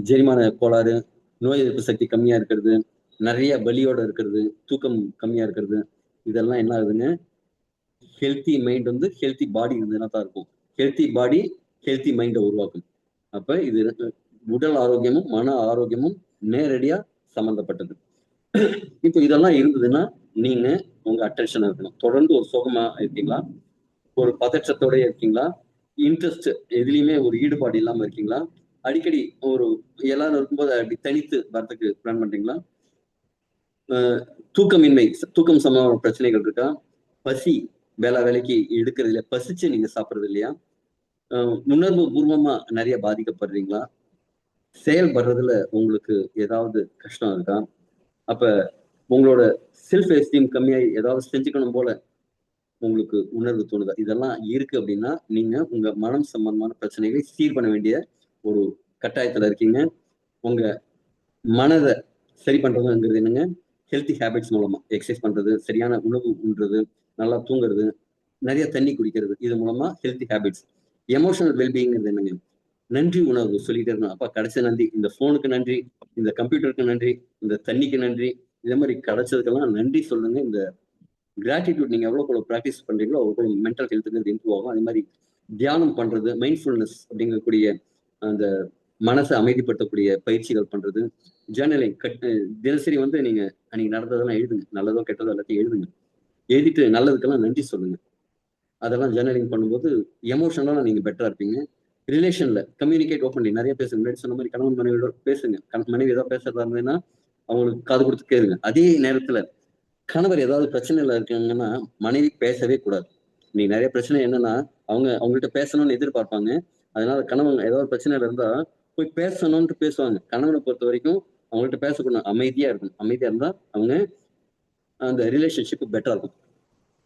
ஜெரிமான கோளாறு, நோய் எதிர்ப்பு சக்தி கம்மியா இருக்கிறது, நிறைய வலியோட இருக்கிறது, தூக்கம் கம்மியா இருக்கிறது, இதெல்லாம் என்ன ஆகுதுங்க? ஹெல்த்தி மைண்ட் வந்து ஹெல்த்தி பாடி இருந்ததுன்னா தான் இருக்கும். ஹெல்த்தி பாடி ஹெல்த்தி மைண்டை உருவாக்கும். அப்ப இது உடல் ஆரோக்கியமும் மன ஆரோக்கியமும் நேரடியா சம்பந்தப்பட்டது. இப்போ இதெல்லாம் இருந்ததுன்னா நீங்க உங்க அட்டென்ஷன் இருக்கணும். தொடர்ந்து ஒரு சோகமா இருக்கீங்களா, ஒரு பதற்றத்தோட இருக்கீங்களா, இன்ட்ரெஸ்ட் எதுலையுமே ஒரு ஈடுபாடு இல்லாம இருக்கீங்களா, அடிக்கடி ஒரு எல்லாரும் இருக்கும்போது அப்படி தனித்து வரதுக்கு பிளான் பண்றீங்களா, தூக்கமின்மை, தூக்கம் சம்பந்தமான பிரச்சனைகள் இருக்கா, பசி வேலைக்கு எடுக்கிறது இல்லையா, பசிச்சு நீங்க சாப்பிடுறது இல்லையா, உணர்வு பூர்வமா நிறைய பாதிக்கப்படுறீங்களா, செயல்படுறதுல உங்களுக்கு ஏதாவது கஷ்டம் இருக்கா, அப்ப உங்களோட செல்ஃப் எஸ்டீம் கம்மியாகி ஏதாவது செஞ்சுக்கணும் போல உங்களுக்கு உணர்வு தோணுதா? இதெல்லாம் இருக்கு அப்படின்னா நீங்க உங்க மனம் சம்பந்தமான பிரச்சனைகளை சீர் பண்ண வேண்டிய ஒரு கட்டாயத்துல இருக்கீங்க. உங்க மனதை சரி பண்றதுங்கிறது என்னங்க? ஹெல்த்தி ஹேபிட்ஸ் மூலமா எக்ஸசைஸ் பண்றது, சரியான உணவு உண்றது, நல்லா தூங்குறது, நிறைய தண்ணி குடிக்கிறது, இது மூலமா ஹெல்த்தி ஹேபிட்ஸ். எமோஷனல் வெல்பீயிங்கிறது என்னங்க? நன்றி உணர்வு சொல்லிட்டே இருக்கணும். அப்பா கிடைச்ச நன்றி, இந்த போனுக்கு நன்றி, இந்த கம்ப்யூட்டருக்கு நன்றி, இந்த தண்ணிக்கு நன்றி, இதே மாதிரி கிடைச்சதுக்கெல்லாம் நன்றி சொல்லுங்க. இந்த கிராட்டிடியூட் நீங்க எவ்வளவு ப்ராக்டிஸ் பண்றீங்களோ அவ்வளவு மென்டல் ஹெல்த்துக்கு இம்ப்ரூவ் ஆகும். அதே மாதிரி தியானம் பண்றது, மைண்ட்ஃபுல்னஸ் அப்படிங்கக்கூடிய அந்த மனசை அமைதிப்படுத்தக்கூடிய பயிற்சிகள் பண்றது, ஜேர்னலிங் தினசரி வந்து நீங்க அன்னைக்கு நடந்ததெல்லாம் எழுதுங்க, நல்லதோ கெட்டதோ எல்லாத்தையும் எழுதுங்க. எழுதிட்டு நல்லதுக்கெல்லாம் நன்றி சொல்லுங்க. அதெல்லாம் ஜேர்னலிங் பண்ணும்போது எமோஷனலா நீங்க பெட்டரா இருப்பீங்க. ரிலேஷன்ல கம்யூனிகேட் ஓப்பன்லி நிறைய பேசுங்க. முன்னாடி சொன்ன மாதிரி கணவன் மனைவியோட பேசுங்க. மனைவி ஏதாவது பேசுறதா இருந்ததுன்னா அவங்களுக்கு காது கொடுத்து கேளுங்க. அதே நேரத்துல கணவர் ஏதாவது பிரச்சனையில இருக்காங்கன்னா மனைவி பேசவே கூடாது. நீ நிறைய பிரச்சனை என்னன்னா அவங்கள்ட்ட பேசணும்னு எதிர்பார்ப்பாங்க. அதனால கணவன் ஏதாவது பிரச்சனையில இருந்தா போய் பேசணும்னு பேசுவாங்க. கணவனை பொறுத்த வரைக்கும் அவங்கள்ட்ட பேசக்கூடாது, அமைதியா இருக்கணும். அமைதியா இருந்தா அவங்க அந்த ரிலேஷன்ஷிப் பெட்டரா இருக்கும்.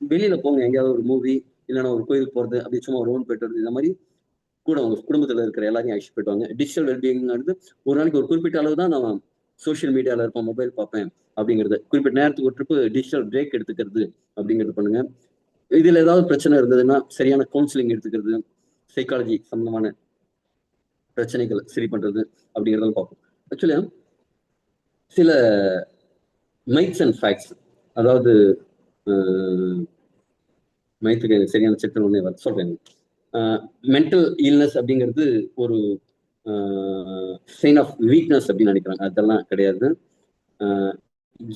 வெளியில போங்க, எங்கேயாவது ஒரு மூவி இல்லைன்னா ஒரு கோயிலுக்கு போறது, அப்படி சும்மா ஒரு ரவுண்ட் போயிட்டு வருது, இந்த மாதிரி கூட உங்க குடும்பத்துல இருக்கிற எல்லாரையும் அழைச்சிட்டு போயிட்டு வாங்க. டிஜிட்டல் வெல்பீயிங்கிறது ஒரு நாளைக்கு ஒரு குறிப்பிட்ட அளவு தான் நான் சோஷியல் மீடியால இருப்பேன், மொபைல் பார்ப்பேன் அப்படிங்கிறது. குறிப்பிட்ட நேரத்துக்கு ஒரு ட்ரிப்பு டிஜிட்டல் பிரேக் எடுத்துக்கிறது அப்படிங்கிறது பண்ணுங்க. இதுல ஏதாவது பிரச்சனை இருந்ததுன்னா சரியான கவுன்சிலிங் எடுத்துக்கிறது, சைக்காலஜி சம்பந்தமான பிரச்சனைகளை சரி பண்றது அப்படிங்கிறத பார்ப்போம். ஆக்சுவலி சில மைட்ஸ் அண்ட் ஃபேக்ட்ஸ், அதாவது மைத்துக்கு சரியான சிக்கல் ஒண்ணே சொல்றேன். மென்டல் இல்னஸ் அப்படிங்கிறது ஒரு சைன் ஆஃப் வீக்னஸ் அப்படின்னு நினைக்கிறாங்க. அதெல்லாம் கிடையாது.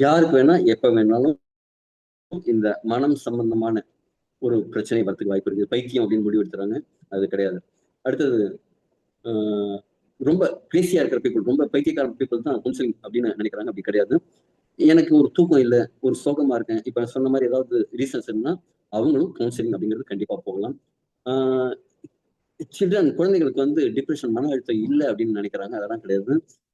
யாருக்கு வேணா எப்ப வேணாலும் இந்த மனம் சம்பந்தமான ஒரு பிரச்சனை வரத்துக்கு வாய்ப்பு இருக்குது. பைத்தியம் அப்படின்னு முடிவு எடுத்துறாங்க, அது கிடையாது. அடுத்தது ரொம்ப கிரேசியா இருக்கிற பீப்புள், ரொம்ப பைத்தியக்கார பீப்புள் தான் கவுன்சிலிங் அப்படின்னு நினைக்கிறாங்க. அப்படி கிடையாது. எனக்கு ஒரு தூக்கம் இல்லை, ஒரு சோகமா இருக்கேன், இப்ப சொன்ன மாதிரி ஏதாவது ரீசன்ஸ் இருந்தா அவங்களும் கவுன்சிலிங் அப்படிங்கிறது கண்டிப்பா போகலாம். சில்ட்ரன், குழந்தைகளுக்கு வந்து டிப்ரெஷன், மன அழுத்தம் இல்லை அப்படின்னு நினைக்கிறாங்க. அதெல்லாம் கிடையாது.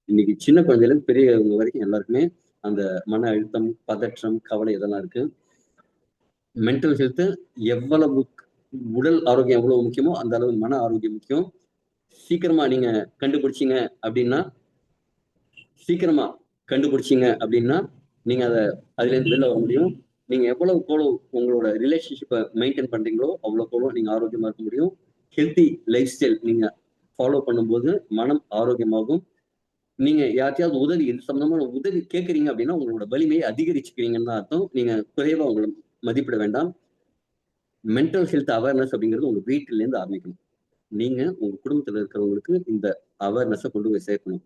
இன்னைக்கு சின்ன குழந்தையில பெரியவங்க வரைக்கும் எல்லாருக்குமே அந்த மன அழுத்தம், பதற்றம், கவலை இதெல்லாம் இருக்கு. மென்டல் ஹெல்த் எவ்வளவு, உடல் ஆரோக்கியம் எவ்வளவு முக்கியமோ அந்த அளவு மன ஆரோக்கியம் முக்கியம். சீக்கிரமா நீங்க கண்டுபிடிச்சீங்க அப்படின்னா நீங்க அதுல இருந்து வெளில வர முடியும். நீங்க எவ்வளவு உங்களோட ரிலேஷன்ஷிப்பை மெயின்டைன் பண்றீங்களோ அவ்வளவு நீங்க ஆரோக்கியமா இருக்க முடியும். ஹெல்த்தி லைஃப் ஸ்டைல் நீங்க ஃபாலோ பண்ணும்போது மனம் ஆரோக்கியமாகும். நீங்க யார்ட்டையாவது உதவி இது சம்பந்தமான உதவி கேட்கறீங்க அப்படின்னா உங்களோட வலிமையை அதிகரிச்சுக்கிறீங்கன்னு தான் அர்த்தம். நீங்க குறைவா உங்களை மதிப்பிட வேண்டாம். மென்டல் ஹெல்த் அவேர்னஸ் அப்படிங்கிறது உங்க வீட்டில இருந்து ஆரம்பிக்கணும். நீங்க உங்க குடும்பத்துல இருக்கிறவங்களுக்கு இந்த அவேர்னஸை கொண்டு போய் சேர்க்கணும்.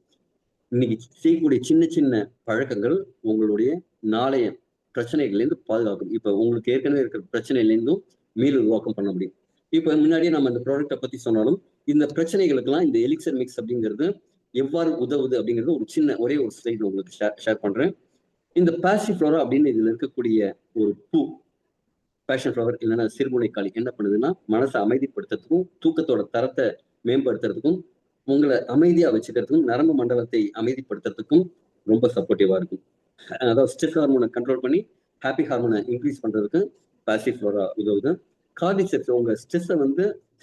இன்னைக்கு செய்யக்கூடிய சின்ன சின்ன பழக்கங்கள் உங்களுடைய நாளைய பிரச்சனைகள்ல இருந்து பாதுகாக்கும். இப்ப உங்களுக்கு ஏற்கனவே இருக்கிற பிரச்சனையில இருந்தும் மீள் உருவாக்கம் பண்ண முடியும். இப்ப முன்னாடியே நம்ம இந்த ப்ராடக்ட்டை பத்தி சொன்னாலும் இந்த பிரச்சனைகளுக்கெல்லாம் இந்த எலிக்சர் மிக்ஸ் அப்படிங்கிறது எவ்வாறு உதவுது அப்படிங்கிறது ஒரு சின்ன ஒரே ஒரு ஸ்லைட்ல உங்களுக்கு ஷேர் பண்றேன். இந்த பாசிஃப்ளோரா அப்படின்னு இதுல இருக்கக்கூடிய ஒரு பூ, பேஷன் ஃப்ளவர் இல்லைன்னா சிறுமுனைக்காளி என்ன பண்ணுதுன்னா மனசை அமைதிப்படுத்துறதுக்கும் தூக்கத்தோட தரத்தை மேம்படுத்துறதுக்கும் உங்களை அமைதியா வச்சுக்கிறதுக்கும் நரம்பு மண்டலத்தை அமைதிப்படுத்துறதுக்கும் ரொம்ப சப்போர்ட்டிவா இருக்கும். அதாவது ஸ்ட்ரெஸ் ஹார்மோனை கண்ட்ரோல் பண்ணி ஹாப்பி ஹார்மோனை இன்க்ரீஸ் பண்றதுக்கு பாசிஃப்ளோரா உதவுது. கார்டிசெப்ஸ் உங்க ஸ்ட்ரெஸ்ஸை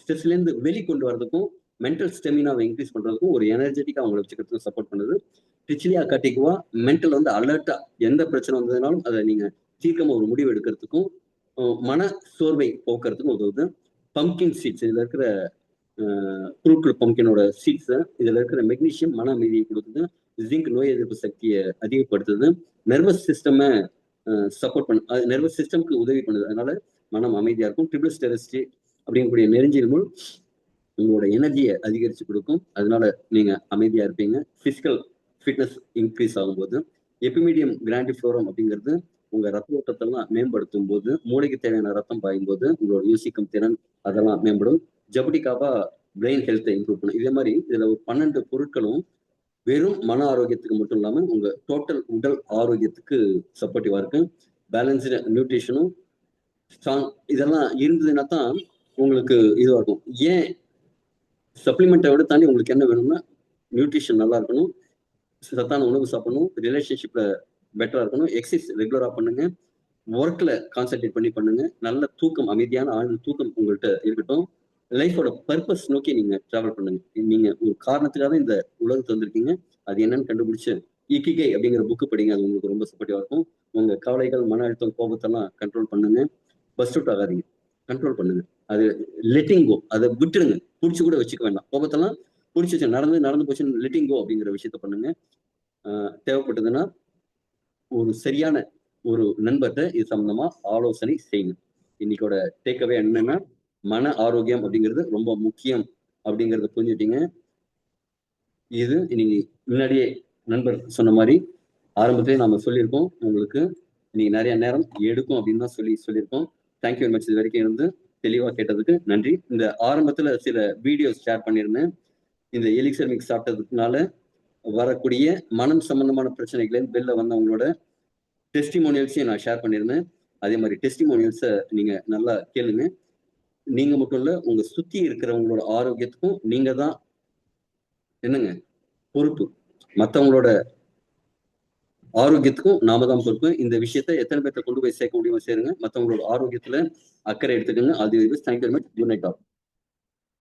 ஸ்ட்ரெஸ்ல இருந்து வெளிக்கொண்டு வரதுக்கும் மென்டல் ஸ்டெமினாவை இன்க்ரீஸ் பண்றதுக்கும் ஒரு எனர்ஜெட்டிக்கா அவங்களை வச்சுக்கிறதுக்கும் சப்போர்ட் பண்ணுது. ட்ரிச்சிலியா கட்டிக்குவா மென்டல் அலர்ட்டா எந்த பிரச்சனை வந்ததுனாலும் அதை நீங்க தீர்க்கமா ஒரு முடிவு எடுக்கிறதுக்கும் மன சோர்வை போக்குறதுக்கும் உதவுது. பம்கின் சீட்ஸ் இதுல இருக்கிற ஃப்ரூட் பம்கினோட சீட்ஸ் இதுல இருக்கிற மெக்னீசியம் மன அமைதியை கொடுக்குது. ஜிங்க் நோய் எதிர்ப்பு சக்தியை அதிகப்படுத்துது. நர்வஸ் சிஸ்டமை சப்போர்ட் பண்ணு நர்வஸ் சிஸ்டம்க்கு உதவி பண்ணுது. அதனால மனம் அமைதியா இருக்கும். ட்ரிபிள் ஸ்டெரஸ்டி அப்படிங்கக்கூடிய நெருஞ்சில் மூல் உங்களோட எனர்ஜியை அதிகரிச்சு கொடுக்கும். அதனால நீங்க அமைதியா இருப்பீங்க. பிசிக்கல் ஃபிட்னஸ் இன்க்ரீஸ் ஆகும்போது எபிமீடியம் கிராண்டிஃப்ளோரம் அப்படிங்கிறது உங்க ரத்த ஓட்டத்தெல்லாம் மேம்படுத்தும் போது மூளைக்கு தேவையான ரத்தம் பாயும் போது உங்களோட யோசிக்கும் திறன் அதெல்லாம் மேம்படும். ஜபடிக்காவா பிரெயின் ஹெல்த்தை இம்ப்ரூவ் பண்ணும். இதே மாதிரி இதுல ஒரு 12 பொருட்களும் வெறும் மன ஆரோக்கியத்துக்கு மட்டும் இல்லாம உங்க டோட்டல் உடல் ஆரோக்கியத்துக்கு சப்போர்ட்டிவா இருக்கு. பேலன்ஸ்டு நியூட்ரிஷனும் ஸ்ட்ராங் இதெல்லாம் இருந்ததுன்னா தான் உங்களுக்கு இதுவா இருக்கும். ஏன் சப்ளிமெண்ட்டை விட தாண்டி உங்களுக்கு என்ன வேணும்னா நியூட்ரிஷன் நல்லா இருக்கணும், சத்தான உணவு சாப்பிடணும், ரிலேஷன்ஷிப்ல பெட்டரா இருக்கணும், எக்ஸசைஸ் ரெகுலரா பண்ணுங்க, ஒர்க்ல கான்சென்ட்ரேட் பண்ணி பண்ணுங்க, நல்ல தூக்கம் அமைதியான ஆழ்ந்த தூக்கம் உங்கள்கிட்ட இருக்கட்டும். லைஃபோட பர்பஸ் நோக்கி நீங்க டிராவல் பண்ணுங்க. நீங்க ஒரு காரணத்துக்காக இந்த உலகத்து வந்திருக்கீங்க. அது என்னன்னு கண்டுபிடிச்சு இக்கிகை அப்படிங்கிற புக்கு படிங்க. அது உங்களுக்கு ரொம்ப சப்போர்ட்டிவா இருக்கும். உங்க கவலைகள் மன அழுத்தம் கோபத்தெல்லாம் கண்ட்ரோல் பண்ணுங்க. பஸ்ட் அவுட் ஆகாதீங்க, கண்ட்ரோல் பண்ணுங்க. அது லெட்டிங் கோ, அதை விட்டுருங்க. பிடிச்சி கூட வச்சுக்க வேண்டாம். கோபத்தெல்லாம் பிடிச்சி வச்சு நடந்து போச்சுன்னு லெட்டிங் கோ அப்படிங்கிற விஷயத்த பண்ணுங்க. தேவைப்பட்டதுன்னா ஒரு சரியான ஒரு நண்பர்கிட்ட இது சம்பந்தமா ஆலோசனை செய்யுங்க. இன்னைக்கோட டேக்அவே என்னன்னா மன ஆரோக்கியம் அப்படிங்கிறது ரொம்ப முக்கியம் அப்படிங்கறத புரிஞ்சுட்டீங்க. இது இன்னைக்கு முன்னாடியே நண்பர் சொன்ன மாதிரி ஆரம்பத்திலே நாம சொல்லியிருக்கோம். உங்களுக்கு இன்னைக்கு நிறைய நேரம் எடுக்கும் அப்படின்னு தான் சொல்லியிருக்கோம். Thank you very much. இது வரைக்கும் இருந்து தெளிவா கேட்டதுக்கு நன்றி. இந்த ஆரம்பத்துல சில வீடியோஸ் ஷேர் பண்ணியிருந்தேன். இந்த எலிக்சர் மிக்ஸ் சாப்பிட்டதுனால வரக்கூடிய மனம் சம்பந்தமான பிரச்சனைகளை வெளில வந்தவங்களோட டெஸ்டிமோனியல்ஸையும் நான் ஷேர் பண்ணியிருந்தேன். அதே மாதிரி டெஸ்டிமோனியல்ஸை நீங்க நல்லா கேளுங்க. நீங்க மட்டும் இல்ல, உங்க சுத்தி இருக்கிறவங்களோட ஆரோக்கியத்துக்கும் நீங்க தான் என்னங்க பொறுப்பு. மற்றவங்களோட ஆரோக்கியத்துக்கும் நாம தான் பொறுப்பு. இந்த விஷயத்த எத்தனை பேர்த்த கொண்டு போய் சேர்க்க முடியுமோ சேருங்க. மற்றவங்களோட ஆரோக்கியத்துல அக்கறை எடுத்துக்கோங்க. அது thank you very much. Good night all.